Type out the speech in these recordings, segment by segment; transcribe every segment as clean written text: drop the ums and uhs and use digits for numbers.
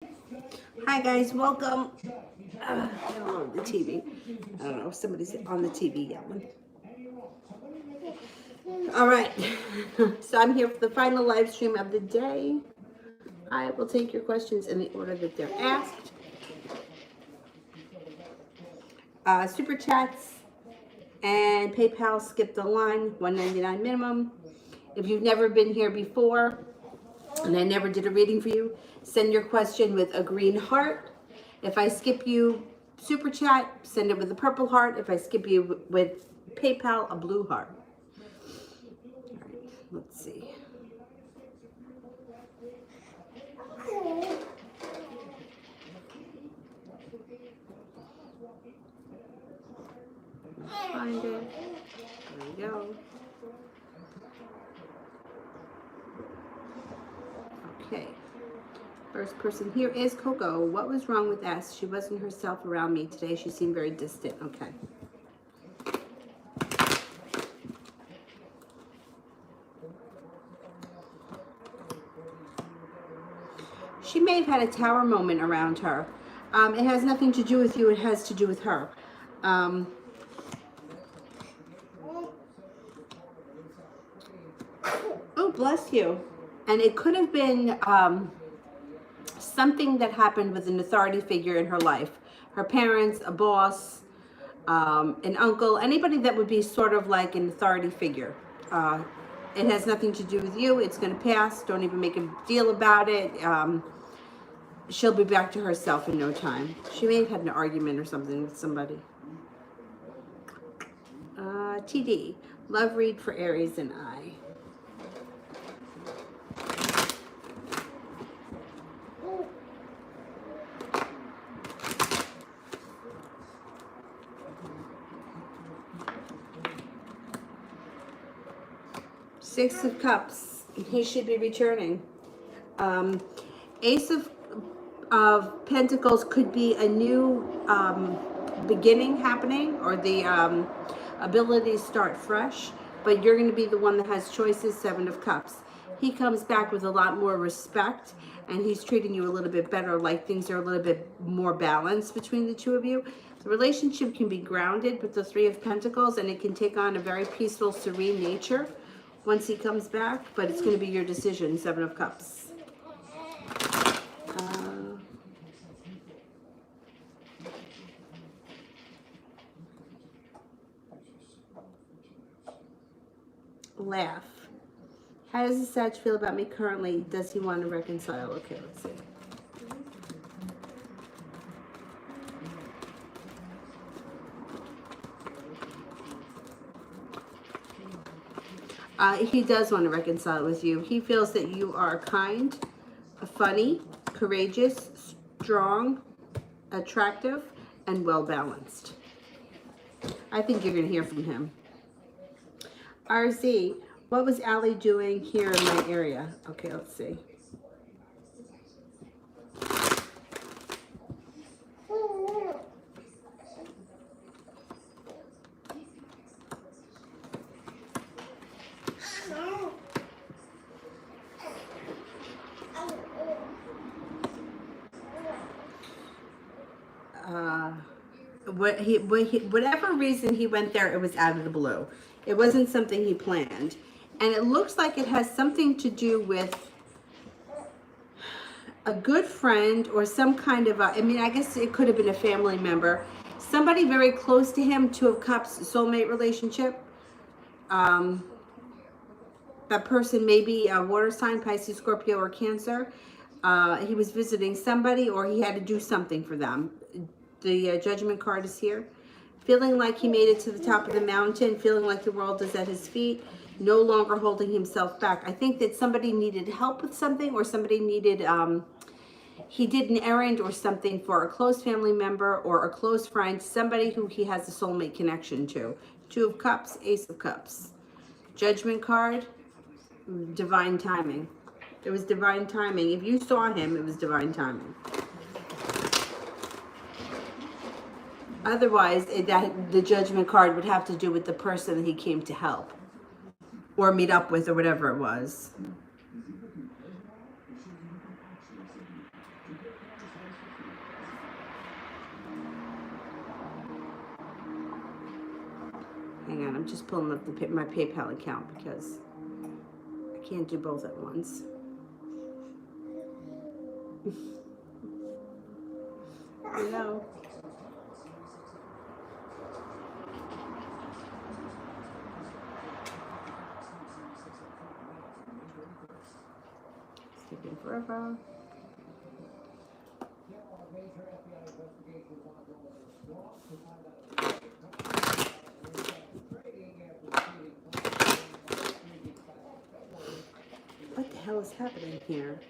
Hi guys, welcome. I don't know the TV. I don't know if somebody's on the TV yelling. All right, so I'm here for the final live stream of the day. I will take your questions in the order that they're asked. Super chats and PayPal skip the line, $1.99 minimum. If you've never been here before and I never did a reading for you, send your question with a green heart. If I skip you super chat, send it with a purple heart. If I skip you with PayPal, a blue heart. All right, let's see. Find it. There we go. Okay. First person here is Coco. What was wrong with S? She wasn't herself around me today. She seemed very distant. Okay. She may have had a tower moment around her. It has nothing to do with you. It has to do with her. Oh, bless you. And it could have been something that happened with an authority figure in her life. Her parents, a boss, an uncle, anybody that would be sort of like an authority figure. It has nothing to do with you. It's going to pass. Don't even make a deal about it. She'll be back to herself in no time. She may have had an argument or something with somebody. TD, love read for Aries and I. Six of Cups. He should be returning. Ace of Pentacles could be a new beginning happening, or the ability to start fresh, but you're going to be the one that has choices. Seven of Cups. He comes back with a lot more respect, and he's treating you a little bit better, like things are a little bit more balanced between the two of you. The relationship can be grounded with the Three of Pentacles, and it can take on a very peaceful, serene nature once he comes back, but it's going to be your decision. Seven of Cups. Laugh. How does the Sag feel about me currently? Does he want to reconcile? Okay, let's see. He does want to reconcile with you. He feels that you are kind, funny, courageous, strong, attractive, and well-balanced. I think you're going to hear from him. RZ, what was Allie doing here in my area? Okay, let's see. Whatever reason he went there, it was out of the blue. It wasn't something he planned. And it looks like it has something to do with a good friend or some kind of I mean, I guess it could have been a family member. Somebody very close to him, Two of Cups, soulmate relationship. That person may be a water sign, Pisces, Scorpio, or Cancer. He was visiting somebody, or he had to do something for them. The Judgment card is here. Feeling like he made it to the top of the mountain, feeling like the world is at his feet, no longer holding himself back. I think that somebody needed help with something, or somebody needed, he did an errand or something for a close family member or a close friend, somebody who he has a soulmate connection to. Two of Cups, Ace of Cups. Judgment card, divine timing. It was divine timing. If you saw him, it was divine timing. Otherwise, the Judgment card would have to do with the person that he came to help or meet up with or whatever it was. Hang on, I'm just pulling up my PayPal account because I can't do both at once. You know. It's taking forever. What the hell is happening here?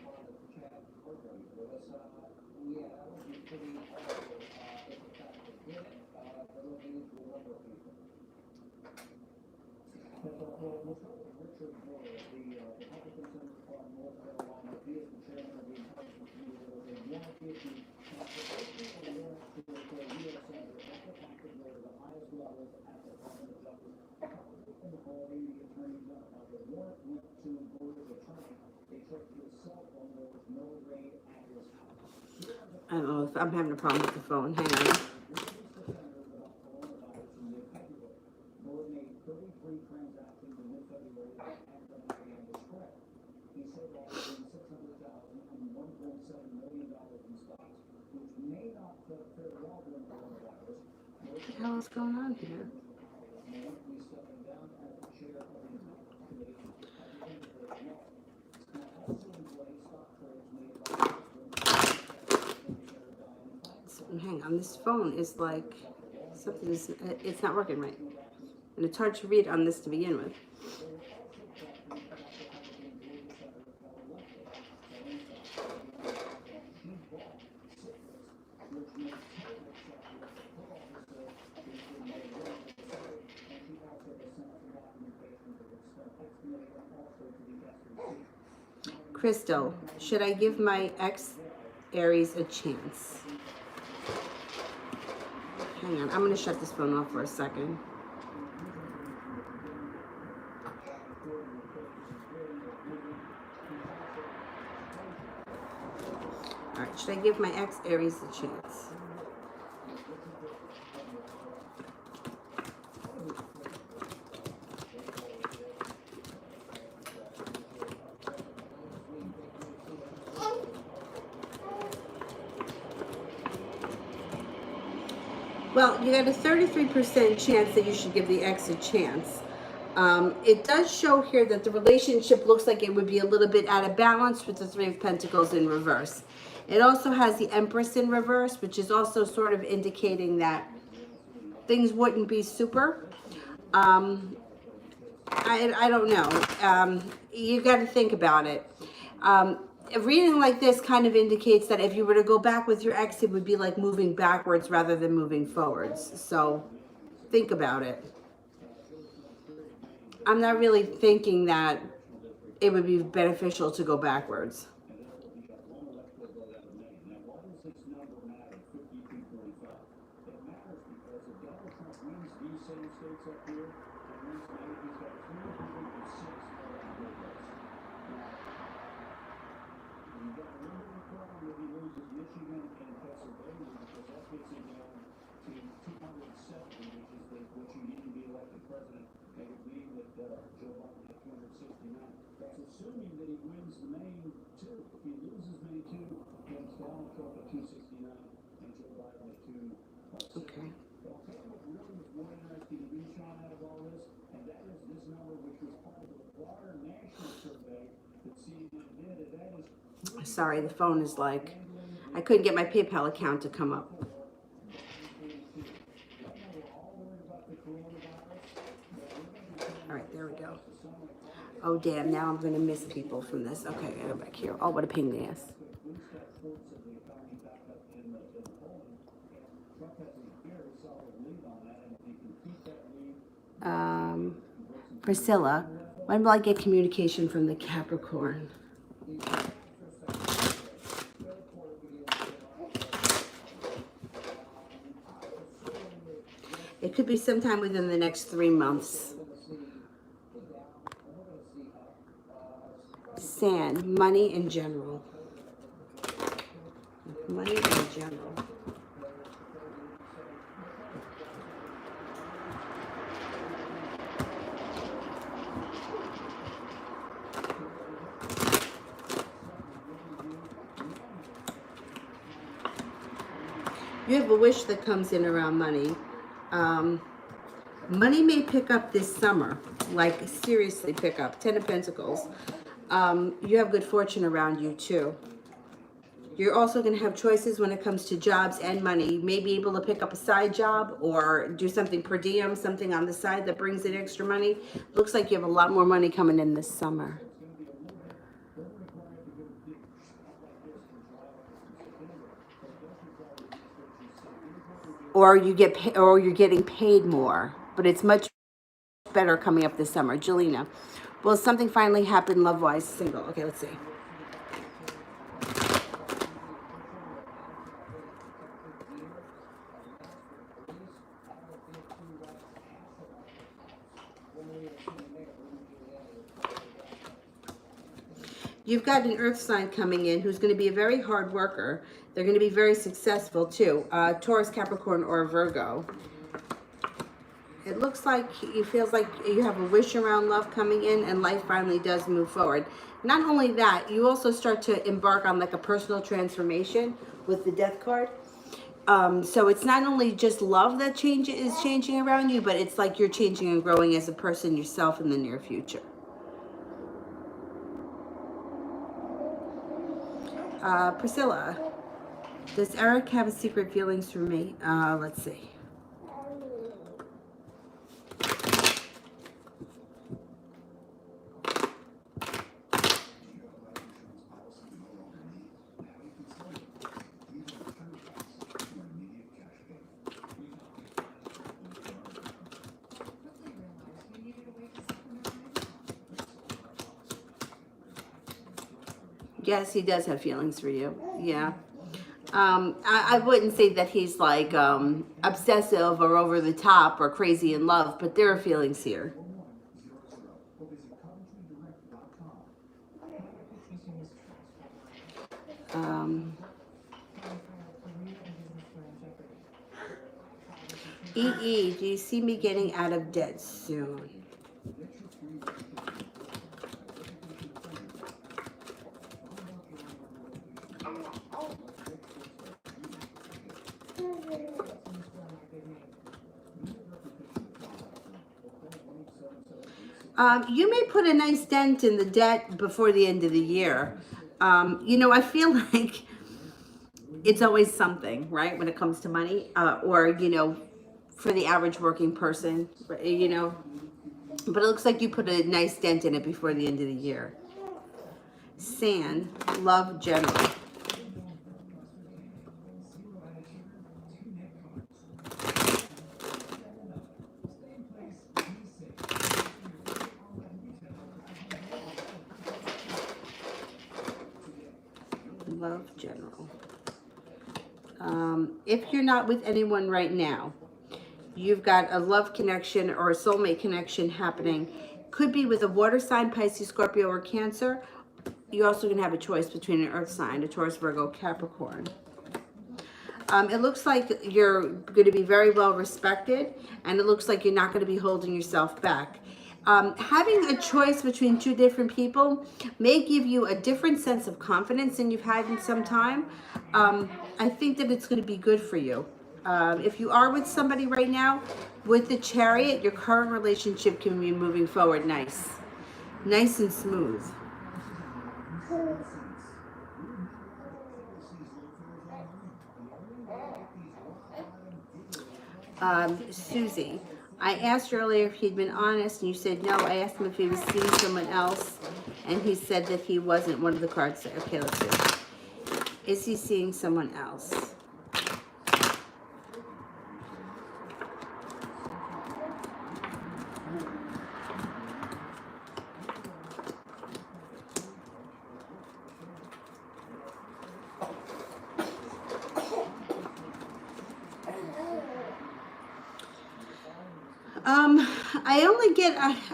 I don't know if I'm having a problem with the phone. Hang on. What the hell is going on here? Hang on, this phone is like something is, it's not working right, and it's hard to read on this to begin with. Crystal, should I give my ex Aries a chance? Hang on, I'm going to shut this phone off for a second. All right, should I give my ex Aries a chance? Well, you got a 33% chance that you should give the ex a chance. It does show here that the relationship looks like it would be a little bit out of balance with the Three of Pentacles in reverse. It also has the Empress in reverse, which is also sort of indicating that things wouldn't be super. I don't know. You got to think about it. A reading like this kind of indicates that if you were to go back with your ex, it would be like moving backwards rather than moving forwards. So think about it. I'm not really thinking that it would be beneficial to go backwards. Okay. Sorry, the phone is like, I couldn't get my PayPal account to come up. All right, there we go. Oh, damn, now I'm going to miss people from this. Okay, I go back here. Oh, what a pain in the ass. Priscilla, when will I get communication from the Capricorn? It could be sometime within the next 3 months. Sand, money in general. Money in general. You have a wish that comes in around money. Money may pick up this summer, like seriously pick up. 10 of Pentacles. You have good fortune around you too. You're also going to have choices when it comes to jobs and money. You may be able to pick up a side job or do something per diem, something on the side that brings in extra money. Looks like you have a lot more money coming in this summer. Or you get or you're getting paid more, but it's much better coming up this summer. Jelena, will something finally happen love-wise? Single. Okay, let's see. You've got an earth sign coming in who's going to be a very hard worker. They're going to be very successful too. Taurus, Capricorn, or Virgo. It looks like it feels like you have a wish around love coming in and life finally does move forward. Not only that, you also start to embark on like a personal transformation with the Death card. So it's not only just love that is changing around you, but it's like you're changing and growing as a person yourself in the near future. Priscilla, does Eric have a secret feelings for me? Let's see. Yes, he does have feelings for you. Yeah. I wouldn't say that he's like obsessive or over the top or crazy in love, but there are feelings here. EE, do you see me getting out of debt soon? You may put a nice dent in the debt before the end of the year. You know, I feel like it's always something, right, when it comes to money, or, you know, for the average working person, you know. But it looks like you put a nice dent in it before the end of the year. San, love general. Love general. If you're not with anyone right now, you've got a love connection or a soulmate connection happening. Could be with a water sign, Pisces, Scorpio, or Cancer. You're also going to have a choice between an earth sign, a Taurus, Virgo, Capricorn. It looks like you're going to be very well respected, and it looks like you're not going to be holding yourself back. Having a choice between two different people may give you a different sense of confidence than you've had in some time. I think that it's going to be good for you. If you are with somebody right now, with the Chariot, your current relationship can be moving forward nice and smooth. Susie, I asked earlier if he'd been honest, and you said no. I asked him if he was seeing someone else, and he said that he wasn't. One of the cards said, okay, let's see. Is he seeing someone else?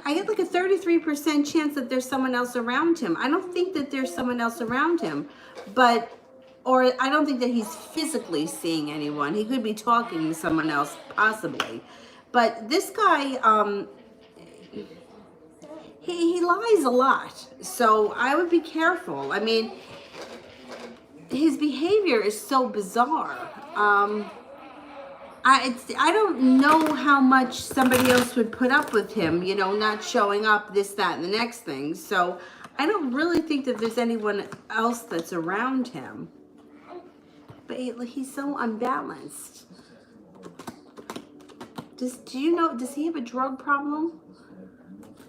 I get like a 33% chance that there's someone else around him. I don't think that there's someone else around him, or I don't think that he's physically seeing anyone. He could be talking to someone else, possibly. But this guy, he lies a lot. So I would be careful. I mean, his behavior is so bizarre. I don't know how much somebody else would put up with him, you know, not showing up, this, that, and the next thing. So I don't really think that there's anyone else that's around him. But he's so unbalanced. Do you know, does he have a drug problem?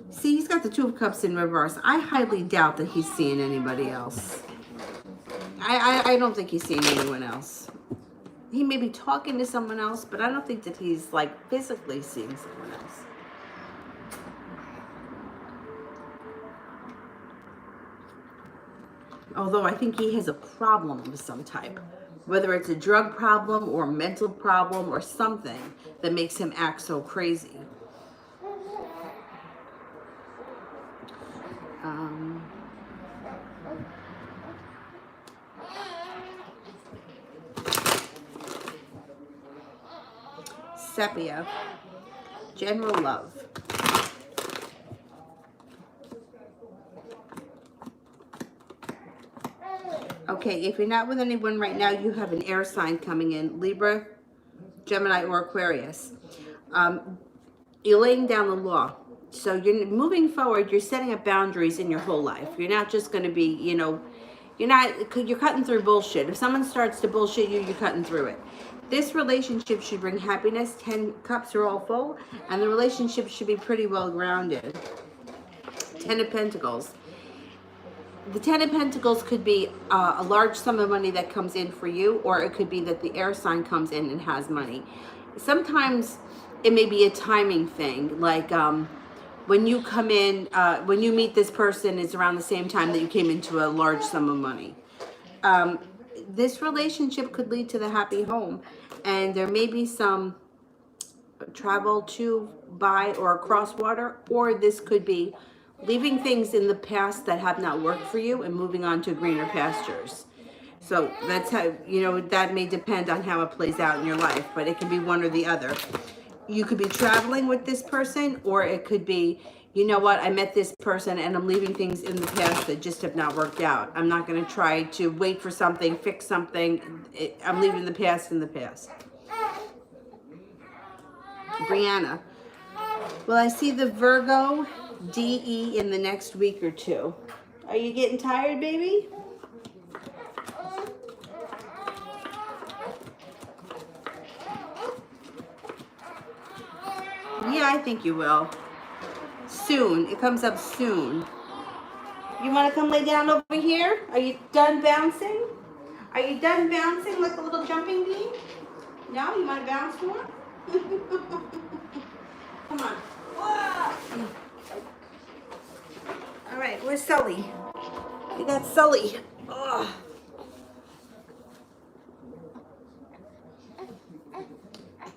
See, he's got the Two of Cups in reverse. I highly doubt that he's seeing anybody else. I don't think he's seeing anyone else. He may be talking to someone else, but I don't think that he's like physically seeing someone else. Although I think he has a problem of some type, whether it's a drug problem or a mental problem or something that makes him act so crazy. Sepia, general love. Okay, if you're not with anyone right now, you have an air sign coming in, Libra, Gemini, or Aquarius. You're laying down the law. So you're moving forward, you're setting up boundaries in your whole life. You're not just going to be, you know, you're cutting through bullshit. If someone starts to bullshit you, you're cutting through it. This relationship should bring happiness. 10 cups are all full, and the relationship should be pretty well grounded. 10 of Pentacles. The 10 of Pentacles could be a large sum of money that comes in for you, or it could be that the air sign comes in and has money. Sometimes it may be a timing thing, like when you come in, when you meet this person, it's around the same time that you came into a large sum of money. This relationship could lead to the happy home, and there may be some travel to, by, or across water, or this could be leaving things in the past that have not worked for you and moving on to greener pastures. So that's how, you know, that may depend on how it plays out in your life, but it can be one or the other. You could be traveling with this person, or it could be, you know what, I met this person and I'm leaving things in the past that just have not worked out. I'm not going to try to wait for something, fix something. I'm leaving the past in the past. Brianna. Well, I see the Virgo DE in the next week or two. Are you getting tired, baby? Yeah, I think you will. Soon. It comes up soon. You want to come lay down over here? Are you done bouncing? Are you done bouncing like a little jumping bean? No? You want to bounce more? Come on. Whoa. All right, where's Sully? We got Sully. Ugh.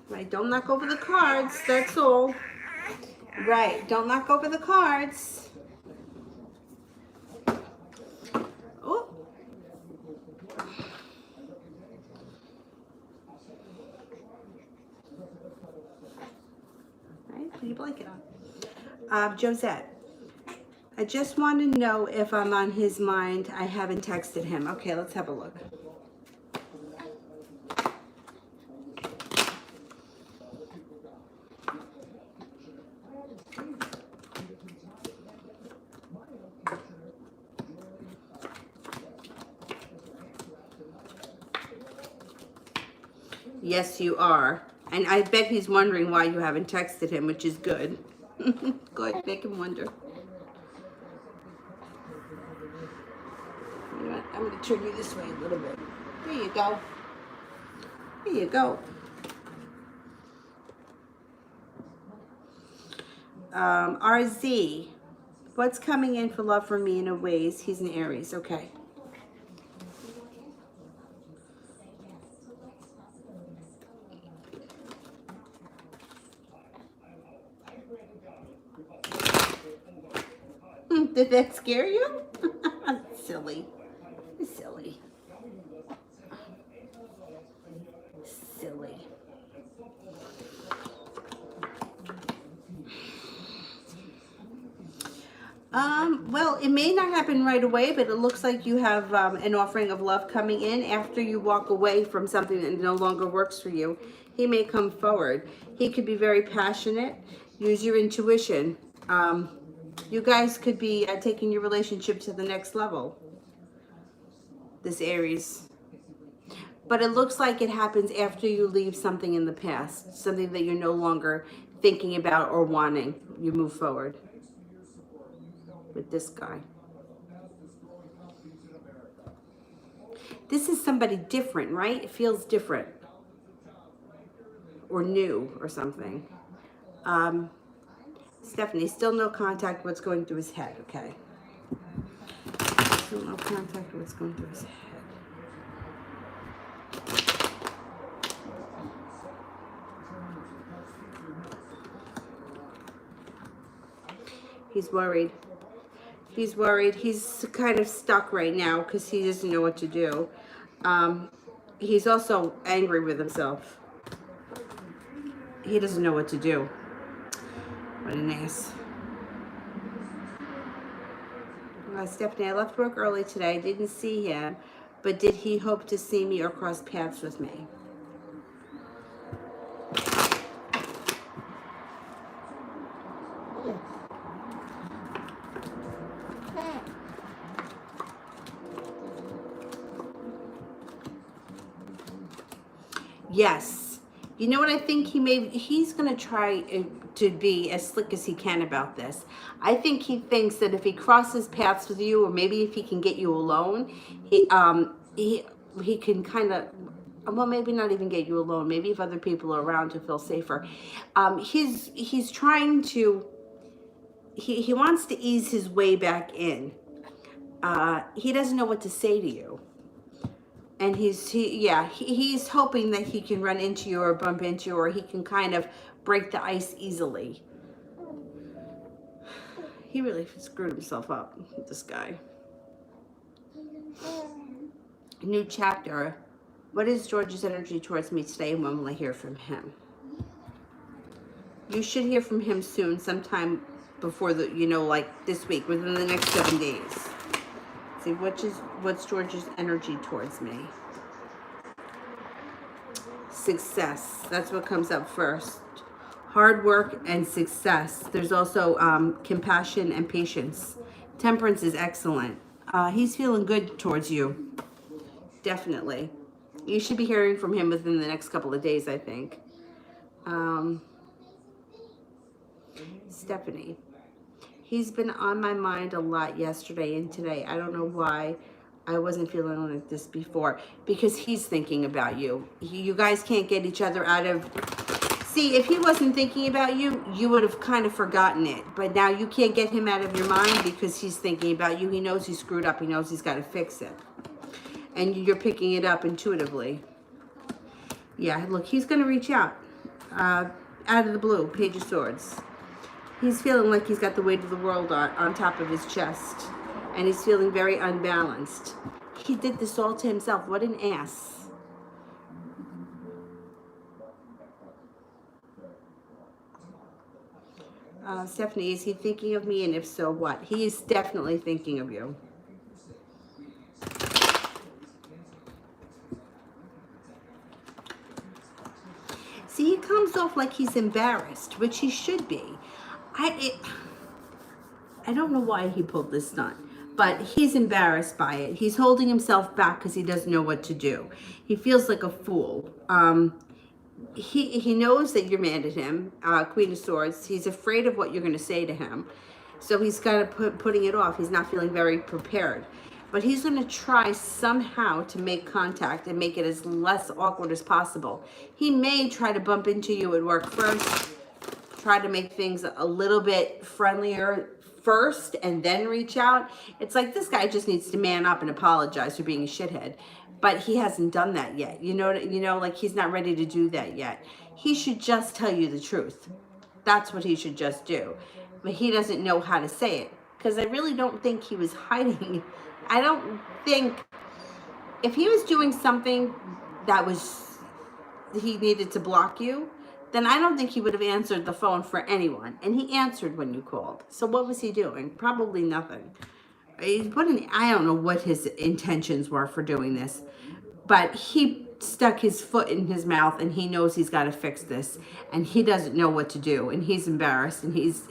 Right, don't knock over the cards, that's all. Right, don't knock over the cards. Oh. Right, put your blanket on. Josette, I just want to know if I'm on his mind. I haven't texted him. Okay, let's have a look. Yes, you are. And I bet he's wondering why you haven't texted him, which is good. Good, make him wonder. You know what? I'm going to turn you this way a little bit. There you go. There you go. RZ, what's coming in for love for me in a ways? He's an Aries. Okay. Did that scare you? Silly. Silly. Silly. Well, it may not happen right away, but it looks like you have an offering of love coming in after you walk away from something that no longer works for you. He may come forward. He could be very passionate. Use your intuition. You guys could be taking your relationship to the next level, this Aries. But it looks like it happens after you leave something in the past, something that you're no longer thinking about or wanting. You move forward with this guy. This is somebody different, right? It feels different or new or something. Stephanie, still no contact with what's going through his head, okay? Still no contact with what's going through his head. He's worried. He's worried. He's kind of stuck right now because he doesn't know what to do. He's also angry with himself. He doesn't know what to do. What an ass. Stephanie, I left work early today. I didn't see him, but did he hope to see me or cross paths with me? Yes. You know what I think he's going to try to be as slick as he can about this. I think he thinks that if he crosses paths with you, or maybe if he can get you alone, he can kind of, well, maybe not even get you alone. Maybe if other people are around to feel safer. He's trying to, he wants to ease his way back in. He doesn't know what to say to you. And he's hoping that he can run into you or bump into you, or he can kind of break the ice easily. He really screwed himself up, this guy. New chapter. What is George's energy towards me today, and when will I hear from him? You should hear from him soon, sometime before the, like this week, within the next 7 days. See, what's George's energy towards me? Success. That's what comes up first. Hard work and success. There's also compassion and patience. Temperance is excellent. He's feeling good towards you. Definitely. You should be hearing from him within the next couple of days, I think. Stephanie. He's been on my mind a lot yesterday and today. I don't know why I wasn't feeling like this before. Because he's thinking about you. You guys can't get each other out of... See, if he wasn't thinking about you, you would have kind of forgotten it. But now you can't get him out of your mind because he's thinking about you. He knows he's screwed up. He knows he's got to fix it. And you're picking it up intuitively. Yeah, look, he's going to reach out. Out of the blue, Page of Swords. He's feeling like he's got the weight of the world on top of his chest. And he's feeling very unbalanced. He did this all to himself. What an ass. Stephanie, is he thinking of me? And if so, what? He is definitely thinking of you. See, he comes off like he's embarrassed, which he should be. I don't know why he pulled this stunt, but he's embarrassed by it. He's holding himself back because he doesn't know what to do. He feels like a fool. He knows that you're mad at him, Queen of Swords. He's afraid of what you're going to say to him. So he's kind of putting it off. He's not feeling very prepared. But he's going to try somehow to make contact and make it as less awkward as possible. He may try to bump into you at work first. Try to make things a little bit friendlier first and then reach out. It's like this guy just needs to man up and apologize for being a shithead. But he hasn't done that yet. You know, like he's not ready to do that yet. He should just tell you the truth. That's what he should just do. But he doesn't know how to say it. Because I really don't think he was hiding. I don't think, if he was doing something that he needed to block you, then I don't think he would have answered the phone for anyone. And he answered when you called. So what was he doing? Probably nothing. I don't know what his intentions were for doing this, but he stuck his foot in his mouth and he knows he's got to fix this, and he doesn't know what to do, and he's embarrassed, and he's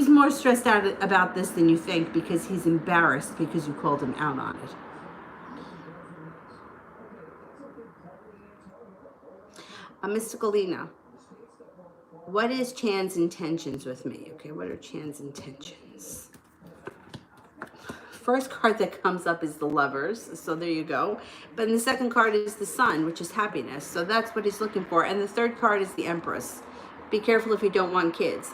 more stressed out about this than you think, because he's embarrassed because you called him out on it. Mystical Lena, what is Chan's intentions with me? Okay, what are Chan's intentions? First card that comes up is the Lovers, so there you go. But the second card is the Sun, which is happiness. So that's what he's looking for. And the third card is the Empress. Be careful if you don't want kids.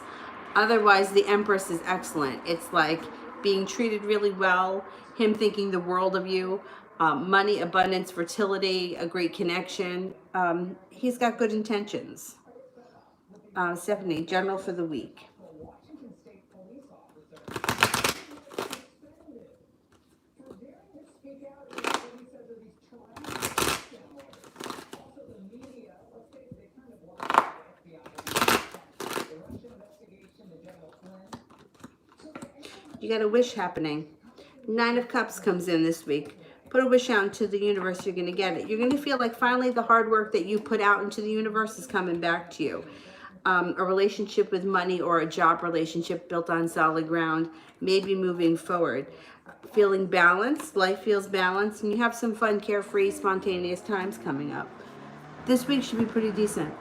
Otherwise, the Empress is excellent. It's like being treated really well, him thinking the world of you, money, abundance, fertility, a great connection. He's got good intentions. Stephanie, general for the week. You got a wish happening. 9 of Cups comes in this week. Put a wish out to the universe, you're going to get it. You're going to feel like finally the hard work that you put out into the universe is coming back to you. A relationship with money or a job relationship built on solid ground, maybe moving forward. Feeling balanced, life feels balanced, and you have some fun, carefree, spontaneous times coming up. This week should be pretty decent.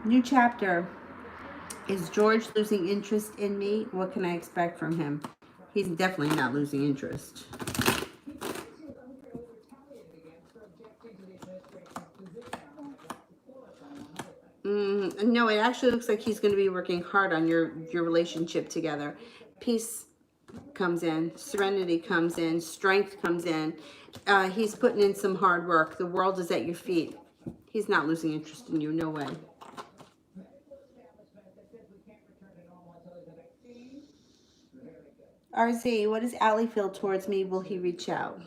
New chapter. Is George losing interest in me? What can I expect from him? He's definitely not losing interest. No, it actually looks like he's going to be working hard on your relationship together. Peace comes in, serenity comes in, strength comes in. He's putting in some hard work. The world is at your feet. He's not losing interest in you, no way. RZ, what does Allie feel towards me? Will he reach out?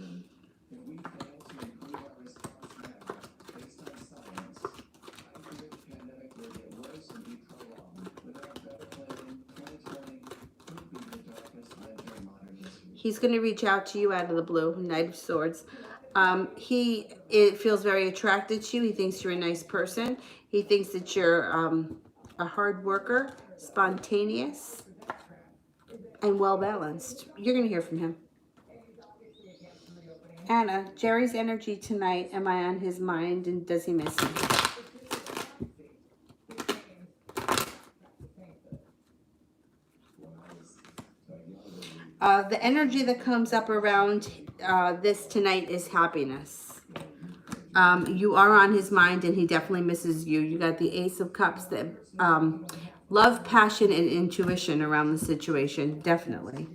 He's going to reach out to you out of the blue. Knight of Swords. It feels very attracted to you. He thinks you're a nice person. He thinks that you're a hard worker, spontaneous, and well-balanced. You're going to hear from him. Anna, Jerry's energy tonight. Am I on his mind, and does he miss me? The energy that comes up around this tonight is happiness. You are on his mind, and he definitely misses you. You got the Ace of Cups, that love, passion, and intuition around the situation. Definitely.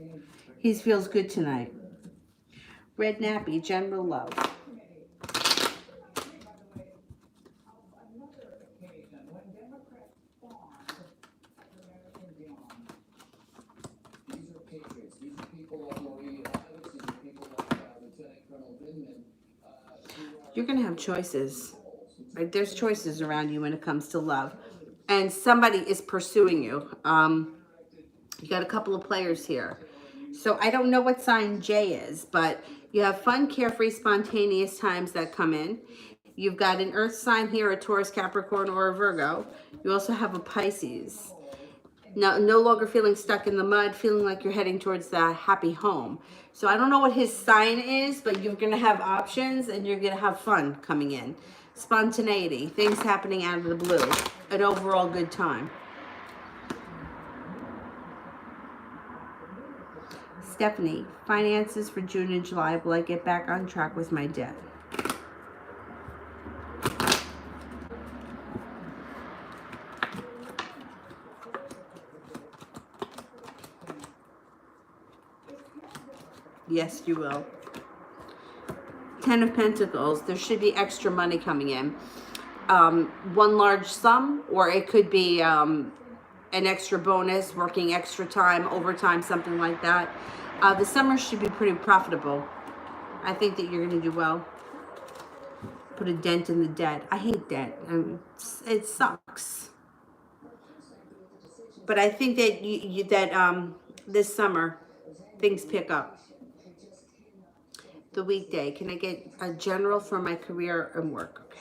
He feels good tonight. Red Nappy, general love. You're going to have choices, right? There's choices around you when it comes to love. And somebody is pursuing you. You got a couple of players here. So I don't know what sign J is, but you have fun, carefree, spontaneous times that come in. You've got an earth sign here, a Taurus, Capricorn, or a Virgo. You also have a Pisces. Now, no longer feeling stuck in the mud, feeling like you're heading towards the happy home. So I don't know what his sign is, but you're going to have options, and you're going to have fun coming in. Spontaneity, things happening out of the blue, an overall good time. Stephanie, finances for June and July. Will I get back on track with my debt? Yes, you will. 10 of Pentacles. There should be extra money coming in. One large sum, or it could be an extra bonus, working extra time, overtime, something like that. The summer should be pretty profitable. I think that you're going to do well. Put a dent in the debt. I hate debt. It sucks. But I think that this summer things pick up. The weekday. Can I get a general for my career and work? Okay.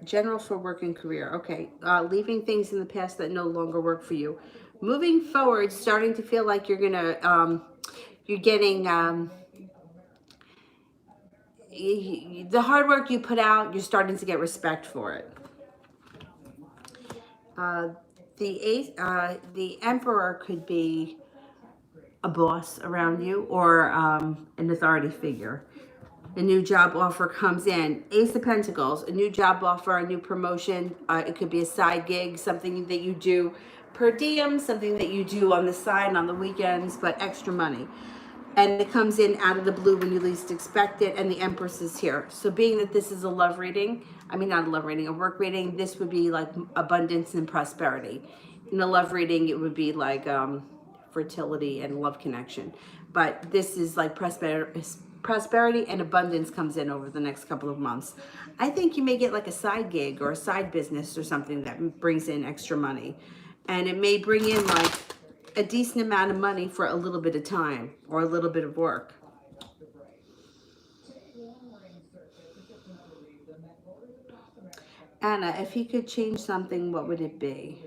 General for work and career. Okay. Leaving things in the past that no longer work for you. Moving forward, starting to feel like you're gonna, you're getting, the hard work you put out, you're starting to get respect for it. The Emperor could be a boss around you or an authority figure. A new job offer comes in. Ace of Pentacles, a new job offer, a new promotion. It could be a side gig, something that you do per diem, something that you do on the side on the weekends, but extra money. And it comes in out of the blue when you least expect it, and the Empress is here. So being that this is a love reading, I mean not a love reading, a work reading, this would be like abundance and prosperity. In a love reading, it would be like fertility and love connection. But this is like prosperity and abundance comes in over the next couple of months. I think you may get like a side gig or a side business or something that brings in extra money. And it may bring in like a decent amount of money for a little bit of time or a little bit of work. Anna, if he could change something, what would it be?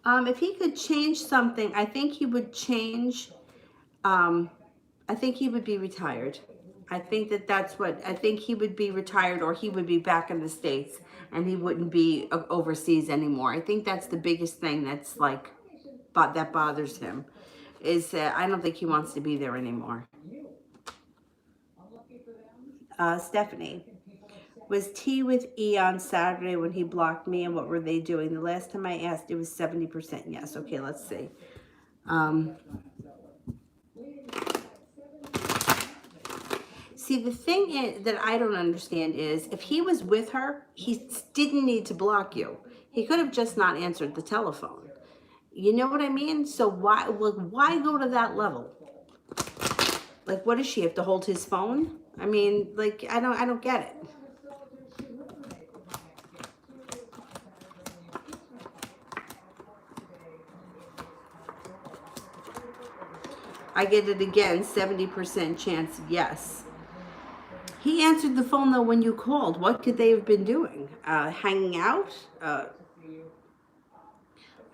If he could change something, I think he would change, I think he would be retired. I think I think he would be retired, or he would be back in the States and he wouldn't be overseas anymore. I think that's the biggest thing that's like, that bothers him, is that I don't think he wants to be there anymore. Stephanie, was T with E on Saturday when he blocked me, and what were they doing? The last time I asked, it was 70% yes. Okay, let's see. See, the thing that I don't understand is if he was with her, he didn't need to block you. He could have just not answered the telephone. You know what I mean? So why go to that level? Like, what does she have to hold his phone? I mean, like, I don't get it. I get it again, 70% chance yes. He answered the phone, though, when you called. What could they have been doing? Hanging out? I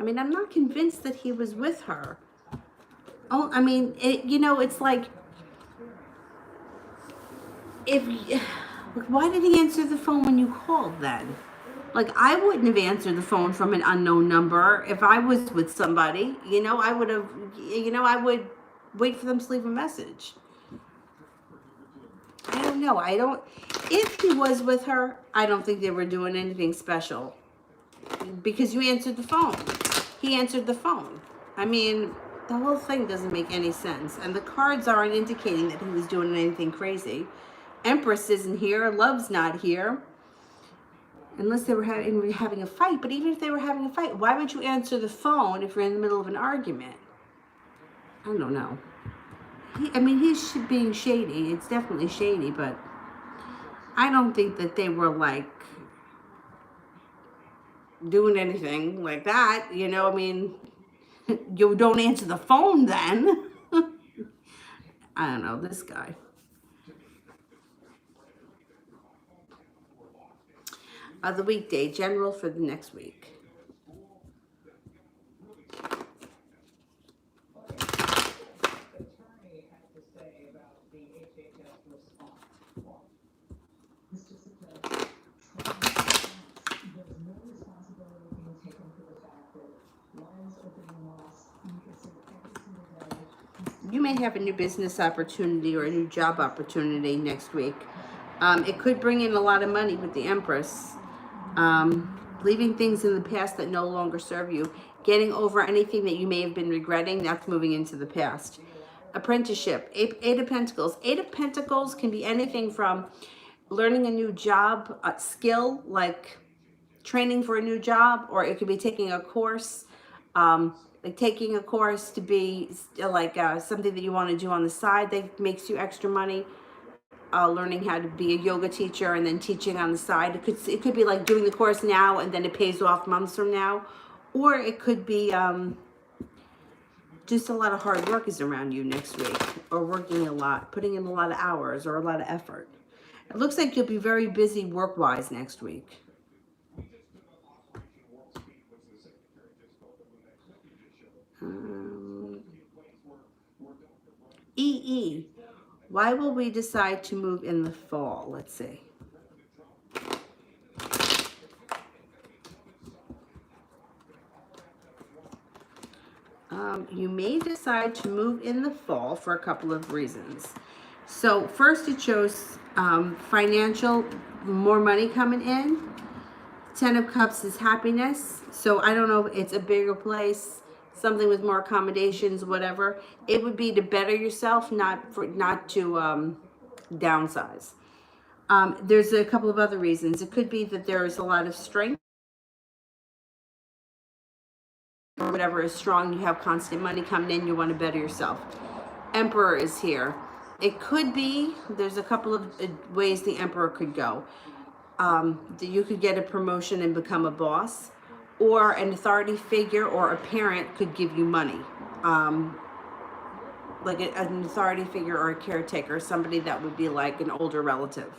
mean, I'm not convinced that he was with her. Oh, I mean, it's like, why did he answer the phone when you called then? Like, I wouldn't have answered the phone from an unknown number if I was with somebody. I would have, I would wait for them to leave a message. I don't know. If he was with her, I don't think they were doing anything special. Because you answered the phone. He answered the phone. I mean, the whole thing doesn't make any sense. And the cards aren't indicating that he was doing anything crazy. Empress isn't here. Love's not here. Unless they were having a fight. But even if they were having a fight, why would you answer the phone if you're in the middle of an argument? I don't know. He's being shady. It's definitely shady, but I don't think that they were like doing anything like that. You don't answer the phone then. I don't know, this guy. The weekday, general for the next week. You may have a new business opportunity or a new job opportunity next week. It could bring in a lot of money with the Empress. Leaving things in the past that no longer serve you. Getting over anything that you may have been regretting, that's moving into the past. Apprenticeship, Eight of Pentacles. Eight of Pentacles can be anything from learning a new job, skill, like training for a new job, or it could be taking a course, like taking a course to be like something that you want to do on the side that makes you extra money. Learning how to be a yoga teacher and then teaching on the side. It could be like doing the course now and then it pays off months from now, or it could be just a lot of hard work is around you next week, or working a lot, putting in a lot of hours or a lot of effort. It looks like you'll be very busy work-wise next week. EE. Why will we decide to move in the fall? Let's see. You may decide to move in the fall for a couple of reasons. So first it shows financial, more money coming in. 10 of Cups is happiness. So I don't know if it's a bigger place, something with more accommodations, whatever. It would be to better yourself, not to downsize. There's a couple of other reasons. It could be that there is a lot of strength, or whatever is strong. You have constant money coming in. You want to better yourself. Emperor is here. It could be, there's a couple of ways the Emperor could go. You could get a promotion and become a boss, or an authority figure or a parent could give you money. Like an authority figure or a caretaker, somebody that would be like an older relative.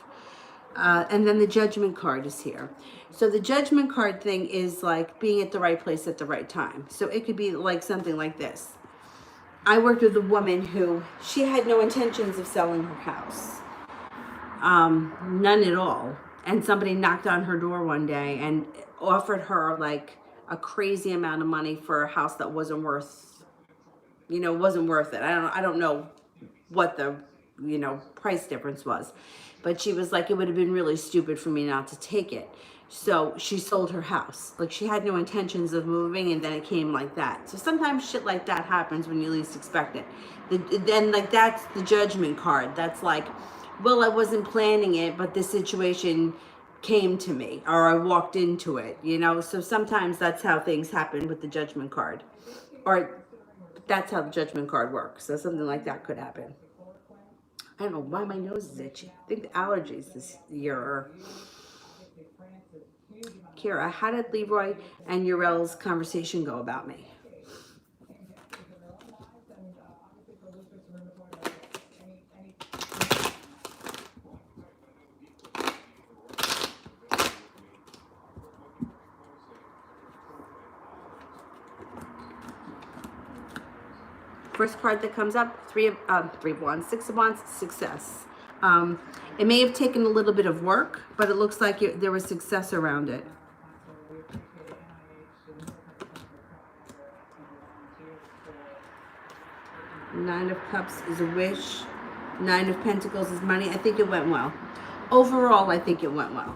And then the Judgment card is here. So the Judgment card thing is like being at the right place at the right time. So it could be like something like this. I worked with a woman who, she had no intentions of selling her house. None at all. And somebody knocked on her door one day and offered her like a crazy amount of money for a house that wasn't worth, wasn't worth it. I don't know what the, price difference was. But she was like, it would have been really stupid for me not to take it. So she sold her house. Like, she had no intentions of moving, and then it came like that. So sometimes shit like that happens when you least expect it. Then, like, that's the Judgment card. That's like, well, I wasn't planning it, but the situation came to me, or I walked into it, So sometimes that's how things happen with the Judgment card. Or that's how the Judgment card works. So something like that could happen. I don't know why my nose is itchy. I think the allergies this year. Kira, how did Leroy and Urel's conversation go about me? First card that comes up, three of wands, 6 of wands, success. It may have taken a little bit of work, but it looks like there was success around it. Nine of Cups is a wish. 9 of Pentacles is money. I think it went well. Overall, I think it went well.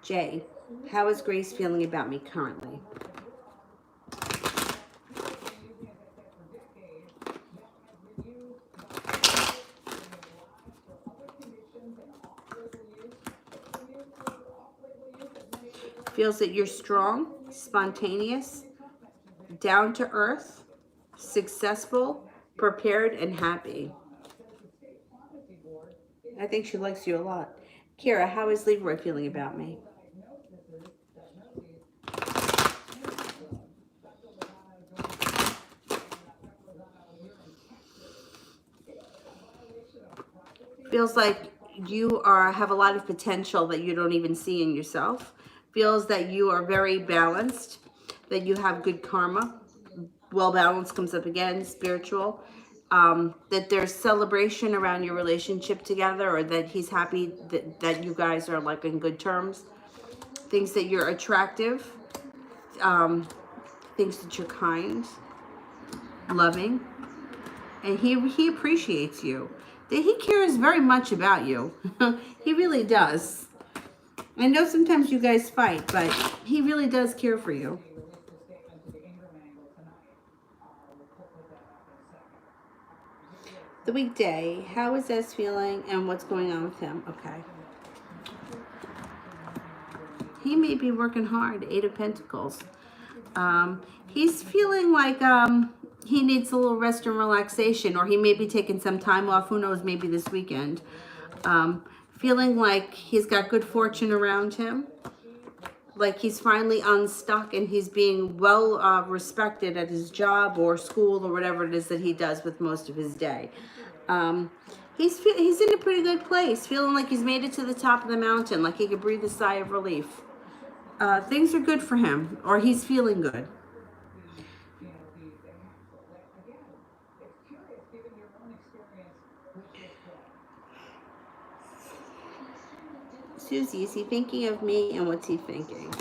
Jay, how is Grace feeling about me currently? Feels that you're strong, spontaneous, down to earth, successful, prepared, and happy. I think she likes you a lot. Kira, how is Leroy feeling about me? Feels like you have a lot of potential that you don't even see in yourself. Feels that you are very balanced, that you have good karma. Well balanced comes up again, spiritual. That there's celebration around your relationship together, or that he's happy that you guys are like in good terms. thinks that you're attractive, thinks that you're kind, loving, and he appreciates you. That he cares very much about you. He really does. I know sometimes you guys fight, but he really does care for you. The weekday, how is Ez feeling and what's going on with him? Okay. He may be working hard, 8 of Pentacles. He's feeling like he needs a little rest and relaxation, or he may be taking some time off, who knows, maybe this weekend. Feeling like he's got good fortune around him, like he's finally unstuck and he's being well respected at his job or school or whatever it is that he does with most of his day. He's in a pretty good place, feeling like he's made it to the top of the mountain, like he could breathe a sigh of relief. Things are good for him, or he's feeling good. Susie, is he thinking of me, and what's he thinking?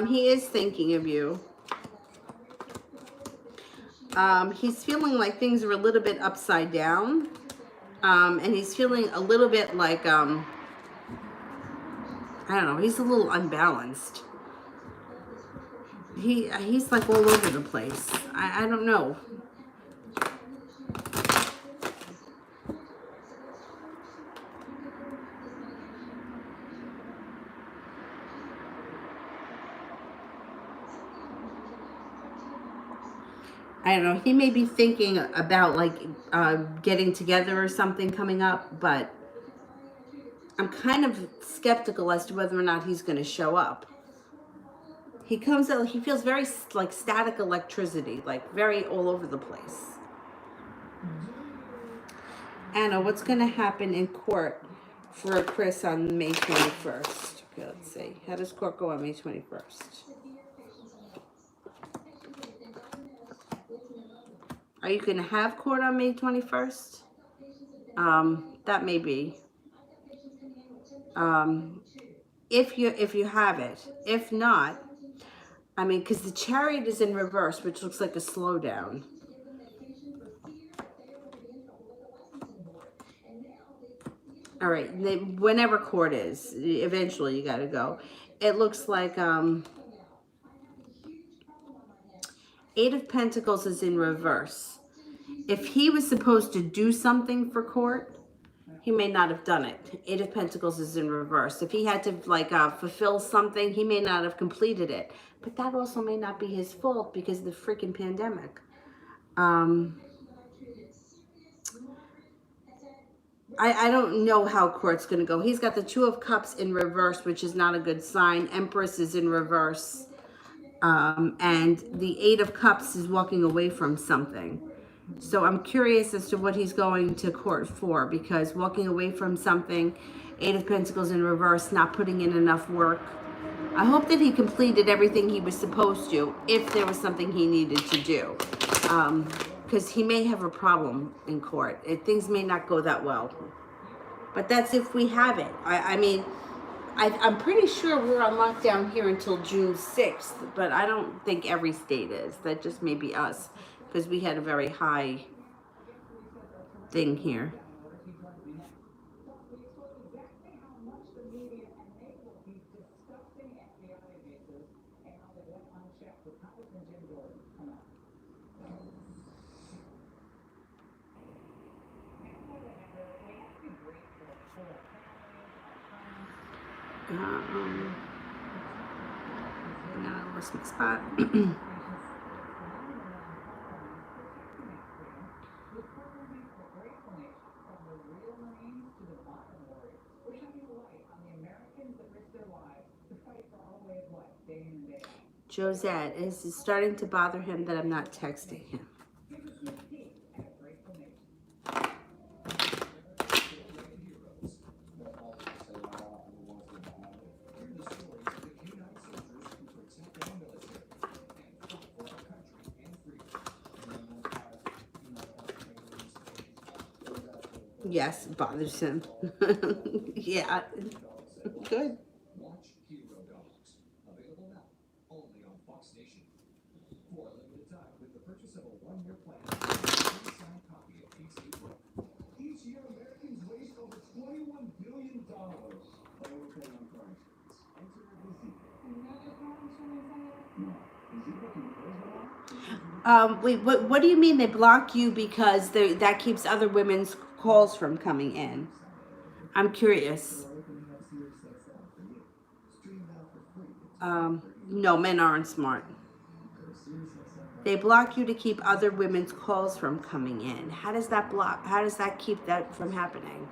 He is thinking of you. He's feeling like things are a little bit upside down. And he's feeling a little bit like, I don't know, he's a little unbalanced. He's like all over the place. I don't know. I don't know, he may be thinking about like getting together or something coming up, but I'm kind of skeptical as to whether or not he's going to show up. He comes out, he feels very like static electricity, like very all over the place. Anna, what's going to happen in court for Chris on May 21st? Okay, let's see. How does court go on May 21st? Are you going to have court on May 21st? That may be. If you have it. If not, I mean, because the Chariot is in reverse, which looks like a slowdown. All right, whenever court is, eventually you got to go. It looks like 8 of Pentacles is in reverse. If he was supposed to do something for court, he may not have done it. 8 of Pentacles is in reverse. If he had to like fulfill something, he may not have completed it. But that also may not be his fault because of the freaking pandemic. I don't know how court's going to go. He's got the 2 of Cups in reverse, which is not a good sign. Empress is in reverse. And the 8 of Cups is walking away from something. So I'm curious as to what he's going to court for, because walking away from something, 8 of Pentacles in reverse, not putting in enough work. I hope that he completed everything he was supposed to, if there was something he needed to do. Because he may have a problem in court. Things may not go that well. But that's if we have it. I mean, I'm pretty sure we're on lockdown here until June 6th, but I don't think every state is. That just may be us, because we had a very high thing here. Now I lost my spot. Josette, is it starting to bother him that I'm not texting him? Yes, bothers him. Yeah, good. Wait, what do you mean they block you because that keeps other women's calls from coming in? I'm curious. No, men aren't smart. They block you to keep other women's calls from coming in. How does that block? How does that keep that from happening?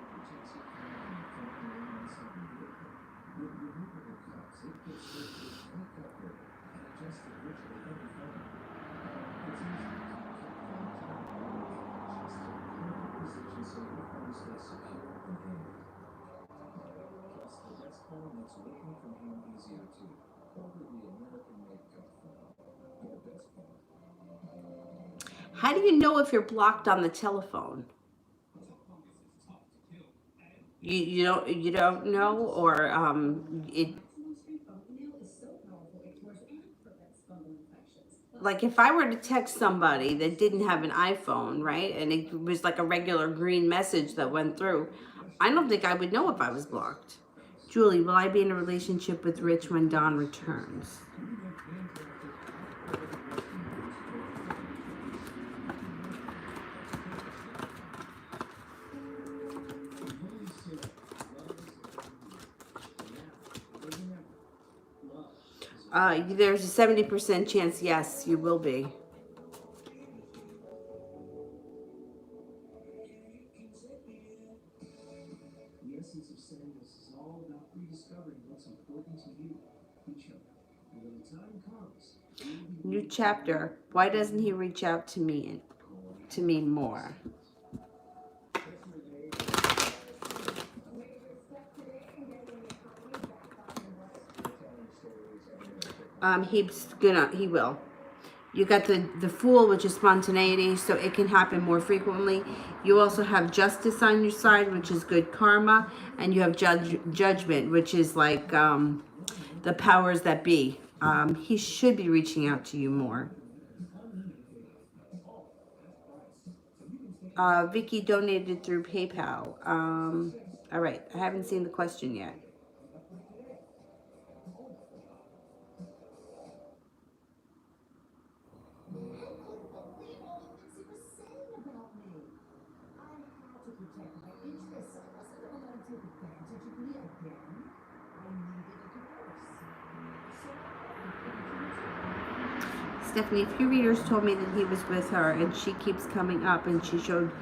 How do you know if you're blocked on the telephone? You don't know, or it, like if I were to text somebody that didn't have an iPhone, right, and it was like a regular green message that went through, I don't think I would know if I was blocked. Julie, will I be in a relationship with Rich when Don returns? There's a 70% chance, yes, you will be. New chapter. Why doesn't he reach out to me more? He will. You got the Fool, which is spontaneity, so it can happen more frequently. You also have Justice on your side, which is good karma, and you have Judgment, which is like the powers that be. He should be reaching out to you more. Vicky donated through PayPal. All right, I haven't seen the question yet. Stephanie, a few readers told me that he was with her and she keeps coming up and she showed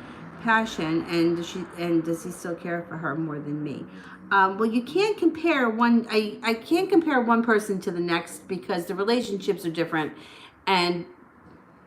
passion, and does he still care for her more than me? Well, you can't compare one. I can't compare one person to the next because the relationships are different, and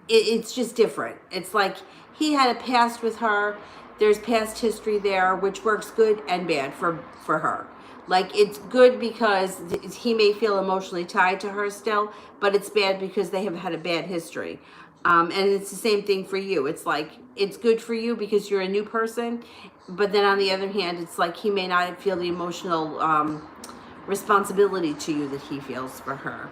it's just different. It's like he had a past with her. There's past history there, which works good and bad for her. Like, it's good because he may feel emotionally tied to her still, but it's bad because they have had a bad history. And it's the same thing for you. It's like, it's good for you because you're a new person, but then on the other hand, it's like he may not feel the emotional responsibility to you that he feels for her.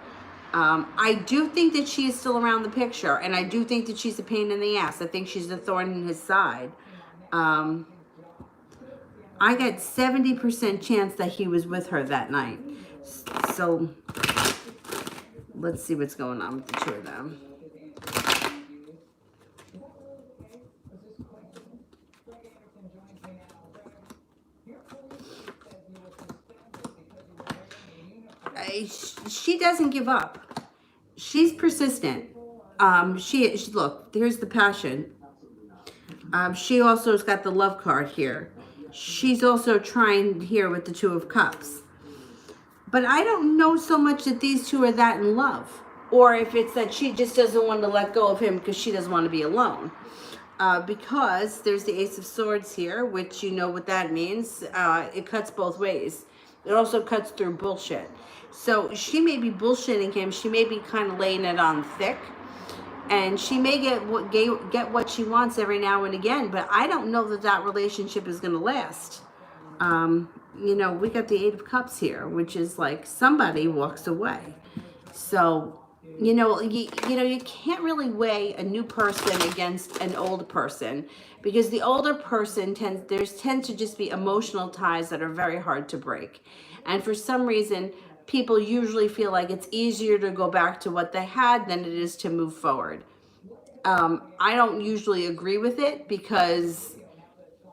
I do think that she is still around the picture, and I do think that she's a pain in the ass. I think she's a thorn in his side. I got 70% chance that he was with her that night. So let's see what's going on with the two of them. She doesn't give up. She's persistent. She look, here's the passion. She also has got the love card here. She's also trying here with the Two of Cups. But I don't know so much that these two are that in love. Or if it's that she just doesn't want to let go of him because she doesn't want to be alone. Because there's the Ace of Swords here, which you know what that means. It cuts both ways. It also cuts through bullshit. So she may be bullshitting him. She may be kind of laying it on thick. And she may get what she wants every now and again, but I don't know that that relationship is going to last. You know, we got the Eight of Cups here, which is like somebody walks away. So, you know, you can't really weigh a new person against an old person, because the older person tends to just be emotional ties that are very hard to break. And for some reason, people usually feel like it's easier to go back to what they had than it is to move forward. I don't usually agree with it, because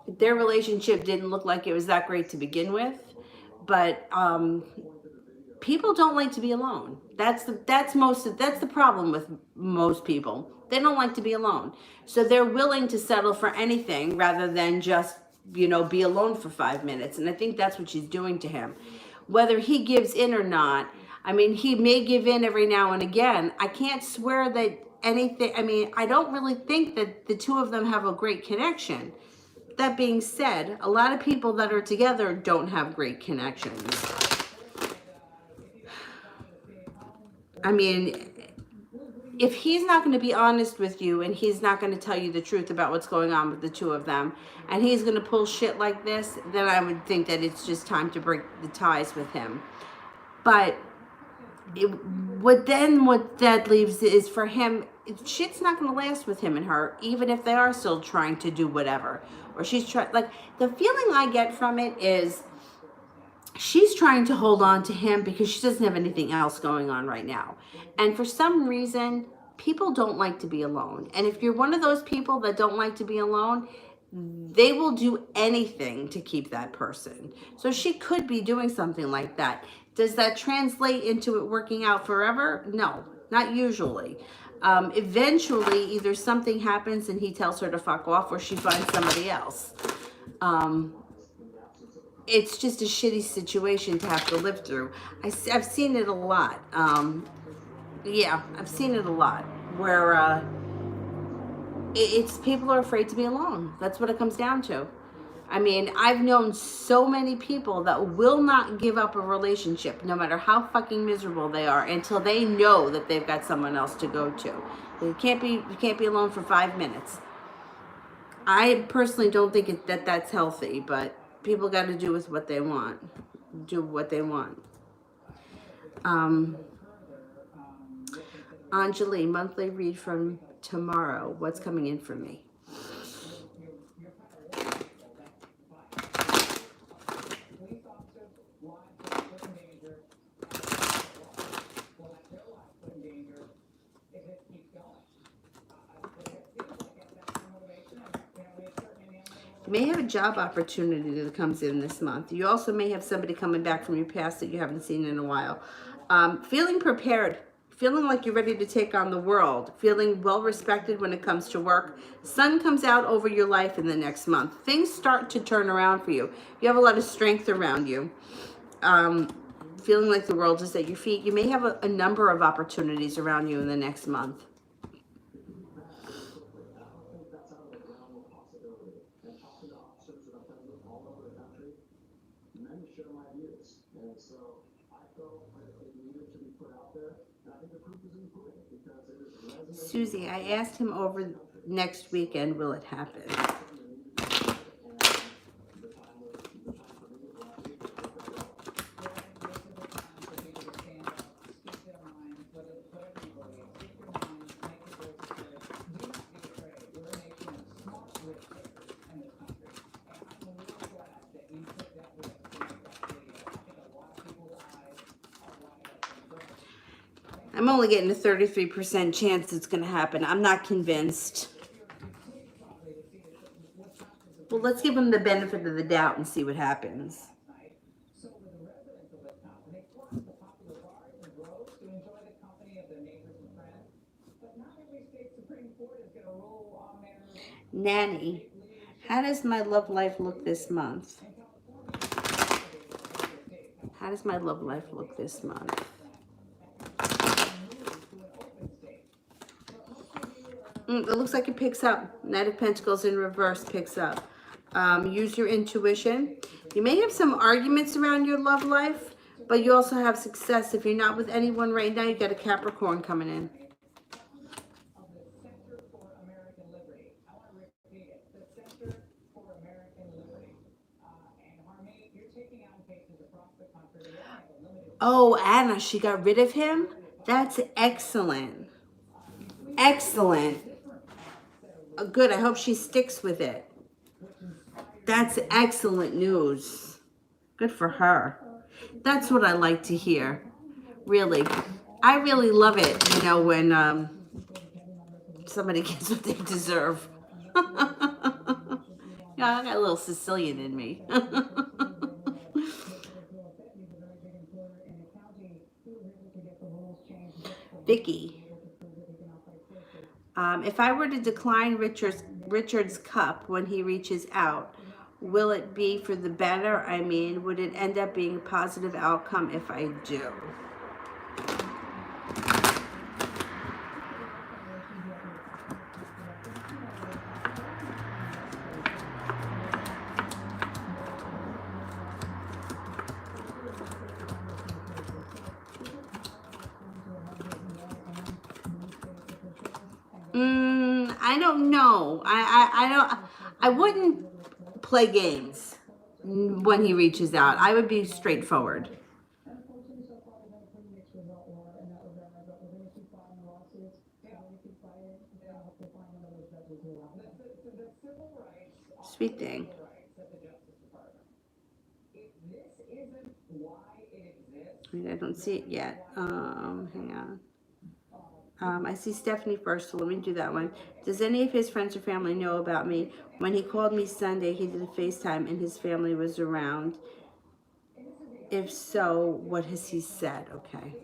their relationship didn't look like it was that great to begin with. But people don't like to be alone. That's the problem with most people. They don't like to be alone. So they're willing to settle for anything rather than just, you know, be alone for 5 minutes. And I think that's what she's doing to him. Whether he gives in or not, I mean, he may give in every now and again. I can't swear that anything, I mean, I don't really think that the two of them have a great connection. That being said, a lot of people that are together don't have great connections. I mean, if he's not going to be honest with you and he's not going to tell you the truth about what's going on with the two of them, and he's going to pull shit like this, then I would think that it's just time to break the ties with him. But what that leaves is for him, shit's not going to last with him and her, even if they are still trying to do whatever. Or she's trying, like, the feeling I get from it is she's trying to hold on to him because she doesn't have anything else going on right now. And for some reason, people don't like to be alone. And if you're one of those people that don't like to be alone, they will do anything to keep that person. So she could be doing something like that. Does that translate into it working out forever? No, not usually. Eventually, either something happens and he tells her to fuck off, or she finds somebody else. It's just a shitty situation to have to live through. I've seen it a lot. Yeah, I've seen it a lot where it's people are afraid to be alone. That's what it comes down to. I mean, I've known so many people that will not give up a relationship, no matter how fucking miserable they are, until they know that they've got someone else to go to. You can't be alone for 5 minutes. I personally don't think that's healthy, but people got to do with what they want. Do what they want. Anjali, monthly read from tomorrow. What's coming in for me? You may have a job opportunity that comes in this month. You also may have somebody coming back from your past that you haven't seen in a while. Feeling prepared, feeling like you're ready to take on the world, feeling well respected when it comes to work. Sun comes out over your life in the next month. Things start to turn around for you. You have a lot of strength around you. Feeling like the world is at your feet. You may have a number of opportunities around you in the next month. Susie, I asked him over next weekend, will it happen? I'm only getting a 33% chance it's going to happen. I'm not convinced. Well, let's give him the benefit of the doubt and see what happens. Nanny, how does my love life look this month? How does my love life look this month? It looks like it picks up. Knight of Pentacles in reverse picks up. Use your intuition. You may have some arguments around your love life, but you also have success. If you're not with anyone right now, you got a Capricorn coming in. Oh, Anna, she got rid of him? That's excellent. Excellent. Good. I hope she sticks with it. That's excellent news. Good for her. That's what I like to hear. Really. I really love it, when somebody gets what they deserve. Yeah, I got a little Sicilian in me. Vicky. If I were to decline Richard's cup when he reaches out, will it be for the better? I mean, would it end up being a positive outcome if I do? I don't know. I wouldn't play games when he reaches out. I would be straightforward. Sweet thing. I don't see it yet. Hang on. I see Stephanie first, so let me do that one. Does any of his friends or family know about me? When he called me Sunday, he did a FaceTime and his family was around. If so, what has he said? Okay.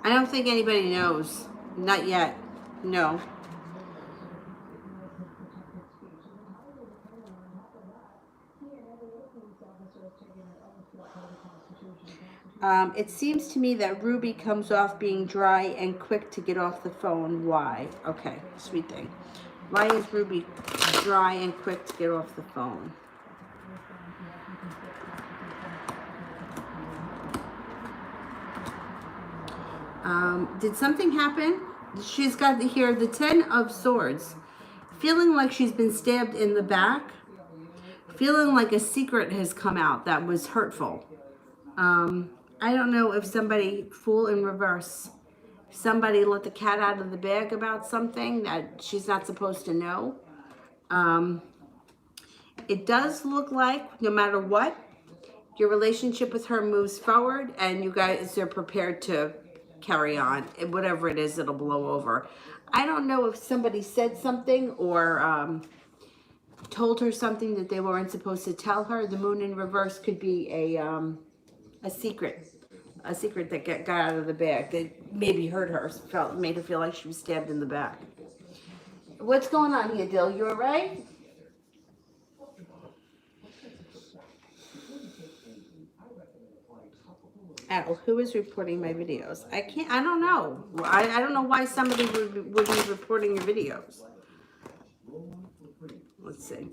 I don't think anybody knows. Not yet. No. It seems to me that Ruby comes off being dry and quick to get off the phone. Why? Okay, sweet thing. Why is Ruby dry and quick to get off the phone? Did something happen? She's got here the 10 of Swords. Feeling like she's been stabbed in the back. Feeling like a secret has come out that was hurtful. I don't know if somebody, Fool in reverse, somebody let the cat out of the bag about something that she's not supposed to know. It does look like no matter what, your relationship with her moves forward and you guys are prepared to carry on. Whatever it is, it'll blow over. I don't know if somebody said something or told her something that they weren't supposed to tell her. The moon in reverse could be a secret that got out of the bag that maybe hurt her, made her feel like she was stabbed in the back. What's going on here, Dill? You all right? Oh, who is reporting my videos? I don't know. I don't know why somebody would be reporting your videos. Let's see.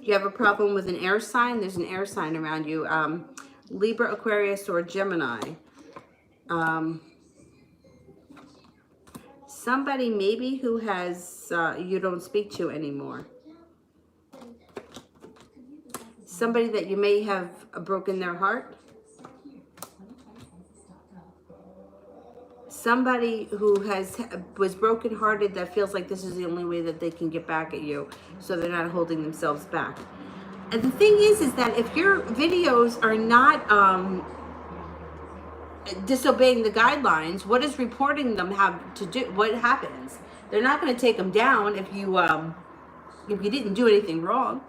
You have a problem with an air sign? There's an air sign around you. Libra, Aquarius, or Gemini. Somebody maybe who has you don't speak to anymore. Somebody that you may have broken their heart. Somebody who was brokenhearted that feels like this is the only way that they can get back at you, so they're not holding themselves back. And the thing is that if your videos are not disobeying the guidelines, what does reporting them have to do? What happens? They're not going to take them down if you didn't do anything wrong.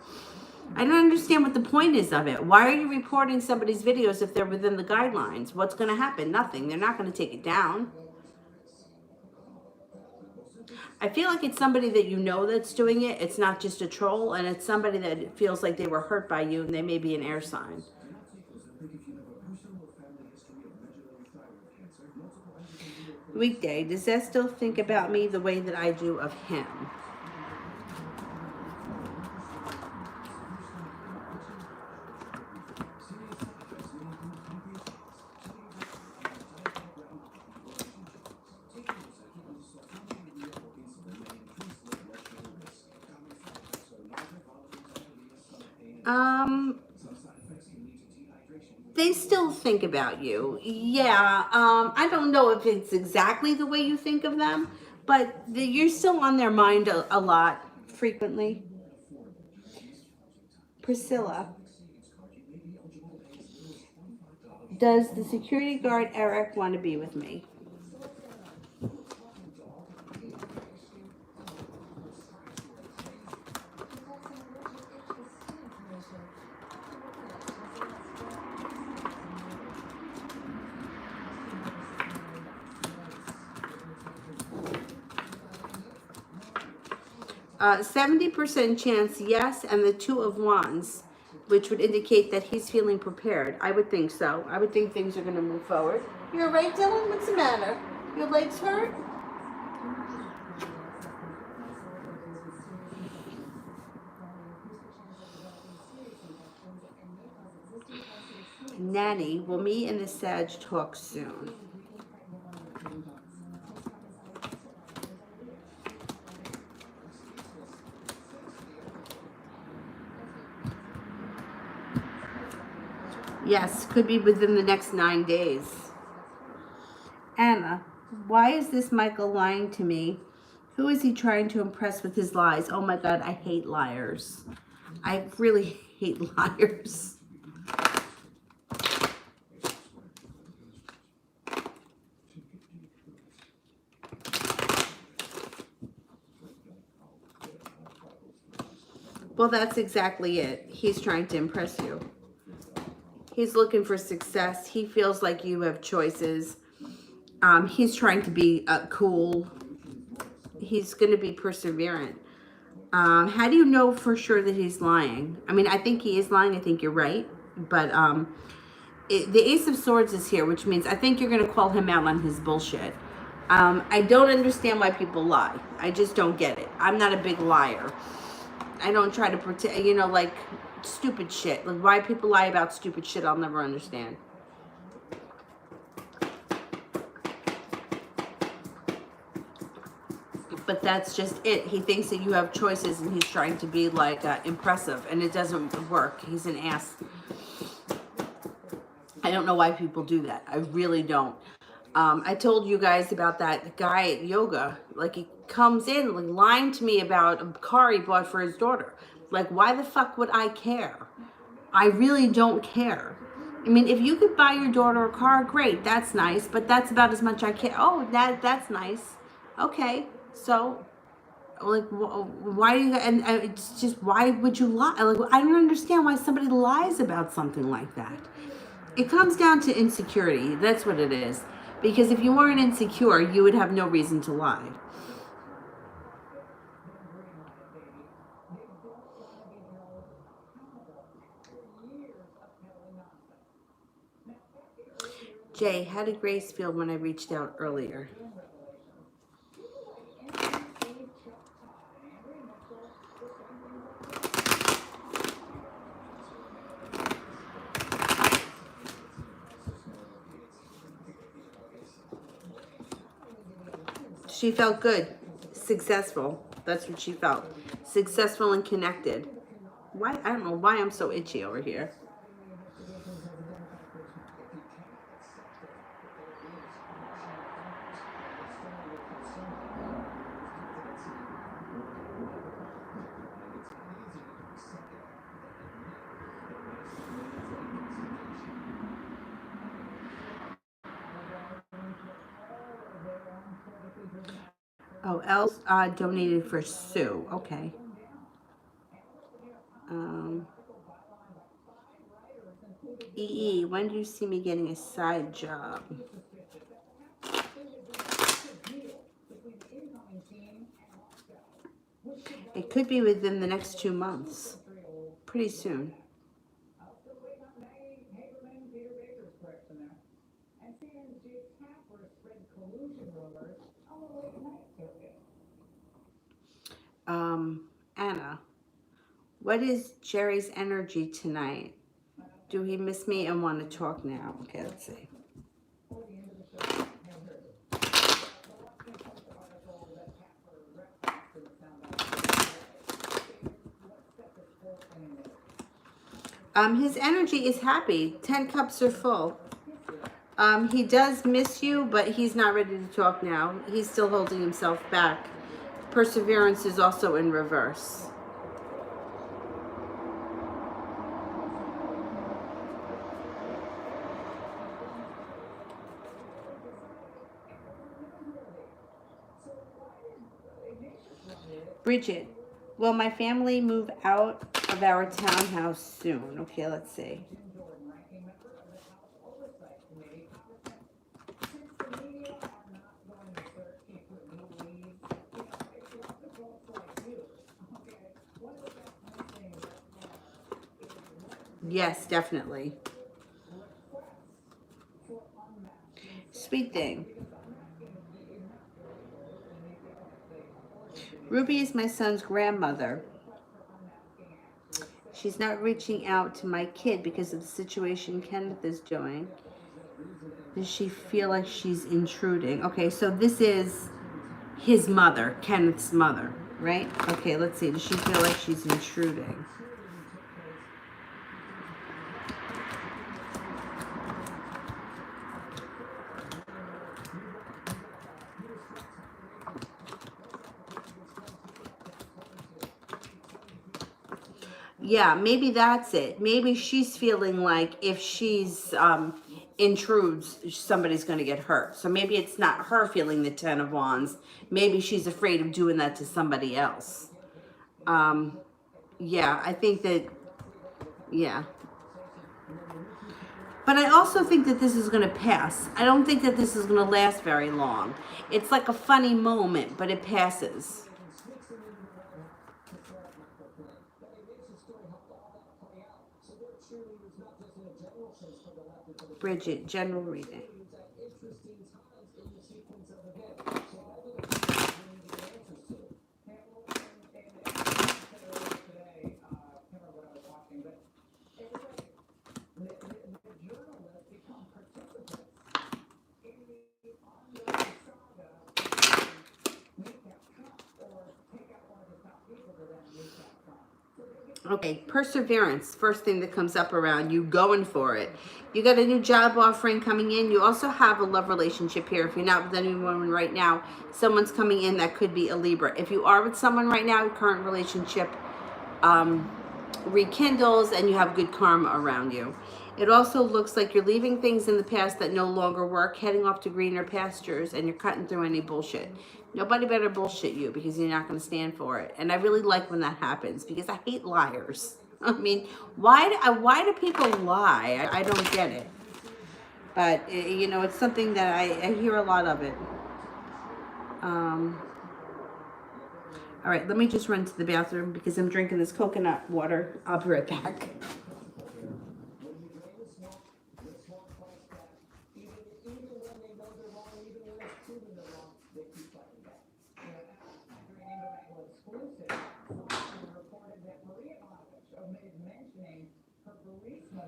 I don't understand what the point is of it. Why are you reporting somebody's videos if they're within the guidelines? What's going to happen? Nothing. They're not going to take it down. I feel like it's somebody that you know that's doing it. It's not just a troll, and it's somebody that feels like they were hurt by you, and they may be an air sign. Weekday, does that still think about me the way that I do of him? 'They still think about you. Yeah. I don't know if it's exactly the way you think of them, but you're still on their mind a lot, frequently. Priscilla, does the security guard Eric want to be with me? 70% chance yes, and the two of wands, which would indicate that he's feeling prepared. I would think so. I would think things are going to move forward. You're right, Dylan? What's the matter? Your legs hurt? Nanny, will me and the Sag talk soon? Yes, could be within the next 9 days. Anna, why is this Michael lying to me? Who is he trying to impress with his lies? Oh my God, I hate liars. I really hate liars. Well, that's exactly it. He's trying to impress you. He's looking for success. He feels like you have choices. He's trying to be cool. He's going to be perseverant. How do you know for sure that he's lying? I mean, I think he is lying. I think you're right. But the Ace of Swords is here, which means I think you're going to call him out on his bullshit. I don't understand why people lie. I just don't get it. I'm not a big liar. I don't try to pretend, like stupid shit. Like why people lie about stupid shit, I'll never understand. But that's just it. He thinks that you have choices and he's trying to be like impressive, and it doesn't work. He's an ass. I don't know why people do that. I really don't. I told you guys about that guy at yoga. Like he comes in like lying to me about a car he bought for his daughter. Like why the fuck would I care? I really don't care. I mean, if you could buy your daughter a car, great, that's nice, but that's about as much I care. Oh, that's nice. Okay, so like why do you and it's just why would you lie? Like I don't understand why somebody lies about something like that. It comes down to insecurity. That's what it is. Because if you weren't insecure, you would have no reason to lie. Jay, how did Grace feel when I reached out earlier? She felt good, successful. That's what she felt. Successful and connected. Why? I don't know why I'm so itchy over here. Oh, Els donated for Sue. Okay. EE, when do you see me getting a side job? It could be within the next 2 months. Pretty soon. Anna, what is Jerry's energy tonight? Do he miss me and want to talk now? Okay, let's see. His energy is happy. 10 cups are full. He does miss you, but he's not ready to talk now. He's still holding himself back. Perseverance is also in reverse. Bridget, will my family move out of our townhouse soon? Okay, let's see. Yes, definitely. Sweet thing. Ruby is my son's grandmother. She's not reaching out to my kid because of the situation Kenneth is doing. Does she feel like she's intruding? Okay, so this is his mother, Kenneth's mother, right? Okay, let's see. Does she feel like she's intruding? Yeah, maybe that's it. Maybe she's feeling like if she's intrudes, somebody's going to get hurt. So maybe it's not her feeling the 10 of Wands. Maybe she's afraid of doing that to somebody else. Yeah, I think that, yeah. But I also think that this is going to pass. I don't think that this is going to last very long. It's like a funny moment, but it passes. Bridget, general reading. Okay, perseverance, first thing that comes up around you going for it. You got a new job offering coming in. You also have a love relationship here. If you're not with anyone right now, someone's coming in that could be a Libra. If you are with someone right now, current relationship rekindles and you have good karma around you. It also looks like you're leaving things in the past that no longer work, heading off to greener pastures, and you're cutting through any bullshit. Nobody better bullshit you because you're not going to stand for it. And I really like when that happens because I hate liars. I mean, why do people lie? I don't get it. But, you know, it's something that I hear a lot of it. All right, let me just run to the bathroom because I'm drinking this coconut water. I'll be right back.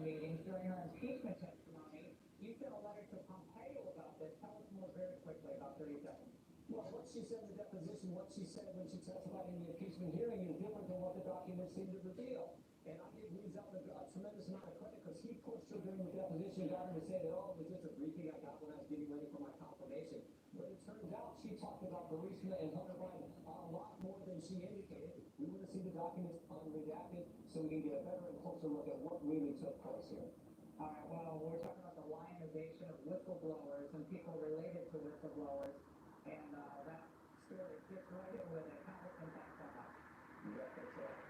Meetings during her impeachment testimony, you sent a letter to Pompeo about this. Tell us more very quickly, about 30 seconds. Well, what she said in the deposition, what she said when she testified in the impeachment hearing is different than what the documents seem to reveal. And I give Rizal a tremendous amount of credit because he pushed her during the deposition, got her to say that, oh, it was just a briefing I got when I was getting ready for my confirmation. But it turns out she talked about Burisma and Hunter Biden a lot more than she indicated. We want to see the documents unredacted so we can get a better and closer look at what really took place here. All right, well, we're talking about the lionization of whistleblowers and people related to whistleblowers, and that story fits right in with it. How it impacts on that? Yes, that's right.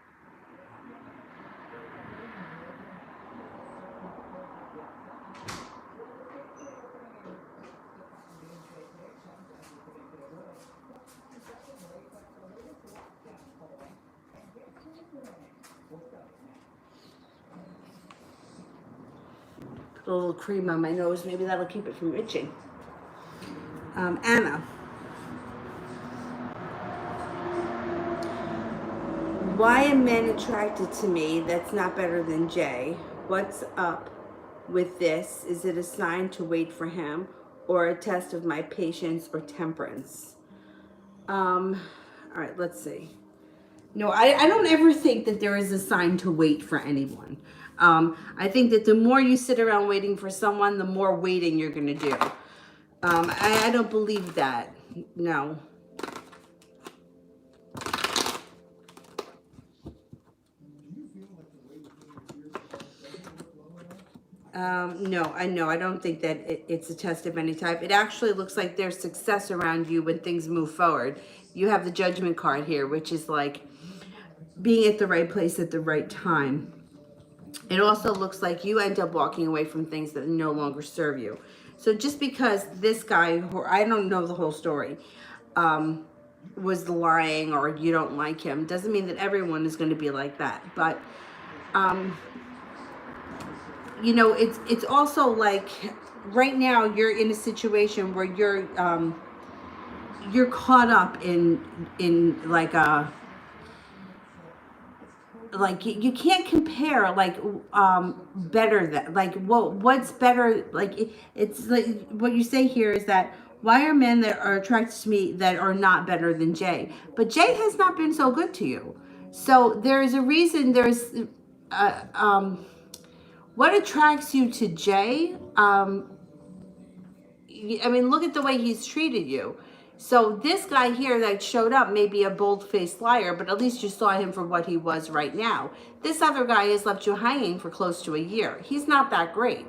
Put a little cream on my nose. Maybe that'll keep it from itching. Anna. Why are men attracted to me that's not better than Jay? What's up with this? Is it a sign to wait for him or a test of my patience or temperance? All right, let's see. No, I don't ever think that there is a sign to wait for anyone. I think that the more you sit around waiting for someone, the more waiting you're going to do. I don't believe that. No. No, I know. I don't think that it's a test of any type. It actually looks like there's success around you when things move forward. You have the judgment card here, which is like being at the right place at the right time. It also looks like you end up walking away from things that no longer serve you. So just because this guy, who I don't know the whole story, was lying or you don't like him, doesn't mean that everyone is going to be like that. But you know, it's also like right now you're in a situation where you're caught up in like a like you can't compare like better than like what's better like it's like what you say here is that why are men that are attracted to me that are not better than Jay, but Jay has not been so good to you, so there is a reason. There's uh, um what attracts you to Jay. I mean, look at the way he's treated you. So this guy here that showed up may be a bold-faced liar, but at least you saw him for what he was right now. This other guy has left you hanging for close to a year. He's not that great.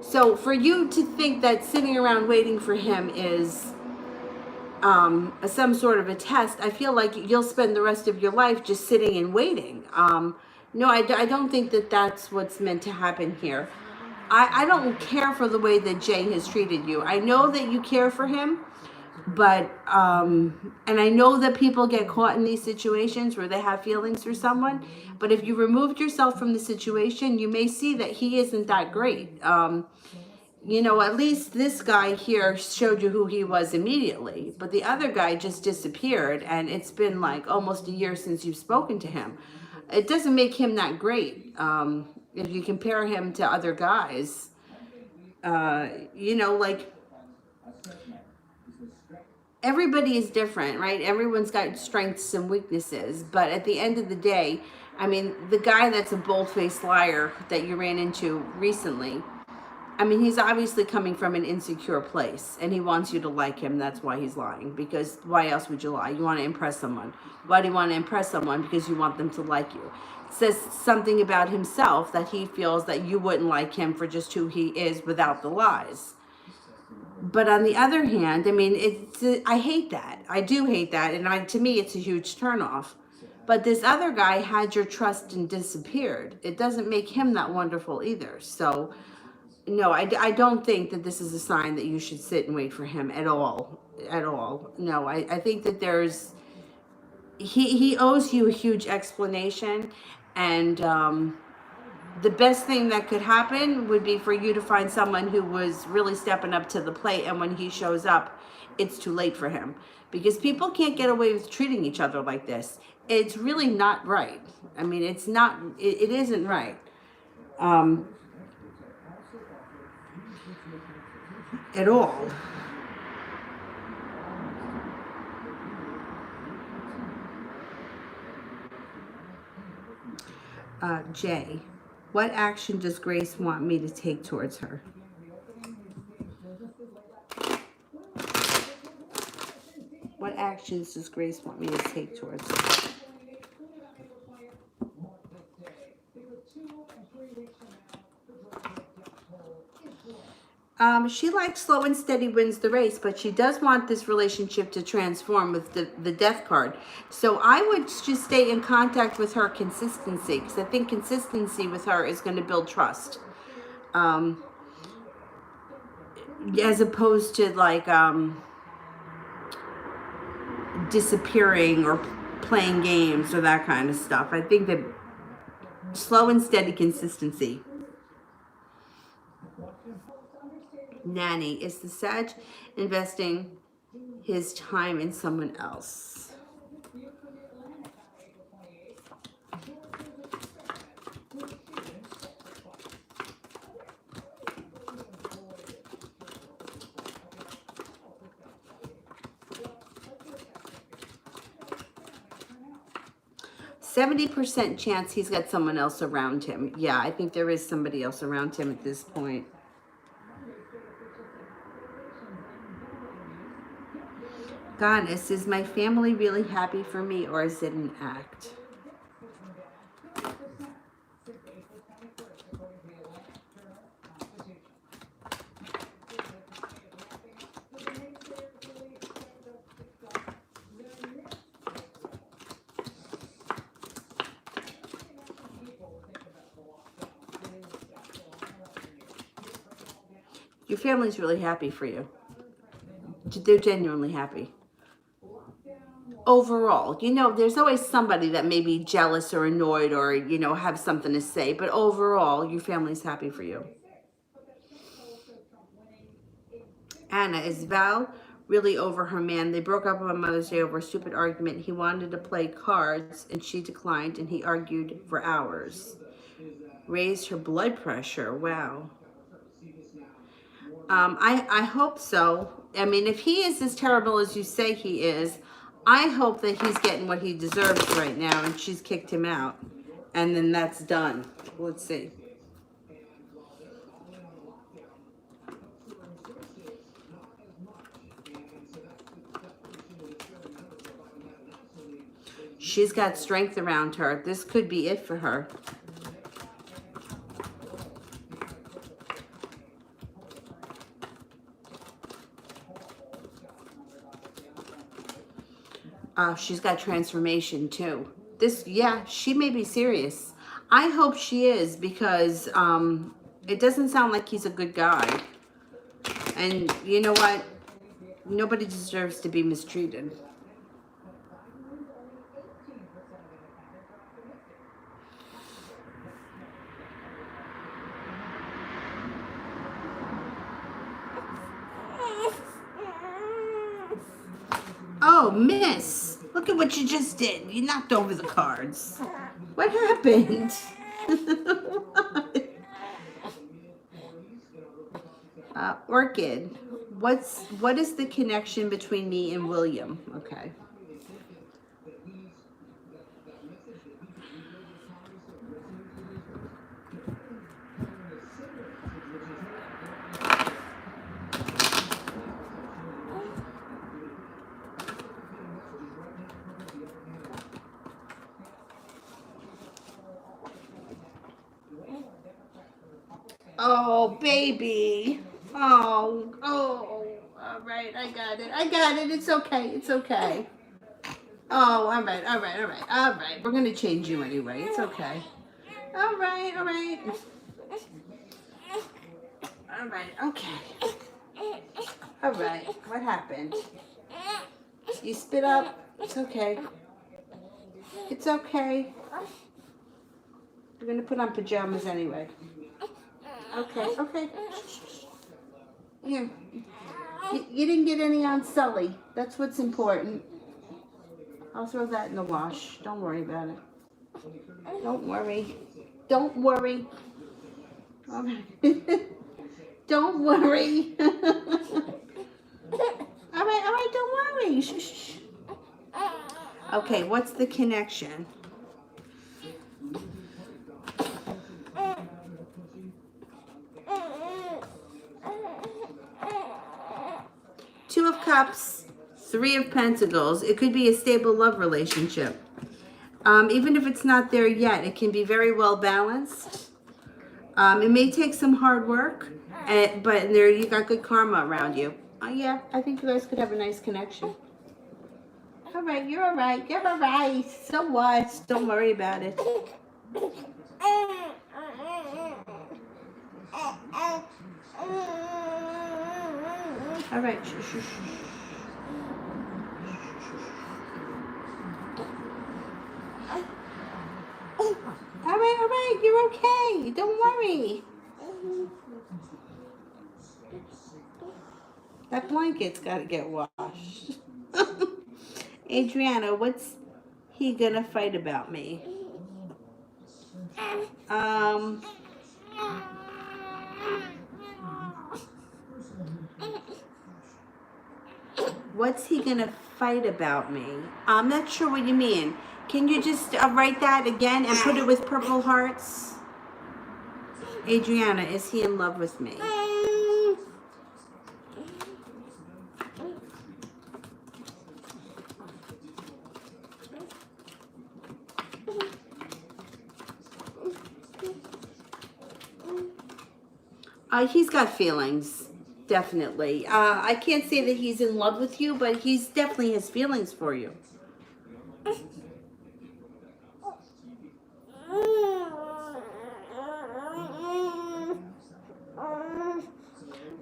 So for you to think that sitting around waiting for him is some sort of a test, I feel like you'll spend the rest of your life just sitting and waiting. No, I don't think that that's what's meant to happen here. I don't care for the way that Jay has treated you. I know that you care for him, but and I know that people get caught in these situations where they have feelings for someone, but if you removed yourself from the situation, you may see that he isn't that great. You know, at least this guy here showed you who he was immediately, but the other guy just disappeared, and it's been like almost a year since you've spoken to him. It doesn't make him that great. If you compare him to other guys, you know, like everybody is different, right? Everyone's got strengths and weaknesses, but at the end of the day, I mean, the guy that's a bold-faced liar that you ran into recently, I mean, he's obviously coming from an insecure place and he wants you to like him. That's why he's lying, because why else would you lie? You want to impress someone. Why do you want to impress someone? Because you want them to like you. It says something about himself that he feels that you wouldn't like him for just who he is without the lies. But on the other hand, I mean, I hate that. I do hate that. And to me, it's a huge turnoff. But this other guy had your trust and disappeared. It doesn't make him that wonderful either. So, no, I don't think that this is a sign that you should sit and wait for him at all. At all. No, I think that he owes you a huge explanation. And the best thing that could happen would be for you to find someone who was really stepping up to the plate, and when he shows up, it's too late for him, because people can't get away with treating each other like this. It's really not right. I mean, it's not, it isn't right at all. Jay, what action does Grace want me to take towards her? What actions does Grace want me to take towards her? She likes slow and steady wins the race, but she does want this relationship to transform with the death card. So I would just stay in contact with her consistency, because I think consistency with her is going to build trust. As opposed to like disappearing or playing games or that kind of stuff. I think that slow and steady consistency. Nanny, is the Sag investing his time in someone else? 70% chance he's got someone else around him. Yeah, I think there is somebody else around him at this point. Goddess, is my family really happy for me, or is it an act? Your family's really happy for you. They're genuinely happy. Overall, you know, there's always somebody that may be jealous or annoyed or, you know, have something to say. But overall, your family's happy for you. Anna, is Val really over her man? They broke up on Mother's Day over a stupid argument. He wanted to play cards and she declined, and he argued for hours. Raised her blood pressure. Wow. I hope so. I mean, if he is as terrible as you say he is, I hope that he's getting what he deserves right now and she's kicked him out. And then that's done. Let's see. She's got strength around her. This could be it for her. She's got transformation too. This, yeah, she may be serious. I hope she is, because it doesn't sound like he's a good guy. And you know what? Nobody deserves to be mistreated. Oh, miss. Look at what you just did. You knocked over the cards. What happened? Orchid. What is the connection between me and William? Okay. Oh, baby. Oh, all right, I got it. It's okay. Oh, all right. We're gonna change you anyway. It's okay. All right. Okay. All right, what happened? You spit up? It's okay. We're gonna put on pajamas anyway. Okay. Here. You didn't get any on Sully. That's what's important. I'll throw that in the wash. Don't worry about it. Don't worry. All right. Don't worry. All right, don't worry. Shh. Okay, what's the connection? Two of Cups, Three of Pentacles. It could be a stable love relationship. Even if it's not there yet, it can be very well balanced. It may take some hard work, but there you got good karma around you. Yeah, I think you guys could have a nice connection. All right, you're all right. So what? Don't worry about it. All right. Shh. All right. You're okay. Don't worry. That blanket's got to get washed. Adriana, what's he gonna fight about me? What's he gonna fight about me. I'm not sure what you mean. Can you just write that again and put it with purple hearts? Adriana, is he in love with me? He's got feelings, definitely. I can't say that he's in love with you, but he's definitely has feelings for you.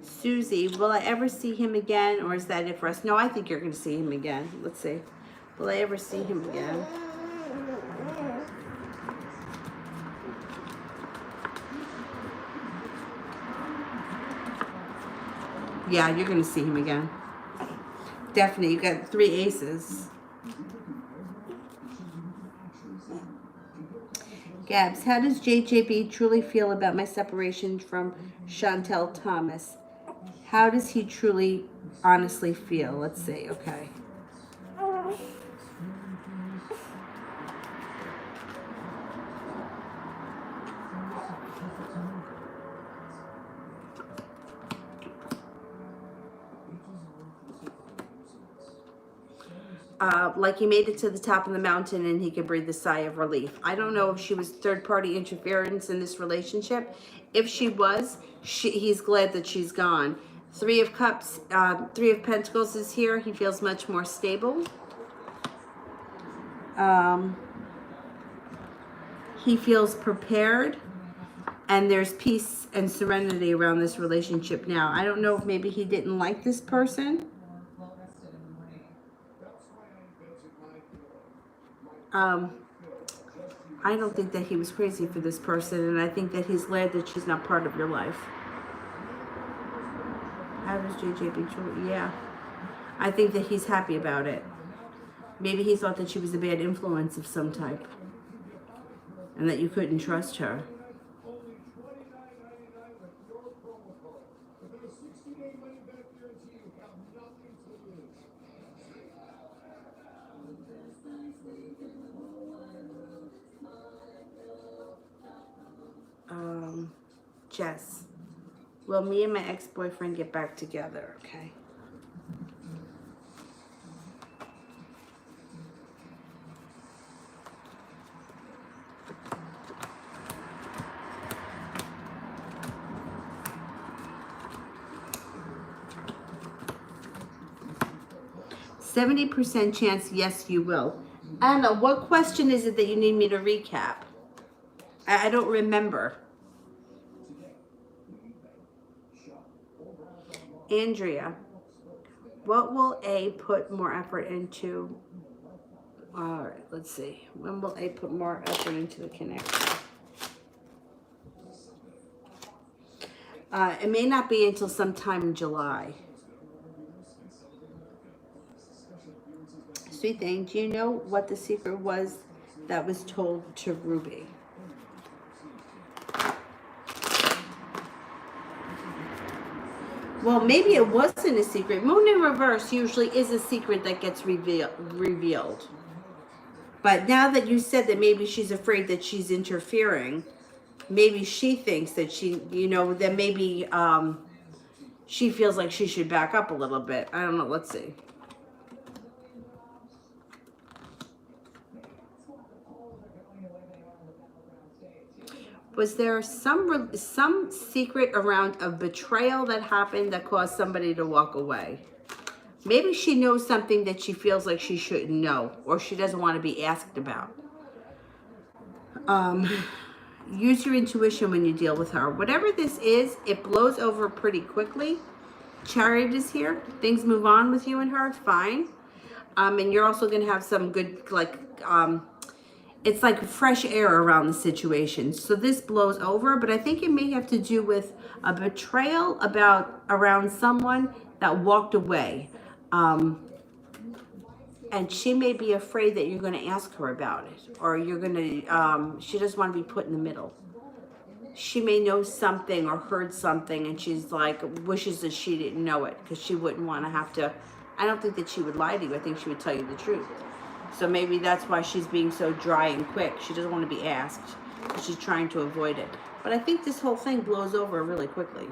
Susie, will I ever see him again, or is that it for us? No, I think you're going to see him again. Let's see. Will I ever see him again? Yeah, you're going to see him again. Definitely. You got 3 aces. Gabs, how does JJB truly feel about my separation from Chantel Thomas? How does he truly, honestly feel? Let's see. Okay. Like he made it to the top of the mountain and he could breathe a sigh of relief. I don't know if she was third-party interference in this relationship. If she was, he's glad that she's gone. 3 of Cups, 3 of Pentacles is here. He feels much more stable. He feels prepared. And there's peace and serenity around this relationship now. I don't know if maybe he didn't like this person. I don't think that he was crazy for this person, and I think that he's glad that she's not part of your life. How does JJB truly? Yeah. I think that he's happy about it. Maybe he thought that she was a bad influence of some type, and that you couldn't trust her. Jess, will me and my ex-boyfriend get back together? Okay. %70 chance, yes, you will. Anna, what question is it that you need me to recap? I don't remember. Andrea, what will A put more effort into? All right, let's see. When will A put more effort into the connection? It may not be until sometime in July. Sweet thing, do you know what the secret was that was told to Ruby? Well, maybe it wasn't a secret. Moon in reverse usually is a secret that gets revealed. But now that you said that maybe she's afraid that she's interfering, maybe she thinks that she, that maybe she feels like she should back up a little bit. I don't know. Let's see. Was there some secret around a betrayal that happened that caused somebody to walk away? Maybe she knows something that she feels like she shouldn't know, or she doesn't want to be asked about. Use your intuition when you deal with her. Whatever this is, it blows over pretty quickly. Chariot is here. Things move on with you and her. Fine. And you're also going to have some good, it's like fresh air around the situation. So this blows over, but I think it may have to do with a betrayal around someone that walked away. And she may be afraid that you're going to ask her about it, or you're going to, she doesn't want to be put in the middle. She may know something or heard something, and she's like, wishes that she didn't know it, because she wouldn't want to have to I don't think that she would lie to you. I think she would tell you the truth. So maybe that's why she's being so dry and quick. She doesn't want to be asked. She's trying to avoid it. But I think this whole thing blows over really quickly.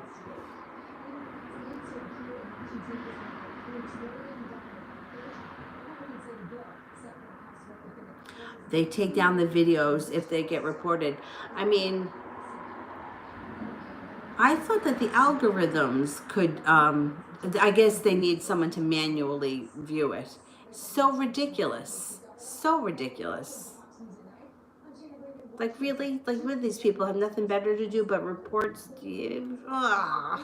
They take down the videos if they get reported. I mean, I thought that the algorithms could, I guess they need someone to manually view it. So ridiculous. So ridiculous. Like, really? Like, what, these people have nothing better to do but reports? Ugh.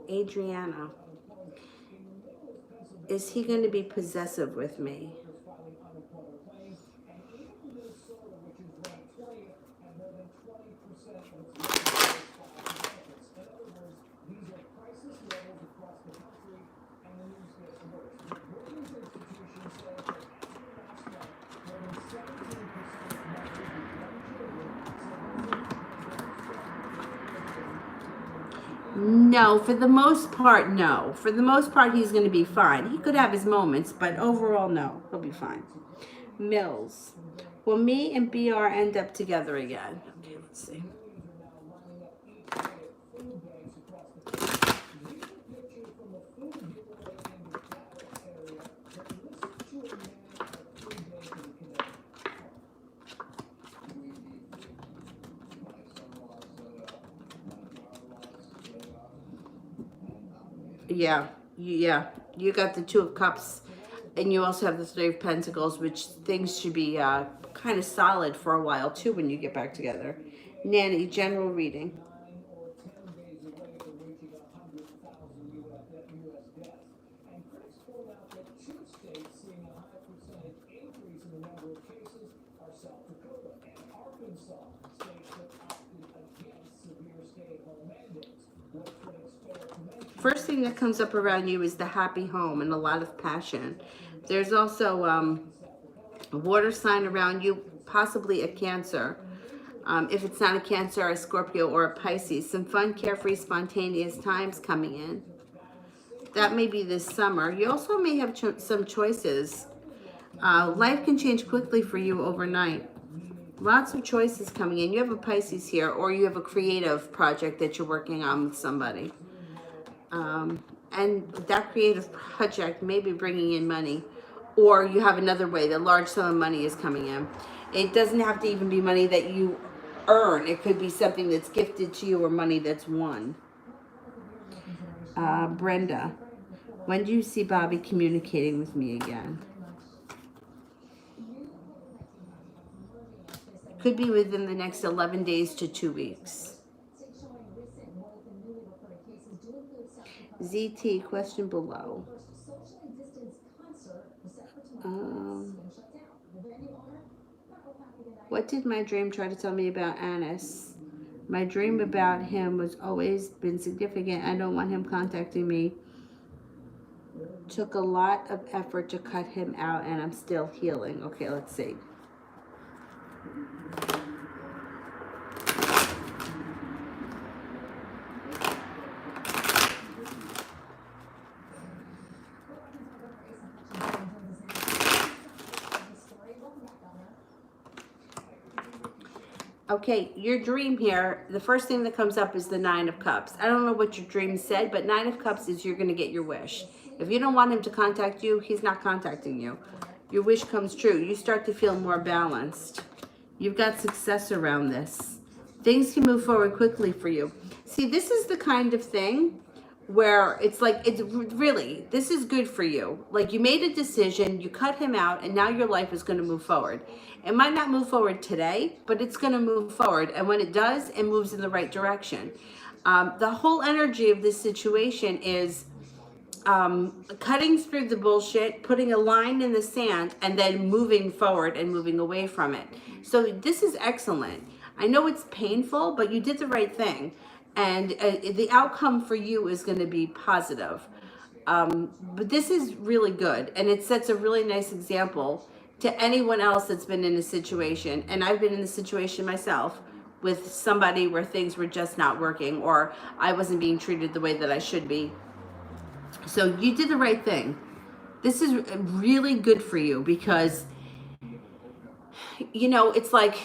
Adriana, is he going to be possessive with me? No, for the most part, no. For the most part, he's going to be fine. He could have his moments, but overall, no. He'll be fine. Mills. Will me and BR end up together again? Okay, let's see. Yeah, you got the Two of Cups, and you also have the Three of Pentacles, which things should be kind of solid for a while too when you get back together. Nanny, general reading. First thing that comes up around you is the happy home and a lot of passion. There's also a water sign around you, possibly a Cancer. If it's not a Cancer, a Scorpio, or a Pisces. Some fun, carefree, spontaneous times coming in. That may be this summer. You also may have some choices. Life can change quickly for you overnight. Lots of choices coming in. You have a Pisces here, or you have a creative project that you're working on with somebody. And that creative project may be bringing in money, or you have another way that large sum of money is coming in. It doesn't have to even be money that you earn. It could be something that's gifted to you or money that's won. Brenda, when do you see Bobby communicating with me again? Could be within the next 11 days to 2 weeks. ZT, question below. What did my dream try to tell me about Anis? My dream about him was always been significant. I don't want him contacting me. Took a lot of effort to cut him out, and I'm still healing. Okay, let's see. Okay, your dream here, the first thing that comes up is the Nine of Cups. I don't know what your dream said, but Nine of Cups is you're going to get your wish. If you don't want him to contact you, he's not contacting you. Your wish comes true. You start to feel more balanced. You've got success around this. Things can move forward quickly for you. See, this is the kind of thing where it's like, it's really, this is good for you. Like, you made a decision, you cut him out, and now your life is going to move forward. It might not move forward today, but it's going to move forward. And when it does, it moves in the right direction. The whole energy of this situation is cutting through the bullshit, putting a line in the sand, and then moving forward and moving away from it. So this is excellent. I know it's painful, but you did the right thing. And the outcome for you is going to be positive. But this is really good, and it sets a really nice example to anyone else that's been in a situation. And I've been in the situation myself with somebody where things were just not working, or I wasn't being treated the way that I should be. So you did the right thing. This is really good for you because, it's like,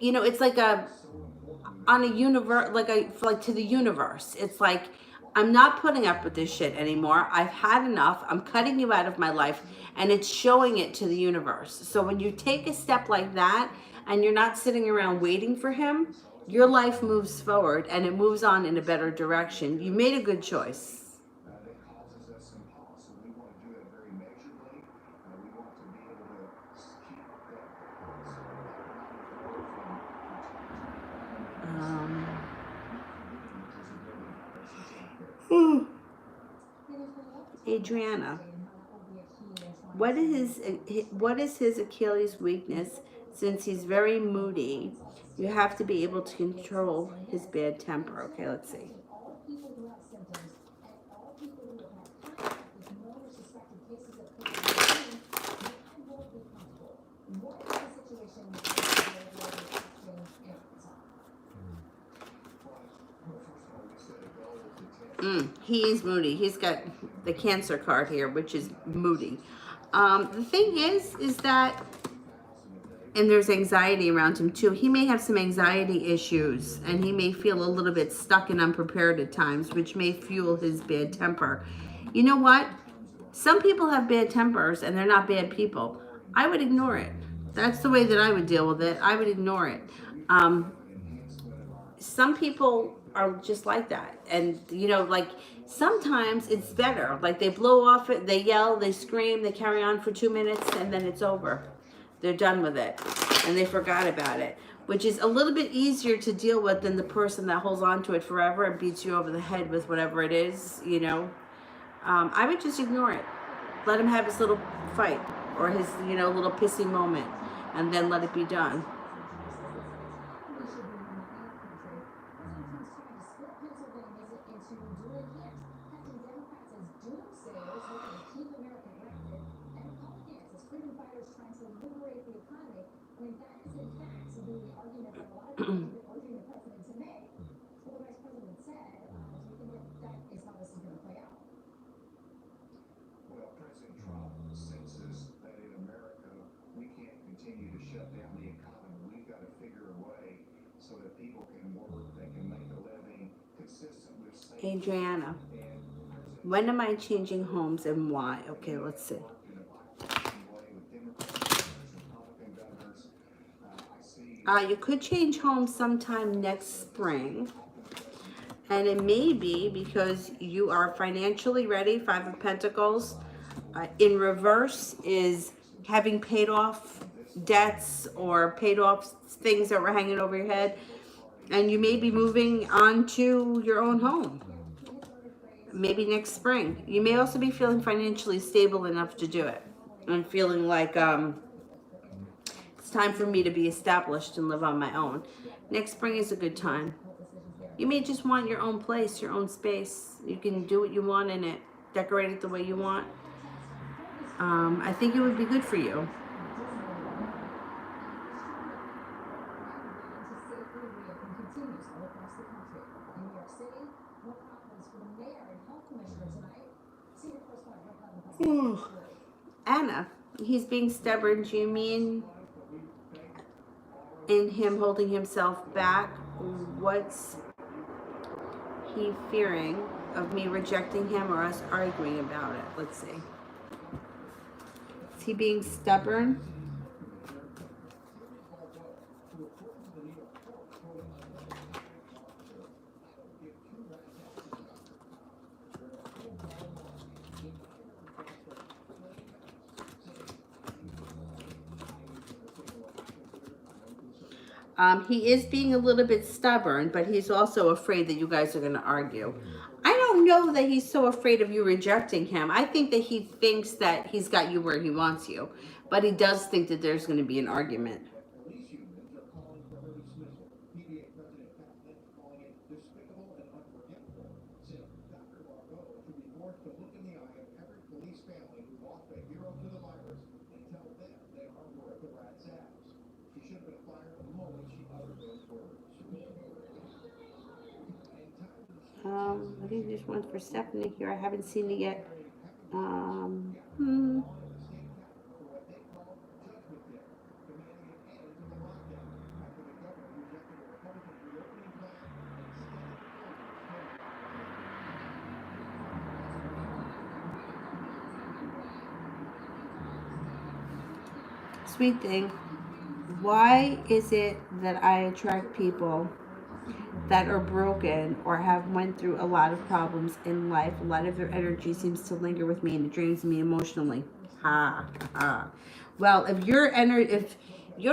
it's like a on a universe, like to the universe. It's like, I'm not putting up with this shit anymore. I've had enough. I'm cutting you out of my life, and it's showing it to the universe. So when you take a step like that and you're not sitting around waiting for him, your life moves forward and it moves on in a better direction. You made a good choice. Adriana, what is his Achilles weakness? Since he's very moody, you have to be able to control his bad temper. Okay, let's see. He is moody. He's got the Cancer card here, which is moody. The thing is that, and there's anxiety around him too. He may have some anxiety issues, and he may feel a little bit stuck and unprepared at times, which may fuel his bad temper. You know what? Some people have bad tempers, and they're not bad people. I would ignore it. That's the way that I would deal with it. I would ignore it. Some people are just like that, and like sometimes it's better, like they blow off it, they yell, they scream, they carry on for 2 minutes, and then it's over. They're done with it and they forgot about it, which is a little bit easier to deal with than the person that holds on to it forever and beats you over the head with whatever it is. I would just ignore it, let him have his little fight or his little pissy moment, and then let it be done. Adriana, when am I changing homes and why? Okay, let's see. You could change homes sometime next spring. And it may be because you are financially ready. 5 of Pentacles. In reverse is having paid off debts or paid off things that were hanging over your head. And you may be moving on to your own home. Maybe next spring. You may also be feeling financially stable enough to do it. And feeling like it's time for me to be established and live on my own. Next spring is a good time. You may just want your own place, your own space. You can do what you want in it, decorate it the way you want. I think it would be good for you. Anna, he's being stubborn. Do you mean in him holding himself back? What's he fearing of me rejecting him or us arguing about it? Let's see. Is he being stubborn? He is being a little bit stubborn, but he's also afraid that you guys are going to argue. I don't know that he's so afraid of you rejecting him. I think that he thinks that he's got you where he wants you, but he does think that there's going to be an argument. I think there's one for Stephanie here. I haven't seen it yet. Um, Sweet thing. Why is it that I attract people that are broken or have went through a lot of problems in life? A lot of their energy seems to linger with me and it drains me emotionally. Ha ha. Well, if you're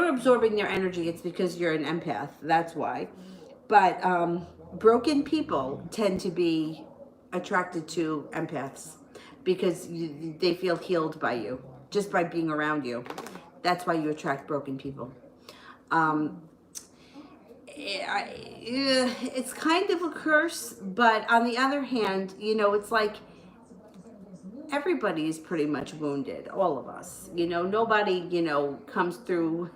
absorbing their energy, it's because you're an empath. That's why. But broken people tend to be attracted to empaths because they feel healed by you just by being around you. That's why you attract broken people. Um, it's kind of a curse, but on the other hand, it's like everybody is pretty much wounded, all of us. Nobody, comes through.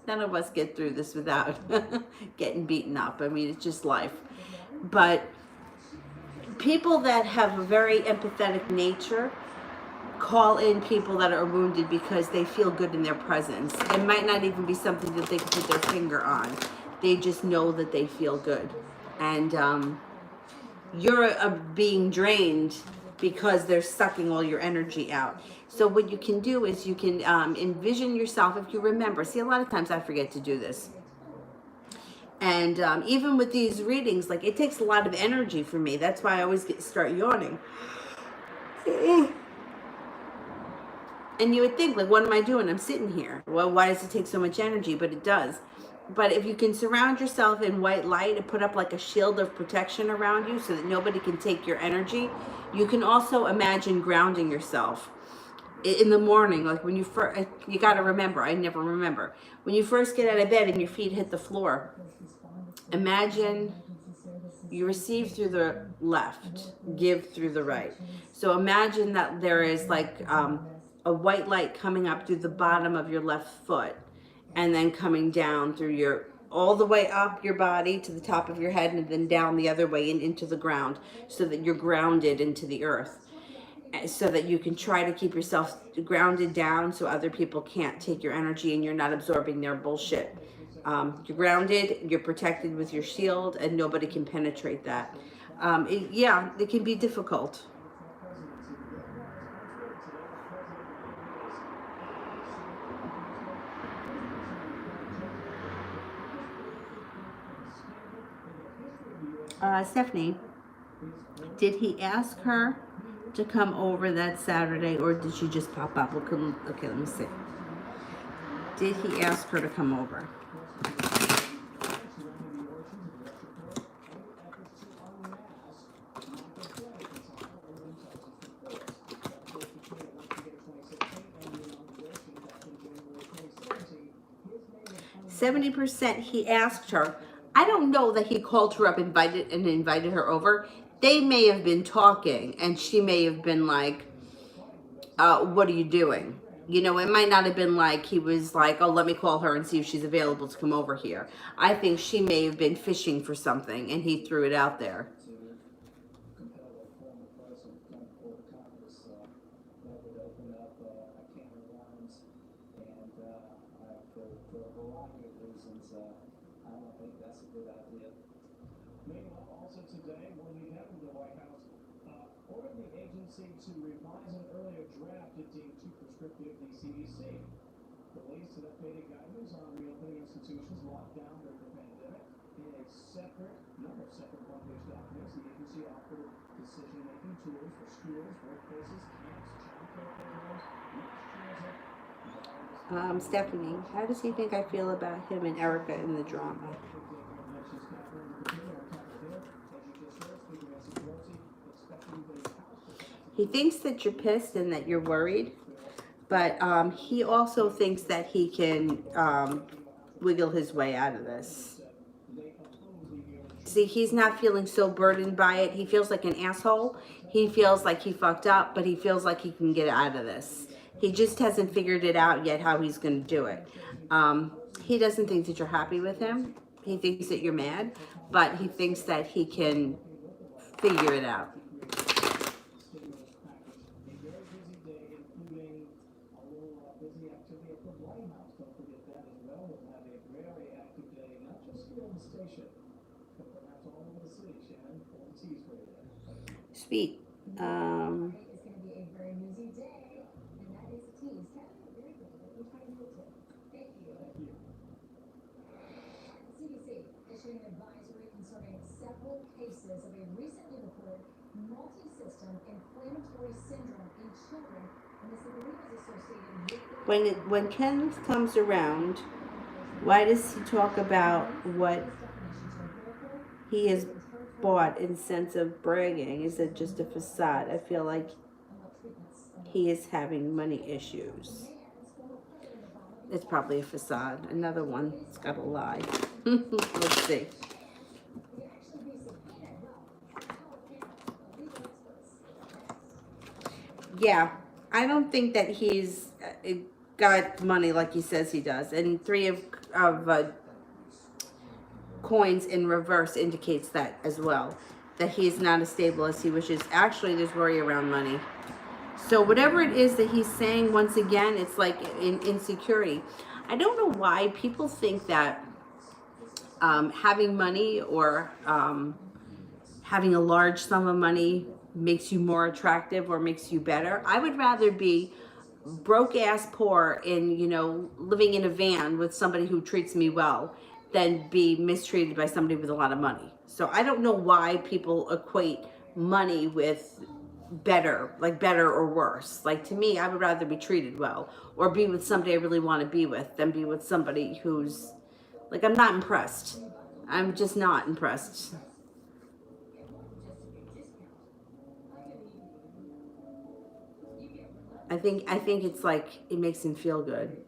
None of us get through this without getting beaten up. I mean, it's just life. But people that have a very empathetic nature call in people that are wounded because they feel good in their presence. It might not even be something that they can put their finger on. They just know that they feel good. And you're being drained because they're sucking all your energy out. So what you can do is you can envision yourself, if you remember. See, a lot of times I forget to do this. And even with these readings, like, it takes a lot of energy for me. That's why I always start yawning. And you would think, like, what am I doing? I'm sitting here. Well, why does it take so much energy? But it does. But if you can surround yourself in white light and put up like a shield of protection around you so that nobody can take your energy, you can also imagine grounding yourself in the morning. Like when you first, you got to remember, I never remember. When you first get out of bed and your feet hit the floor, imagine you receive through the left, give through the right. So imagine that there is like a white light coming up through the bottom of your left foot and then coming down through all the way up your body to the top of your head and then down the other way and into the ground so that you're grounded into the earth. So that you can try to keep yourself grounded down so other people can't take your energy and you're not absorbing their bullshit. You're grounded, you're protected with your shield, and nobody can penetrate that. It can be difficult. Stephanie, did he ask her to come over that Saturday, or did she just pop up? Okay, let me see. Did he ask her to come over? 70% he asked her. I don't know that he called her up, invited her over. They may have been talking, and she may have been like, what are you doing? It might not have been like he was like, oh, let me call her and see if she's available to come over here. I think she may have been fishing for something, and he threw it out there. To revise an earlier draft it deemed too prescriptive, the CDC released an updated guidance on reopening institutions locked down during the pandemic. In a number of separate one-page documents, the agency offered decision-making tools for schools, workplaces, camps, childcare programs. Stephanie, how does he think I feel about him and Erica in the drama? He thinks that you're pissed and that you're worried, but he also thinks that he can wiggle his way out of this. See, he's not feeling so burdened by it. He feels like an asshole. He feels like he fucked up, but he feels like he can get out of this. He just hasn't figured it out yet how he's going to do it. He doesn't think that you're happy with him. He thinks that you're mad, but he thinks that he can figure it out. Stimulus package. A very busy day, including a little busy activity at the White House. Don't forget that as well. We'll have a very active day, not just here on the station, but perhaps all over the city. Shannon, all the teas for you there. Sweet. It's going to be a very newsy day, and that is teas. Kevin, very good. We're trying to do it too. Thank you. Thank you. CDC issuing an advisory concerning several cases of a recently reported multi-system inflammatory syndrome in children, and this is believed is associated with When Ken comes around, why does he talk about what he has bought in sense of bragging? Is it just a facade? I feel like he is having money issues. It's probably a facade. Another one. It's got to lie. Let's see. Yeah, I don't think that he's got money like he says he does. And three of coins in reverse indicates that as well, that he is not as stable as he wishes. Actually, there's worry around money. So whatever it is that he's saying, once again, it's like insecurity. I don't know why people think that having money or having a large sum of money makes you more attractive or makes you better. I would rather be broke ass poor in, you know, living in a van with somebody who treats me well than be mistreated by somebody with a lot of money. So I don't know why people equate money with better, like better or worse. Like, to me, I would rather be treated well or be with somebody I really want to be with than be with somebody who's like, I'm not impressed. I'm just not impressed. I think it's like it makes him feel good.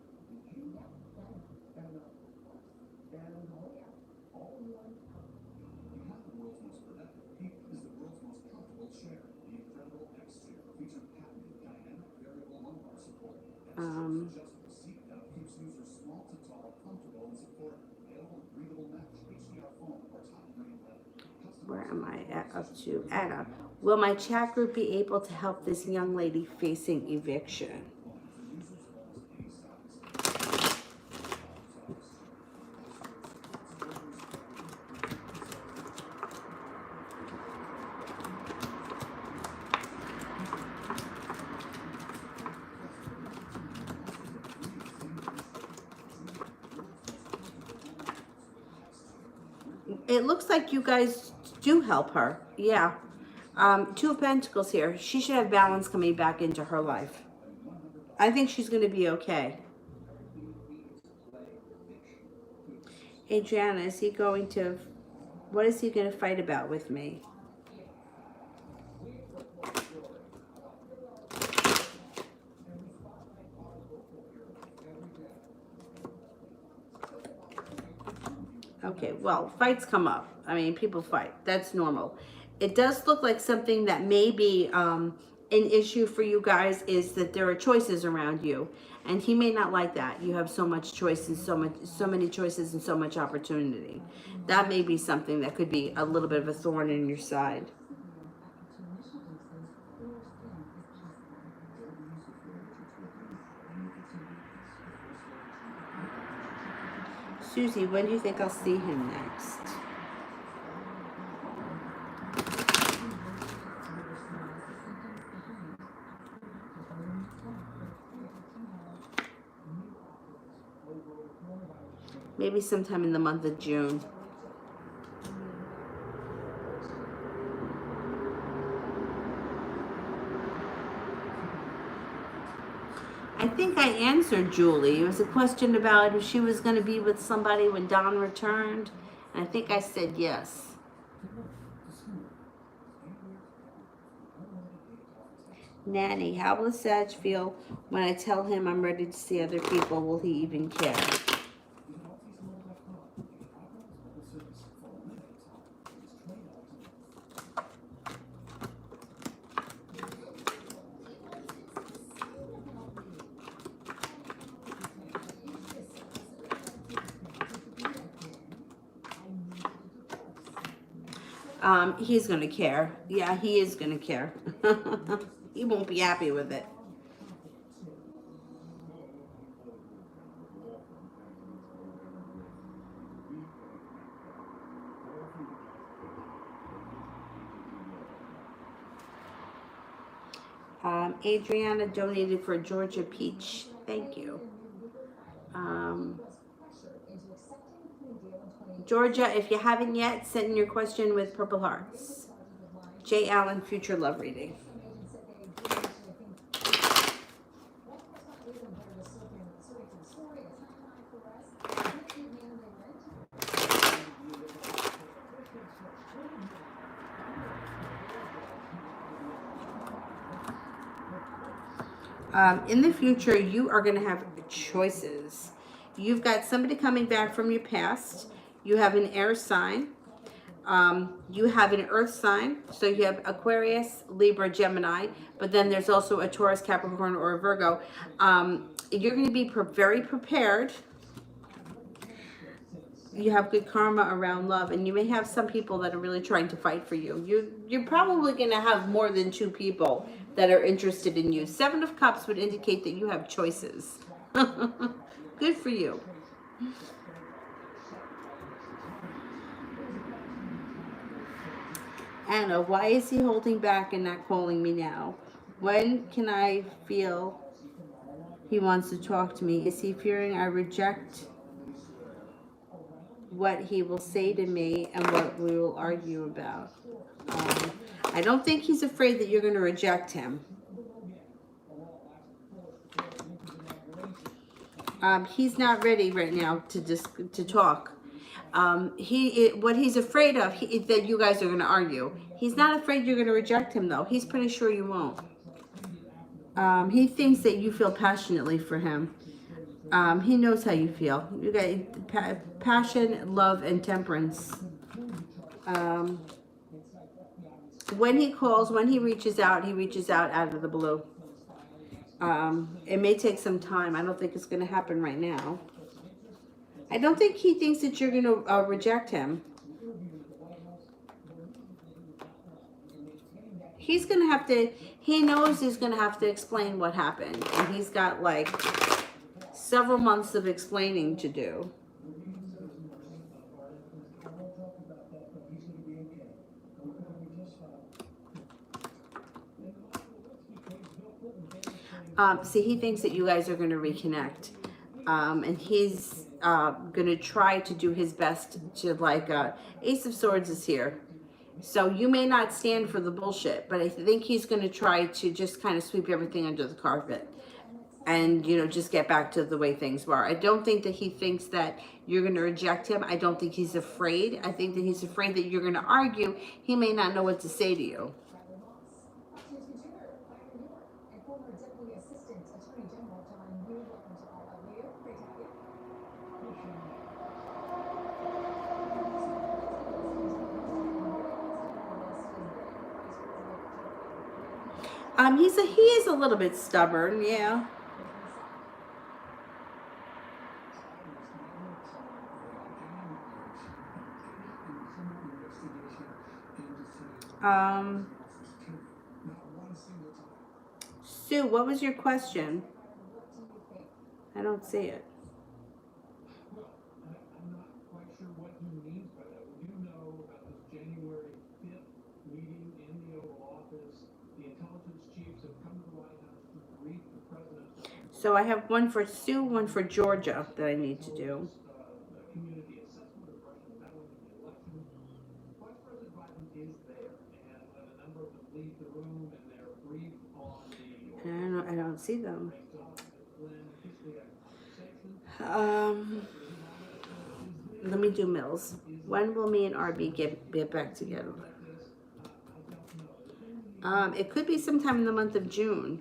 Where am I at up to? Anna, will my chat group be able to help this young lady facing eviction? It looks like you guys do help her. Yeah. Two of Pentacles here. She should have balance coming back into her life. I think she's going to be okay. Adriana, is he going to... What is he going to fight about with me? Okay, well, fights come up. I mean, people fight. That's normal. It does look like something that may be an issue for you guys is that there are choices around you. And he may not like that. You have so much choice and so many choices and so much opportunity. That may be something that could be a little bit of a thorn in your side. Susie, when do you think I'll see him next? Maybe sometime in the month of June. I think I answered Julie. It was a question about if she was going to be with somebody when Don returned. And I think I said yes. Nanny, how will Sag feel when I tell him I'm ready to see other people? Will he even care? He's gonna care. Yeah, he is gonna care. He won't be happy with it. Adriana donated for Georgia Peach. Thank you. Georgia, if you haven't yet, send in your question with purple hearts. J. Allen, future love reading. In the future, you are going to have choices. You've got somebody coming back from your past. You have an air sign. You have an earth sign. So you have Aquarius, Libra, Gemini. But then there's also a Taurus, Capricorn, or a Virgo. You're going to be very prepared. You have good karma around love. And you may have some people that are really trying to fight for you. You're probably going to have more than 2 people that are interested in you. 7 of Cups would indicate that you have choices. Good for you. Anna, why is he holding back and not calling me now? When can I feel he wants to talk to me? Is he fearing I reject what he will say to me and what we will argue about? I don't think he's afraid that you're going to reject him. He's not ready right now to talk. What he's afraid of that you guys are going to argue. He's not afraid you're going to reject him though. He's pretty sure you won't. He thinks that you feel passionately for him. He knows how you feel. You got passion, love, and temperance. When he calls, when he reaches out out of the blue. It may take some time. I don't think it's going to happen right now. I don't think he thinks that you're going to reject him. He's going to have to, he knows he's going to have to explain what happened. And he's got like several months of explaining to do. See, he thinks that you guys are going to reconnect. And he's going to try to do his best to, like, Ace of Swords is here. So you may not stand for the bullshit, but I think he's going to try to just kind of sweep everything under the carpet. And, you know, just get back to the way things were. I don't think that he thinks that you're going to reject him. I don't think he's afraid. I think that he's afraid that you're going to argue. He may not know what to say to you. He is a little bit stubborn, yeah. Sue, what was your question? I don't see it. Well, I'm not quite sure what he means by that. We do know about this January 5th meeting in the Oval Office. The intelligence chiefs have come to the White House to brief the president. So I have one for Sue, one for Georgia that I need to do. The community assessment of Russian meddling in the election. Vice President Biden is there, and when a number of them leave the room and they're briefed on the. I don't see them. Let me do Mills. When will me and RB get back together? It could be sometime in the month of June.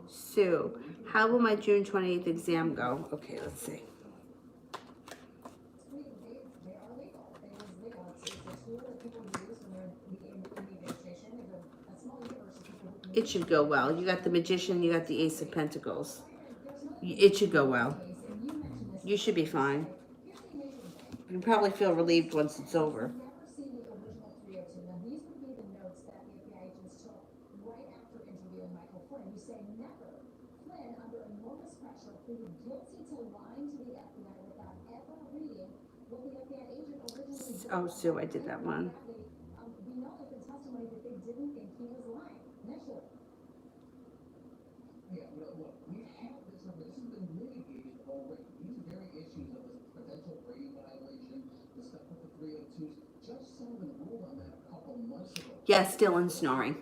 Sue, how will my June 28th exam go? Okay, let's see. It should go well. You got the Magician, you got the Ace of Pentacles. It should go well. You should be fine. You probably feel relieved once it's over. Never seen the original 302. Now, these would be the notes that the FBI agents took right after interviewing Michael Flynn. You say never. Flynn, under enormous pressure, pleaded guilty to lying to the FBI without ever reading what the FBI agent originally Oh, Sue, I did that one. We know that the testimony that they didn't think he was lying initially. Yeah, look, we've had this number. This has been litigated already. These very issues of this potential Brady violation, the stuff with the 302s, Judge Sullivan ruled on that a couple months ago. Yes, Dylan's snoring.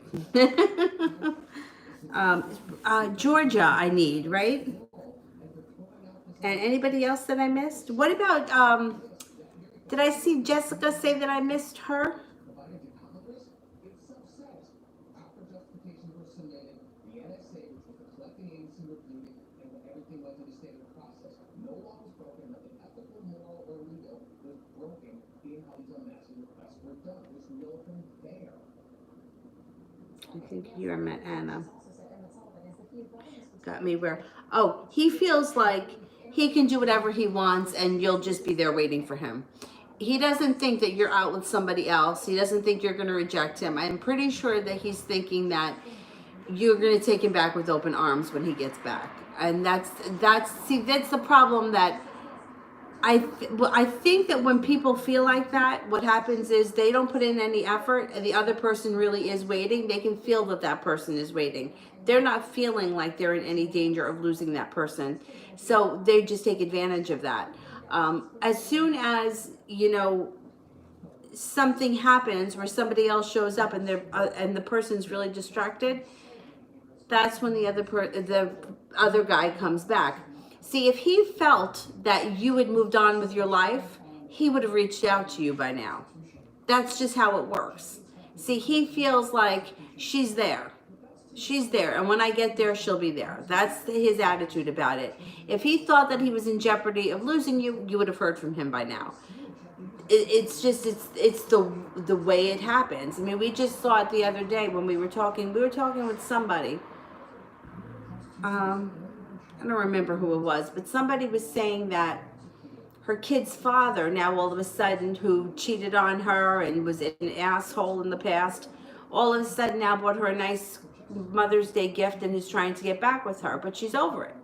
Georgia, I need, right? And anybody else that I missed? What about, did I see Jessica say that I missed her? Provided to Congress, it's subset. After justifications were submitted, the NSA, which was the collecting agency, reviewed it, and everything went through the standard process. No law was broken, nothing ethical, moral, or legal was broken in how these unmasking requests were done. There's nothing there. I think you met Anna. Also said Emmett Sullivan is that he advised Mr. Got me where, oh, he feels like he can do whatever he wants and you'll just be there waiting for him. He doesn't think that you're out with somebody else. He doesn't think you're going to reject him. I'm pretty sure that he's thinking that you're going to take him back with open arms when he gets back. And that's the problem that I think that when people feel like that, what happens is they don't put in any effort and the other person really is waiting. They can feel that that person is waiting. They're not feeling like they're in any danger of losing that person. So they just take advantage of that. As soon as, you know, something happens where somebody else shows up and the person's really distracted, that's when the other guy comes back. See, if he felt that you had moved on with your life, he would have reached out to you by now. That's just how it works. See, he feels like she's there. She's there, and when I get there, she'll be there. That's his attitude about it. If he thought that he was in jeopardy of losing you, you would have heard from him by now. It's the way it happens. I mean, we just saw it the other day when we were talking with somebody. I don't remember who it was, but somebody was saying that her kid's father, now all of a sudden, who cheated on her and was an asshole in the past, all of a sudden now bought her a nice Mother's Day gift and is trying to get back with her, but she's over it.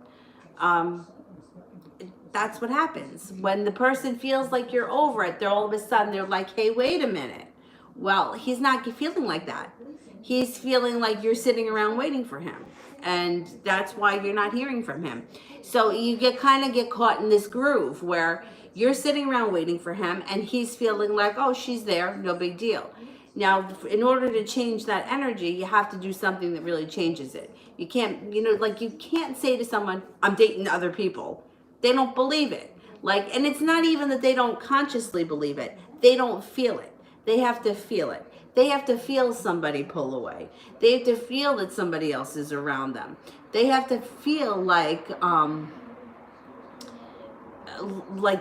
That's what happens. When the person feels like you're over it, they're all of a sudden, they're like, hey, wait a minute. Well, he's not feeling like that. He's feeling like you're sitting around waiting for him. And that's why you're not hearing from him. So you kind of get caught in this groove where you're sitting around waiting for him and he's feeling like, oh, she's there, no big deal. Now, in order to change that energy, you have to do something that really changes it. You can't, you can't say to someone, I'm dating other people. They don't believe it. And it's not even that they don't consciously believe it. They don't feel it. They have to feel it. They have to feel somebody pull away. They have to feel that somebody else is around them. They have to feel like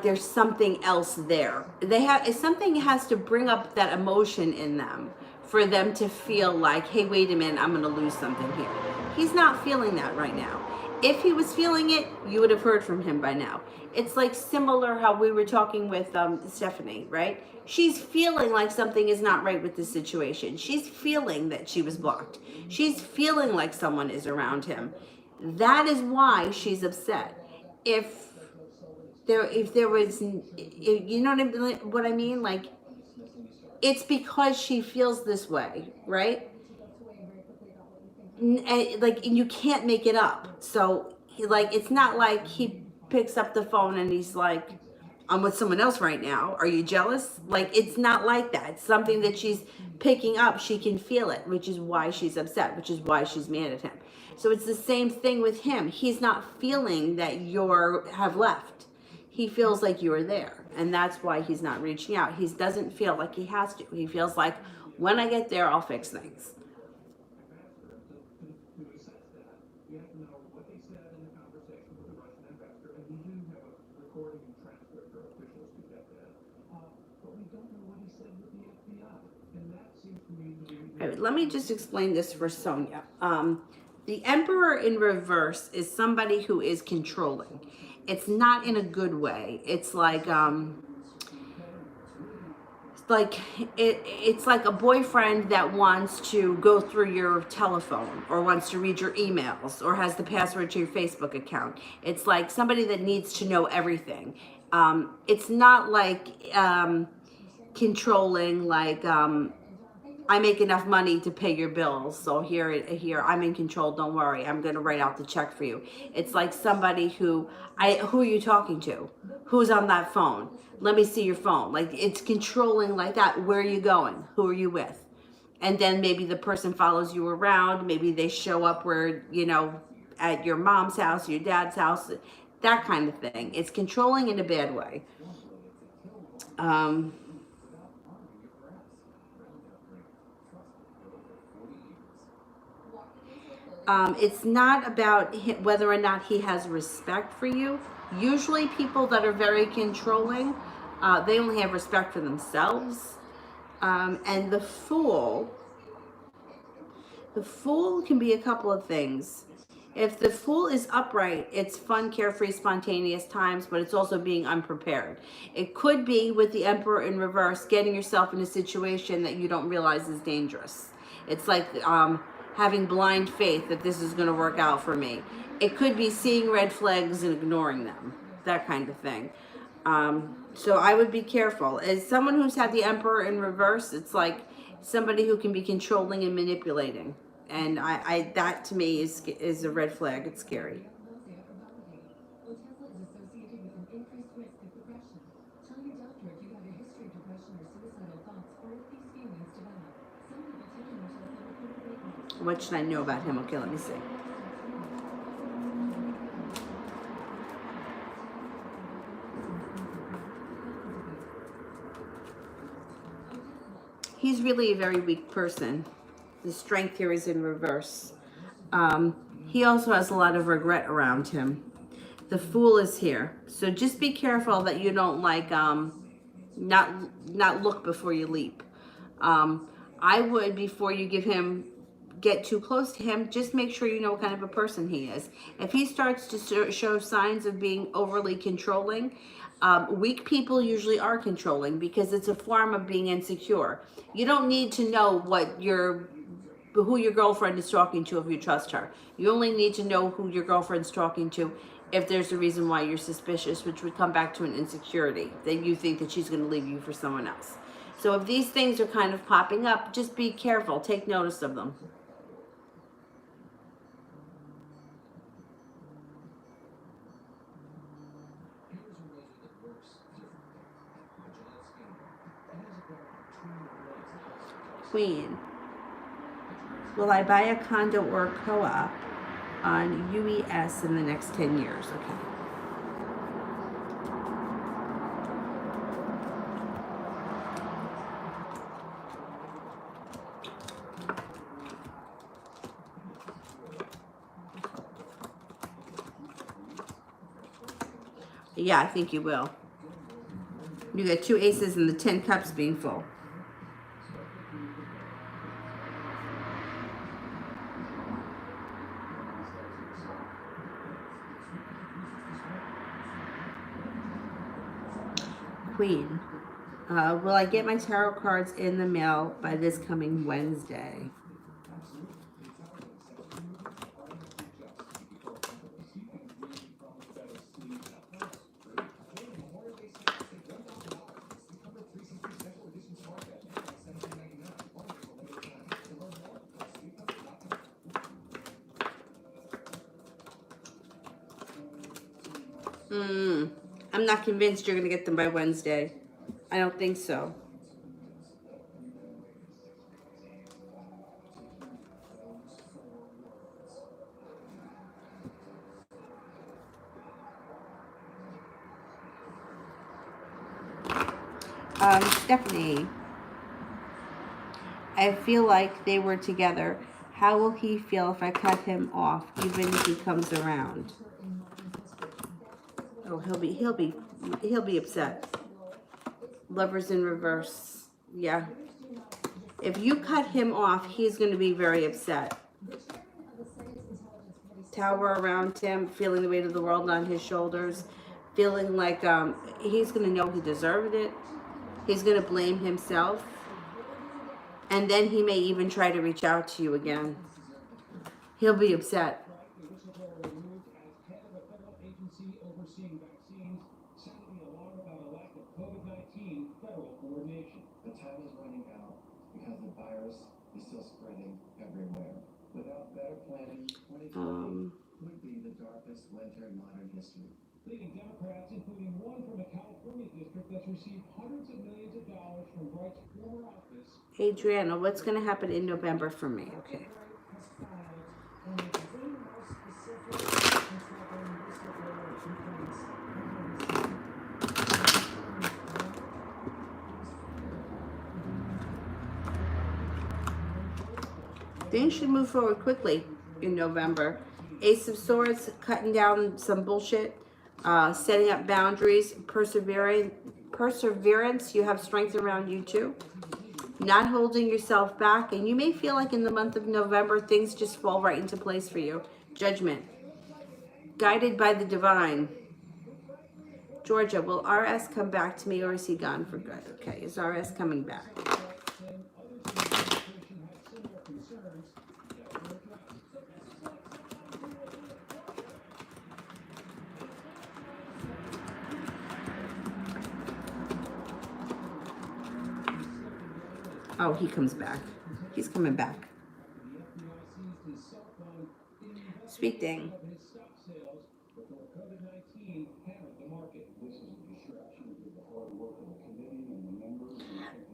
there's something else there. Something has to bring up that emotion in them for them to feel like, hey, wait a minute, I'm going to lose something here. He's not feeling that right now. If he was feeling it, you would have heard from him by now. It's like similar how we were talking with Stephanie, right? She's feeling like something is not right with this situation. She's feeling that she was blocked. She's feeling like someone is around him. That is why she's upset. If there was, you know what I mean? Like, it's because she feels this way, right? And you can't make it up. So it's not like he picks up the phone and he's like, I'm with someone else right now. Are you jealous? It's not like that. It's something that she's picking up. She can feel it, which is why she's upset, which is why she's mad at him. So it's the same thing with him. He's not feeling that have left. He feels like you are there. And that's why he's not reaching out. He doesn't feel like he has to. He feels like, when I get there, I'll fix things. You have to know what they said in the conversation with the Russian investor, and we do have a recording and transcript or officials who get that. But we don't know what he said with the FBI, and that seems to me to be... All right, let me just explain this for Sonia. The Emperor in reverse is somebody who is controlling. it's not in a good way. It's like it's like a boyfriend that wants to go through your telephone or wants to read your emails or has the password to your Facebook account. It's like somebody that needs to know everything. It's not like controlling, like I make enough money to pay your bills, so here I'm in control. Don't worry, I'm gonna write out the check for you. It's like somebody who are you talking to? Who's on that phone? Let me see your phone. Like, it's controlling like that. Where are you going? Who are you with? And then maybe the person follows you around. Maybe they show up where, at your mom's house, your dad's house, that kind of thing. It's controlling in a bad way. It's not about whether or not he has respect for you. Usually people that are very controlling, they only have respect for themselves. And the fool can be a couple of things. If the fool is upright, it's fun, carefree, spontaneous times, but it's also being unprepared. It could be with the Emperor in reverse, getting yourself in a situation that you don't realize is dangerous. It's like having blind faith that this is going to work out for me. It could be seeing red flags and ignoring them, that kind of thing. So I would be careful. As someone who's had the Emperor in reverse, it's like somebody who can be controlling and manipulating. And I that to me is a red flag. It's scary. What should I know about him? Okay, let me see. He's really a very weak person. The strength here is in reverse. He also has a lot of regret around him. The Fool is here. So just be careful that you don't not look before you leap. I would, before you get too close to him, just make sure you know what kind of a person he is. If he starts to show signs of being overly controlling, weak people usually are controlling because it's a form of being insecure. You don't need to know who your girlfriend is talking to if you trust her. You only need to know who your girlfriend's talking to if there's a reason why you're suspicious, which would come back to an insecurity, that you think that she's going to leave you for someone else. So if these things are kind of popping up, just be careful. Take notice of them. Queen. Will I buy a condo or a co-op on UES in the next 10 years? Okay. Yeah, I think you will. You got 2 aces and the 10 cups being full. Queen. Will I get my tarot cards in the mail by this coming Wednesday? I'm not convinced you're going to get them by Wednesday. I don't think so. Stephanie, I feel like they were together. How will he feel if I cut him off, even if he comes around? Oh, he'll be upset. Lovers in reverse. Yeah. If you cut him off, he's going to be very upset. tower around him, feeling the weight of the world on his shoulders, feeling like he's going to know he deserved it. He's going to blame himself. And then he may even try to reach out to you again. He'll be upset. The whistleblower removed as head of a federal agency overseeing vaccines, sounding the alarm about a lack of COVID-19 federal coordination. The time is running out because the virus is still spreading everywhere. Without better planning, 2020 could be the darkest winter in modern history. Leading Democrats, including one from a California district that's received hundreds of millions of dollars from Bright's former office. Adriana, what's going to happen in November for me? Okay. Things should move forward quickly in November. Ace of Swords, cutting down some bullshit, setting up boundaries, perseverance. You have strength around you too. Not holding yourself back. And you may feel like in the month of November, things just fall right into place for you. Judgment. Guided by the divine. Georgia, will RS come back to me or is he gone for good? Okay, is RS coming back? Oh, he comes back. He's coming back. Sweet thing.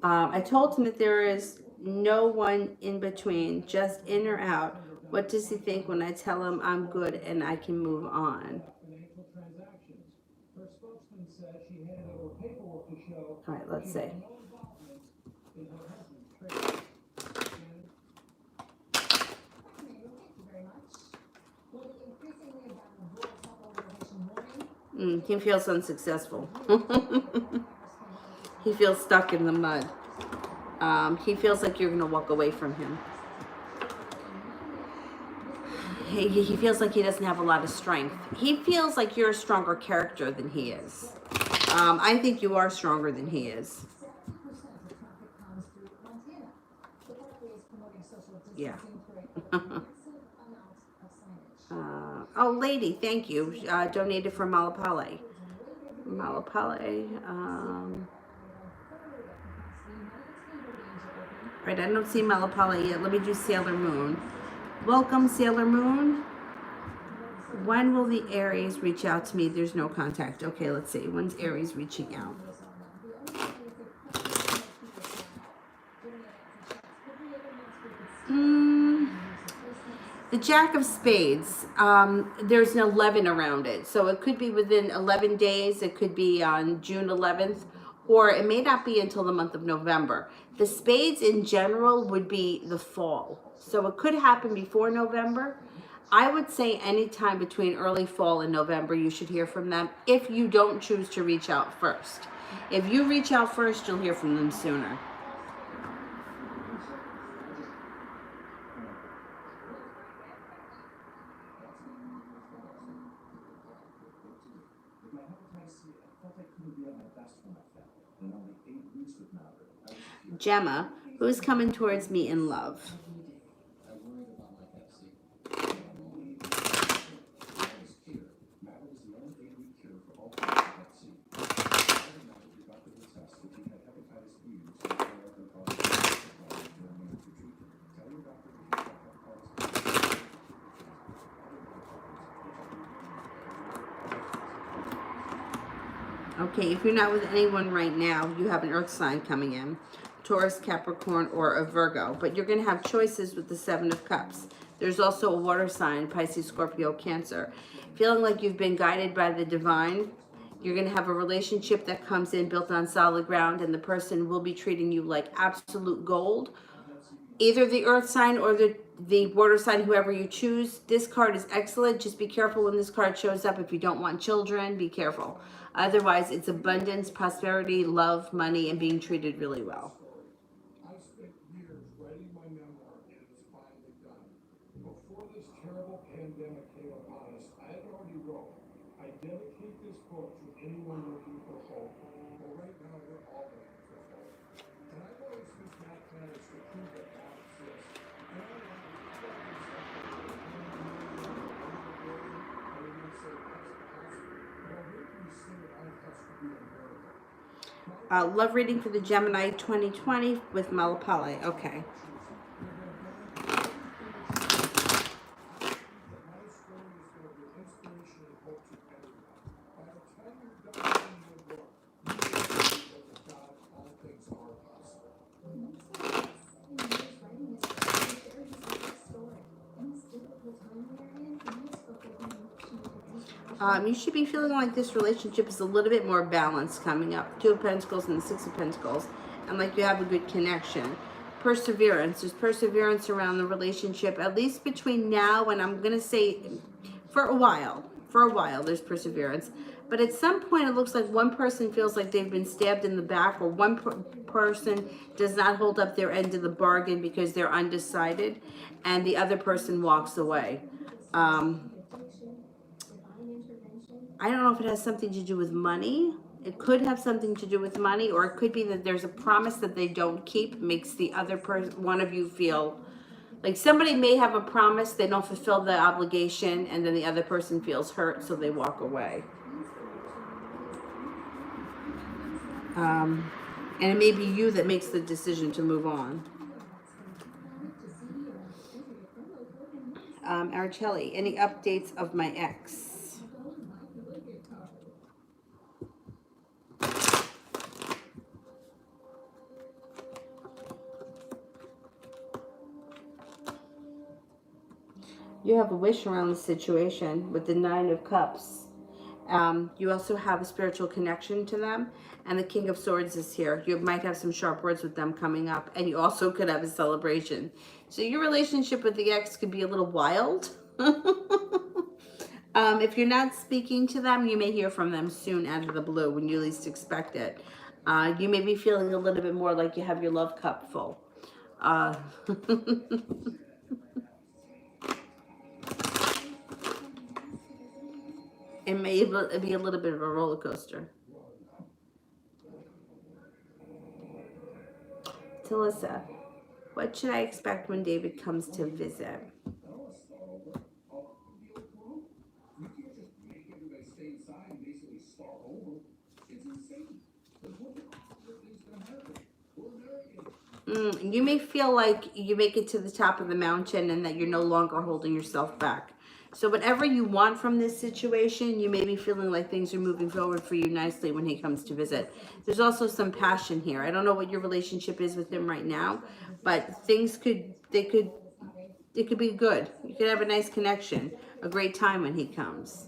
I told him that there is no one in between, just in or out. What does he think when I tell him I'm good and I can move on? All right, let's see. He feels unsuccessful. He feels stuck in the mud. He feels like you're going to walk away from him. He feels like he doesn't have a lot of strength. He feels like you're a stronger character than he is. I think you are stronger than he is. Yeah. Oh, lady, thank you. Donated for Malapale. Malapale. Right, I don't see Malapale yet. Let me do Sailor Moon. Welcome, Sailor Moon. When will the Aries reach out to me? There's no contact. Okay, let's see. When's Aries reaching out? The Jack of Spades, there's an 11 around it. So it could be within 11 days. It could be on June 11th. Or it may not be until the month of November. The spades in general would be the fall. So it could happen before November. I would say anytime between early fall and November, you should hear from them if you don't choose to reach out first. If you reach out first, you'll hear from them sooner. Gemma, who's coming towards me in love? Okay, if you're not with anyone right now, you have an earth sign coming in. Taurus, Capricorn, or a Virgo. But you're going to have choices with the Seven of Cups. There's also a water sign, Pisces, Scorpio, Cancer. Feeling like you've been guided by the divine. You're going to have a relationship that comes in built on solid ground, and the person will be treating you like absolute gold. Either the earth sign or the water sign, whoever you choose. This card is excellent. Just be careful when this card shows up. If you don't want children, be careful. Otherwise, it's abundance, prosperity, love, money, and being treated really well. I spent years writing my memoir, and it's finally done. Before this terrible pandemic came upon us, I had already wrote, I dedicate this book to anyone looking for hope. Well, right now we're all looking for hope. And I've always used mathematics to prove that God exists. And I don't know, you plug in something like 1 million, 1 billion, and you're going to say that's possible. Well, where do you see it all has to be a miracle? Love reading for the Gemini 2020 with Malapale. Okay. You should be feeling like this relationship is a little bit more balanced coming up. 2 of Pentacles and the 6 of Pentacles. And like you have a good connection. Perseverance. There's perseverance around the relationship, at least between now and I'm going to say for a while. For a while, there's perseverance. But at some point, it looks like one person feels like they've been stabbed in the back, or one person does not hold up their end of the bargain because they're undecided, and the other person walks away. I don't know if it has something to do with money. It could have something to do with money, or it could be that there's a promise that they don't keep, makes the other person, one of you, feel like somebody may have a promise, they don't fulfill the obligation, and then the other person feels hurt, so they walk away. And it may be you that makes the decision to move on. Araceli, any updates of my ex? You have a wish around the situation with the 9 of Cups. You also have a spiritual connection to them. And the King of Swords is here. You might have some sharp words with them coming up. And you also could have a celebration. So your relationship with the ex could be a little wild. If you're not speaking to them, you may hear from them soon out of the blue when you least expect it. You may be feeling a little bit more like you have your love cup full. It may be a little bit of a roller coaster. Talissa, what should I expect when David comes to visit? You may feel like you make it to the top of the mountain and that you're no longer holding yourself back. So whatever you want from this situation, you may be feeling like things are moving forward for you nicely when he comes to visit. There's also some passion here. I don't know what your relationship is with him right now, but things could be good. You could have a nice connection, a great time when he comes.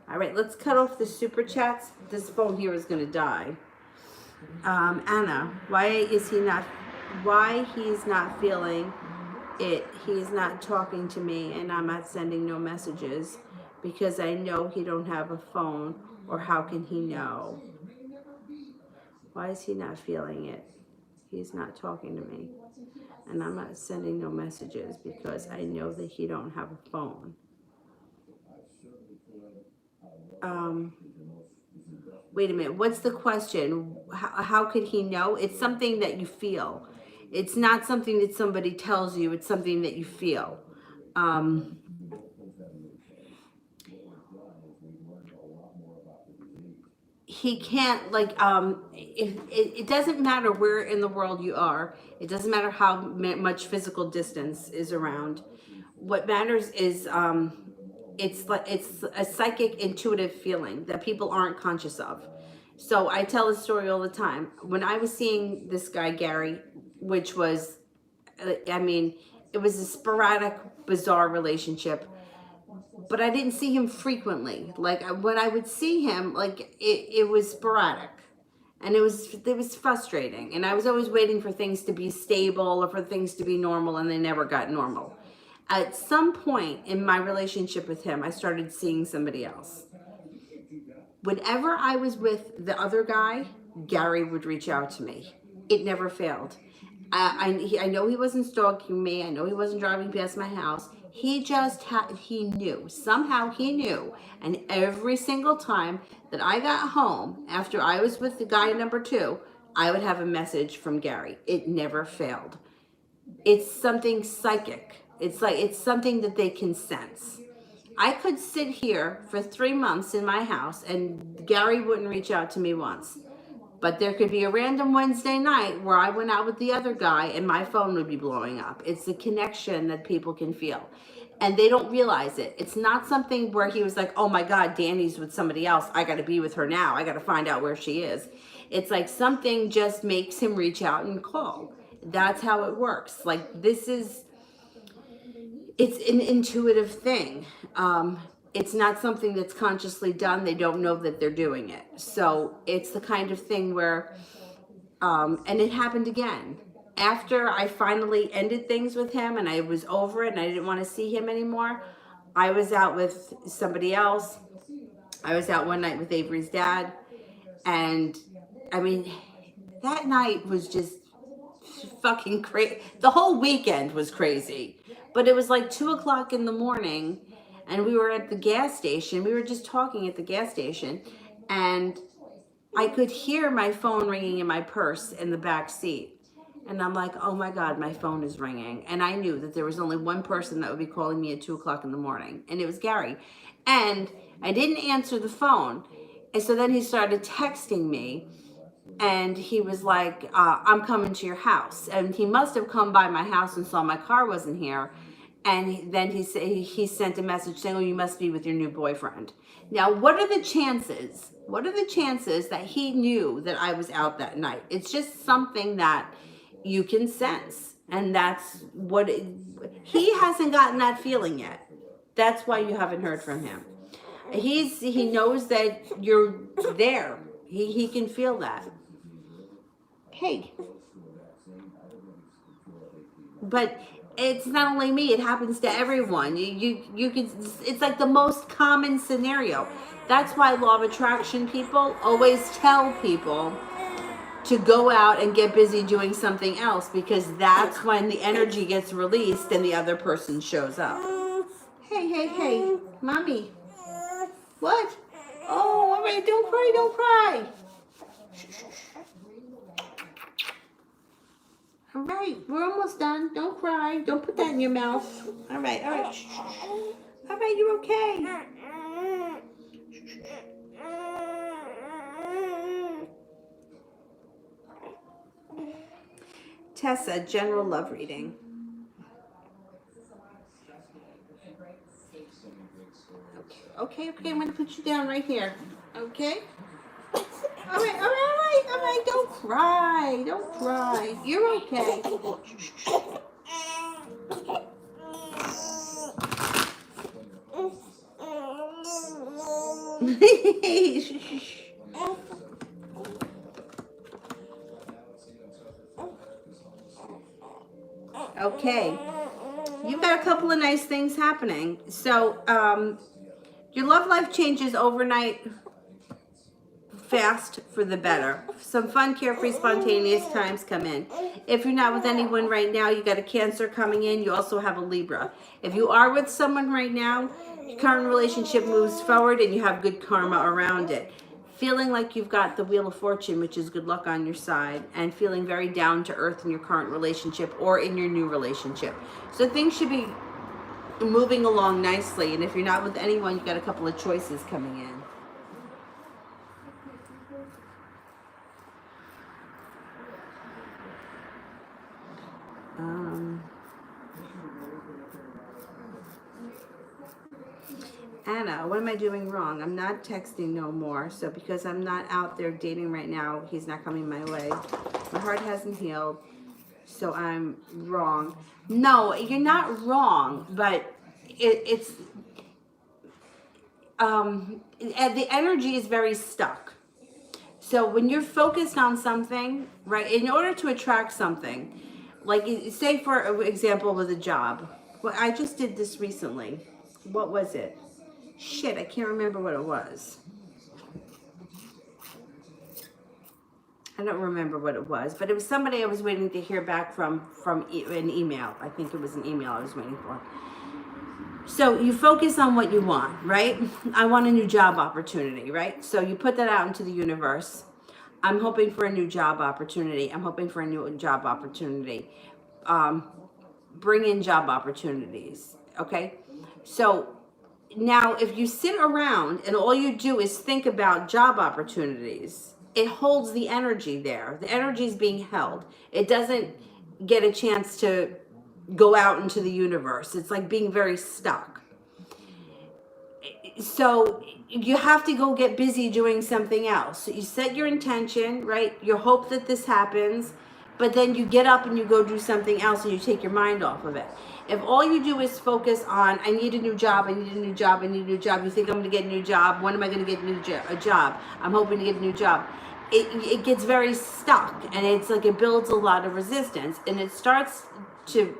All right, let's cut off the super chats. This phone here is going to die. Anna, why he's not feeling it? He's not talking to me, and I'm not sending no messages because I know he don't have a phone, or how can he know? Why is he not feeling it? He's not talking to me, and I'm not sending no messages because I know that he don't have a phone. Wait a minute, what's the question? How could he know? It's something that you feel. It's not something that somebody tells you. It's something that you feel. He can't, like, it doesn't matter where in the world you are. It doesn't matter how much physical distance is around. What matters is it's a psychic, intuitive feeling that people aren't conscious of. So I tell this story all the time. When I was seeing this guy, Gary, which was, I mean, it was a sporadic, bizarre relationship, but I didn't see him frequently. Like, when I would see him, like, it was sporadic. And it was frustrating. And I was always waiting for things to be stable or for things to be normal, and they never got normal. At some point in my relationship with him, I started seeing somebody else. Whenever I was with the other guy, Gary would reach out to me. It never failed. I know he wasn't stalking me. I know he wasn't driving past my house. He just he knew. Somehow he knew. And every single time that I got home after I was with the guy number 2, I would have a message from Gary. It never failed. It's something psychic. It's something that they can sense. I could sit here for 3 months in my house and Gary wouldn't reach out to me once. But there could be a random Wednesday night where I went out with the other guy and my phone would be blowing up. It's the connection that people can feel. And they don't realize it. It's not something where he was like, oh my God, Danny's with somebody else. I got to be with her now. I got to find out where she is. It's like something just makes him reach out and call. That's how it works. Like it's an intuitive thing. It's not something that's consciously done. They don't know that they're doing it. So it's the kind of thing where, and it happened again. After I finally ended things with him and I was over it and I didn't want to see him anymore, I was out with somebody else. I was out one night with Avery's dad. And I mean, that night was just fucking crazy. The whole weekend was crazy. But it was like 2 o'clock in the morning and we were at the gas station. We were just talking at the gas station and I could hear my phone ringing in my purse in the back seat. And I'm like, oh my God, my phone is ringing. And I knew that there was only one person that would be calling me at 2 o'clock in the morning. And it was Gary. And I didn't answer the phone. And so then he started texting me. And he was like, I'm coming to your house. And he must have come by my house and saw my car wasn't here. And then he sent a message saying, oh, you must be with your new boyfriend. Now, what are the chances? What are the chances that he knew that I was out that night? It's just something that you can sense. And that's what he hasn't gotten that feeling yet. That's why you haven't heard from him. He knows that you're there. He can feel that. Hey. But it's not only me, it happens to everyone. You can, it's like the most common scenario. That's why law of attraction people always tell people to go out and get busy doing something else, because that's when the energy gets released and the other person shows up. Hey, mommy. What? Oh, all right, don't cry. All right, we're almost done. Don't cry. Don't put that in your mouth. All right. All right, you're okay. Tessa, general love reading. Okay, I'm going to put you down right here. Okay? All right. Don't cry. You're okay. Okay. You've got a couple of nice things happening. So, your love life changes overnight, fast for the better. Some fun, carefree, spontaneous times come in. If you're not with anyone right now, you got a Cancer coming in. You also have a Libra. If you are with someone right now, your current relationship moves forward and you have good karma around it. Feeling like you've got the Wheel of Fortune, which is good luck on your side, and feeling very down to earth in your current relationship or in your new relationship. So things should be moving along nicely. And if you're not with anyone, you've got a couple of choices coming in. Anna, what am I doing wrong? I'm not texting no more. So because I'm not out there dating right now, he's not coming my way. My heart hasn't healed. So I'm wrong. No, you're not wrong, but it's the energy is very stuck. So when you're focused on something, right, in order to attract something, like say for example with a job, Well, I just did this recently. What was it? Shit, I can't remember what it was. I don't remember what it was, but it was somebody I was waiting to hear back from an email. I think it was an email I was waiting for. So you focus on what you want, right? I want a new job opportunity, right? So you put that out into the universe. I'm hoping for a new job opportunity. I'm hoping for a new job opportunity. Bring in job opportunities, okay? So now if you sit around and all you do is think about job opportunities, it holds the energy there. The energy is being held. It doesn't get a chance to go out into the universe. It's like being very stuck. So you have to go get busy doing something else. So you set your intention, right? You hope that this happens, but then you get up and you go do something else and you take your mind off of it. If all you do is focus on, I need a new job, I need a new job, I need a new job, you think I'm going to get a new job, when am I going to get a job? I'm hoping to get a new job. It gets very stuck, and it's like it builds a lot of resistance, and it starts to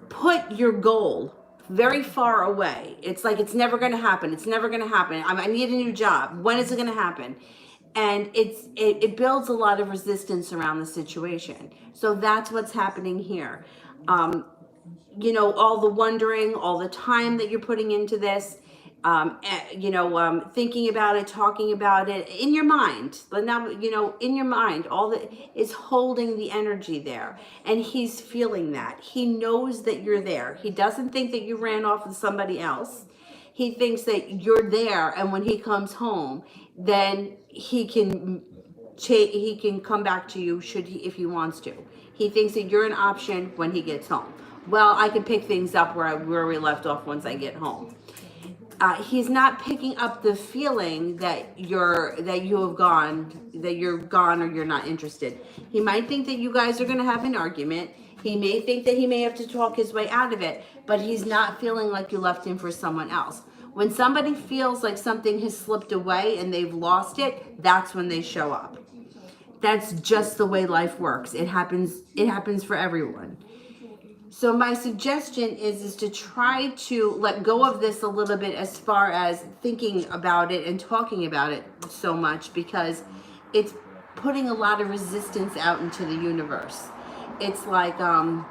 put your goal very far away. It's like it's never going to happen. It's never going to happen. I need a new job. When is it going to happen? And it builds a lot of resistance around the situation. So that's what's happening here. You know, all the wondering, all the time that you're putting into this, thinking about it, talking about it in your mind, but now, in your mind, all that is holding the energy there. And he's feeling that. He knows that you're there. He doesn't think that you ran off with somebody else. He thinks that you're there. And when he comes home, then he can come back to you if he wants to. He thinks that you're an option when he gets home. Well, I can pick things up where we left off once I get home. He's not picking up the feeling that you're gone or you're not interested. He might think that you guys are going to have an argument. He may think that he may have to talk his way out of it, but he's not feeling like you left him for someone else. When somebody feels like something has slipped away and they've lost it, that's when they show up. That's just the way life works. It happens for everyone. So my suggestion is to try to let go of this a little bit as far as thinking about it and talking about it so much, because it's putting a lot of resistance out into the universe. It's like, a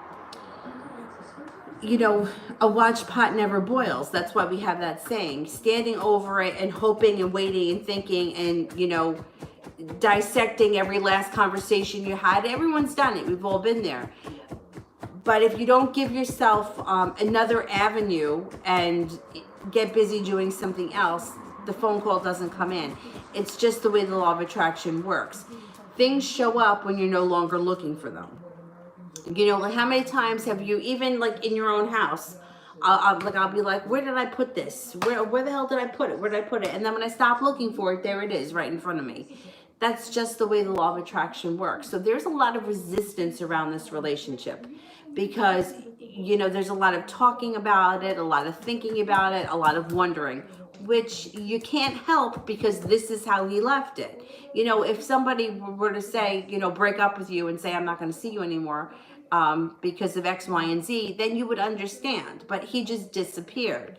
watch pot never boils. That's why we have that saying. Standing over it and hoping and waiting and thinking and, dissecting every last conversation you had. Everyone's done it. We've all been there. But if you don't give yourself another avenue and get busy doing something else, the phone call doesn't come in. It's just the way the law of attraction works. Things show up when you're no longer looking for them. Like how many times have you, even like in your own house, I'll be like, where did I put this? Where the hell did I put it? Where did I put it? And then when I stop looking for it, there it is right in front of me. That's just the way the law of attraction works. So there's a lot of resistance around this relationship because, there's a lot of talking about it, a lot of thinking about it, a lot of wondering, which you can't help because this is how he left it. If somebody were to say, break up with you and say, I'm not going to see you anymore because of X, Y, and Z, then you would understand. But he just disappeared.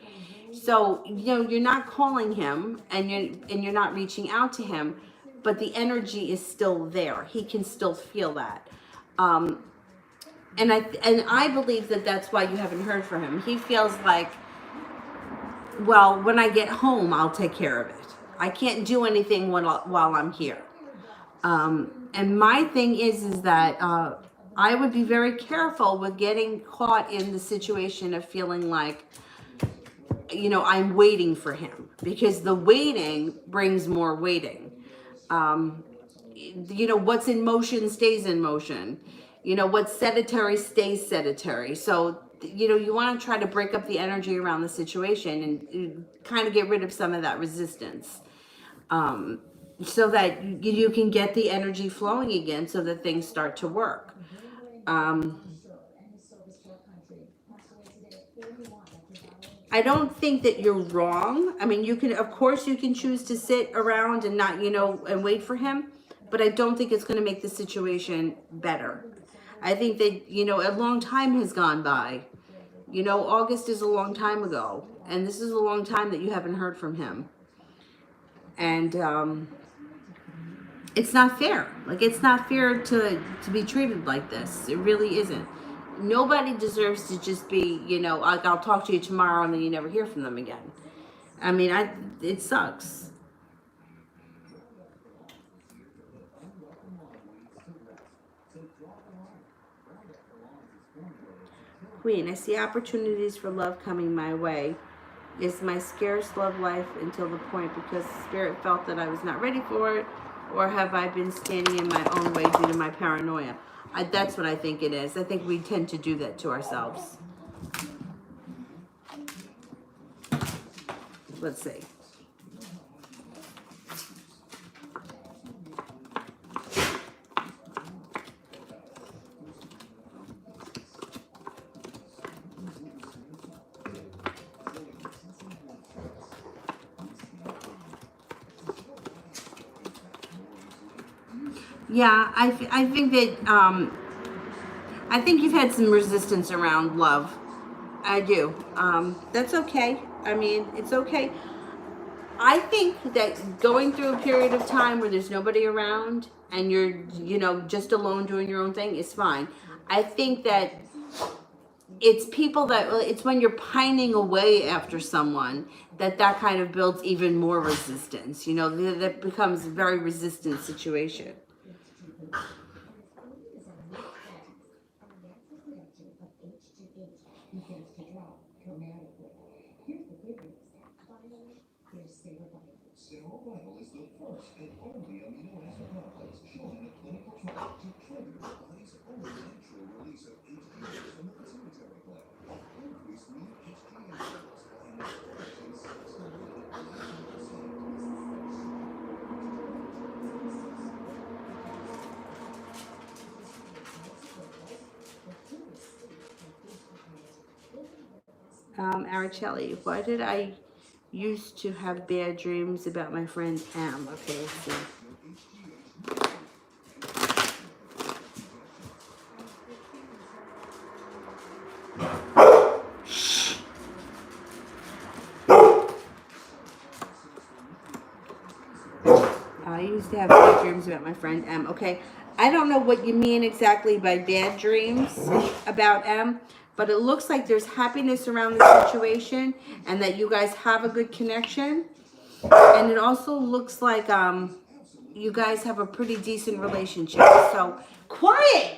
So, you're not calling him and you're not reaching out to him, but the energy is still there. He can still feel that. And I believe that that's why you haven't heard from him. He feels like, well, when I get home, I'll take care of it. I can't do anything while I'm here. And my thing is that I would be very careful with getting caught in the situation of feeling like, I'm waiting for him, because the waiting brings more waiting. What's in motion stays in motion. What's sedentary stays sedentary. So, you want to try to break up the energy around the situation and kind of get rid of some of that resistance. So that you can get the energy flowing again so that things start to work. I don't think that you're wrong. I mean, you can choose to sit around and not, and wait for him, but I don't think it's going to make the situation better. I think that, you know, a long time has gone by. You know, August is a long time ago, and this is a long time that you haven't heard from him. And it's not fair. Like, it's not fair to be treated like this. It really isn't. Nobody deserves to just be, you know, like, I'll talk to you tomorrow and then you never hear from them again. I mean, it sucks. Queen, I see opportunities for love coming my way. Is my scarce love life until the point because Spirit felt that I was not ready for it, or have I been standing in my own way due to my paranoia? That's what I think it is. I think we tend to do that to ourselves. Let's see. Yeah, I think that I think you've had some resistance around love. I do. That's okay. I mean, it's okay. I think that going through a period of time where there's nobody around and you're, you know, just alone doing your own thing is fine. I think that it's people that, it's when you're pining away after someone that kind of builds even more resistance. You know, that becomes a very resistant situation. Cerebral is the first and only amino acid complex shown in a clinical trial to trigger the body's own natural release of HGH from the pituitary gland. Increased mean HGH levels and astonishing 6 to 11%. Araceli, why did I used to have bad dreams about my friend M? Okay, let's see. I used to have bad dreams about my friend M. Okay, I don't know what you mean exactly by bad dreams about M, but it looks like there's happiness around the situation and that you guys have a good connection. And it also looks like you guys have a pretty decent relationship. So, quiet!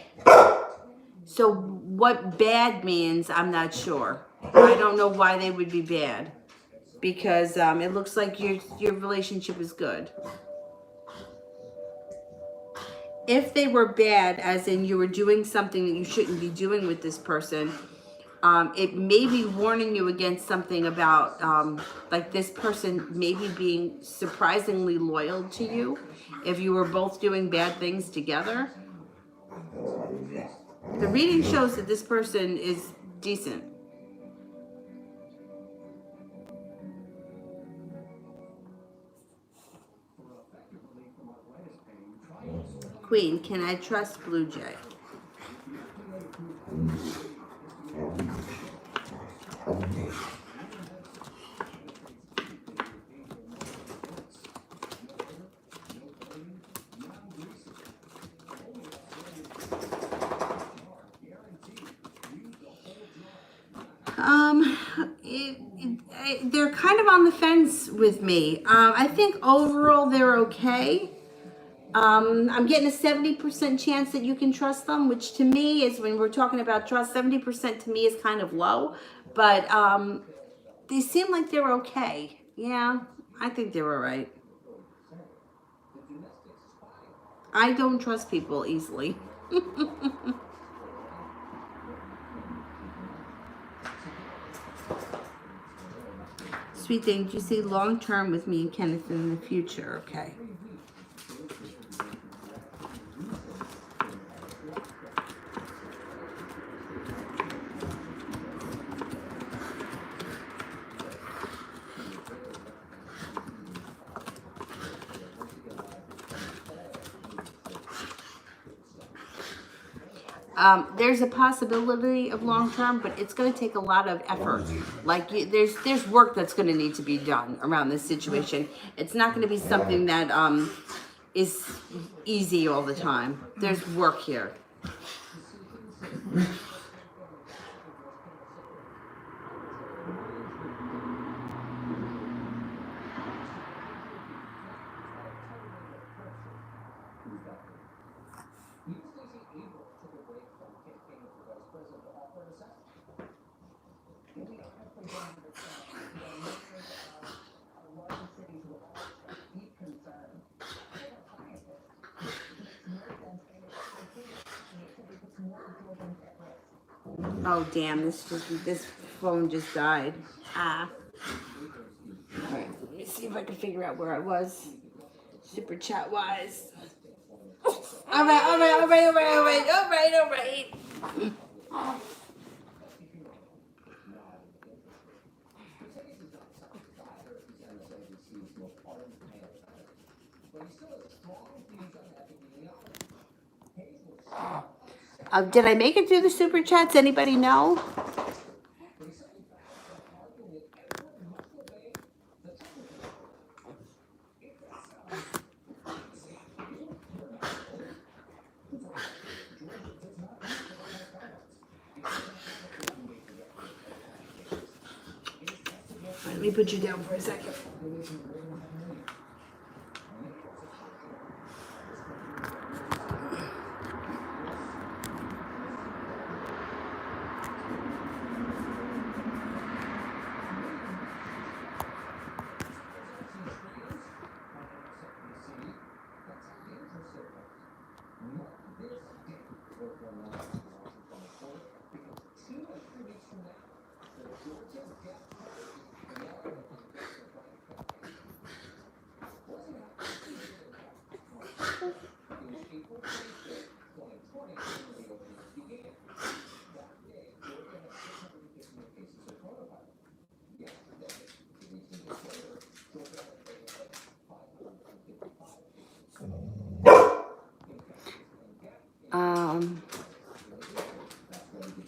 So what bad means, I'm not sure. I don't know why they would be bad. Because it looks like your relationship is good. If they were bad, as in you were doing something that you shouldn't be doing with this person, it may be warning you against something about like this person maybe being surprisingly loyal to you if you were both doing bad things together. The reading shows that this person is decent. Queen, can I trust Blue Jay? They're kind of on the fence with me. I think overall they're okay. I'm getting a 70% chance that you can trust them, which to me is, when we're talking about trust, 70% to me is kind of low. But they seem like they're okay. Yeah, I think they're all right. I don't trust people easily. Sweet thing, do you see long term with me and Kenneth in the future? Okay. There's a possibility of long term, but it's going to take a lot of effort. Like there's work that's going to need to be done around this situation. It's not going to be something that is easy all the time. There's work here. Oh damn! This phone just died. Ah. All right. Let me see if I can figure out where I was. Super chat wise. All right. Did I make it through the super chats? Anybody know? Let me put you down for a second.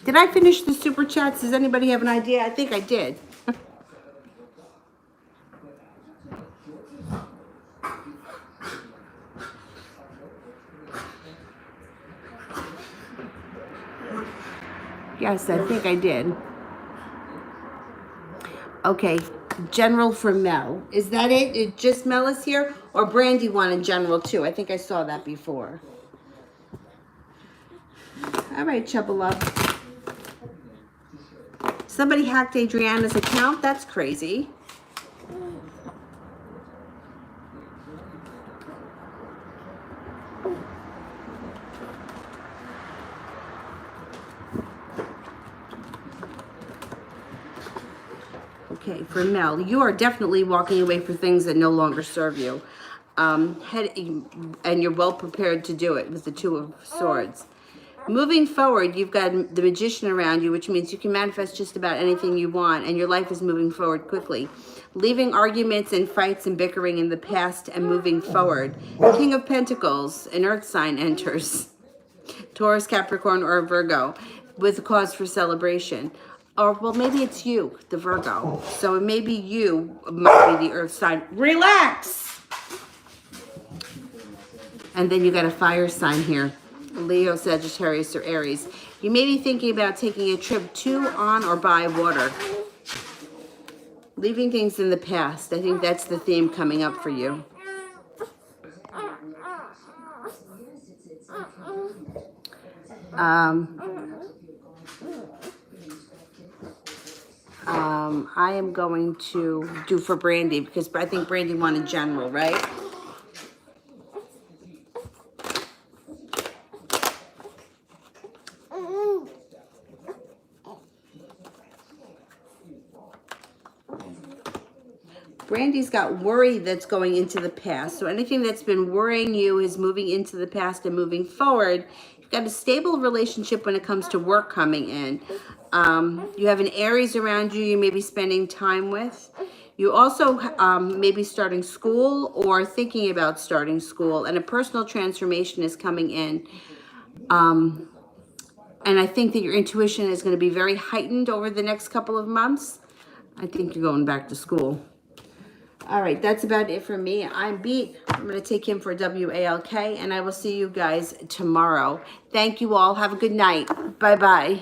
Did I finish the super chats? Does anybody have an idea? I think I did. Yes, I think I did. Okay, general for Mel. Is that it? Just Mel is here? Or Brandy wanted general too? I think I saw that before. All right, Chubba Love. Somebody hacked Adriana's account? That's crazy. Okay, for Mel, you are definitely walking away for things that no longer serve you. And you're well prepared to do it with the Two of Swords. Moving forward, you've got the Magician around you, which means you can manifest just about anything you want, and your life is moving forward quickly. Leaving arguments and fights and bickering in the past and moving forward. King of Pentacles, an earth sign enters. Taurus, Capricorn, or Virgo, with a cause for celebration. Or, well, maybe it's you, the Virgo. So maybe you might be the earth sign. Relax! And then you got a fire sign here. Leo, Sagittarius, or Aries. You may be thinking about taking a trip to, on, or by water. Leaving things in the past. I think that's the theme coming up for you. I am going to do for Brandy because I think Brandy wanted general, right? Brandy's got worry that's going into the past. So anything that's been worrying you is moving into the past and moving forward. You've got a stable relationship when it comes to work coming in. You have an Aries around you may be spending time with. You also may be starting school or thinking about starting school, and a personal transformation is coming in. and I think that your intuition is going to be very heightened over the next couple of months. I think you're going back to school. All right, that's about it for me. I'm beat. I'm going to take him for WALK, and I will see you guys tomorrow. Thank you all. Have a good night. Bye-bye.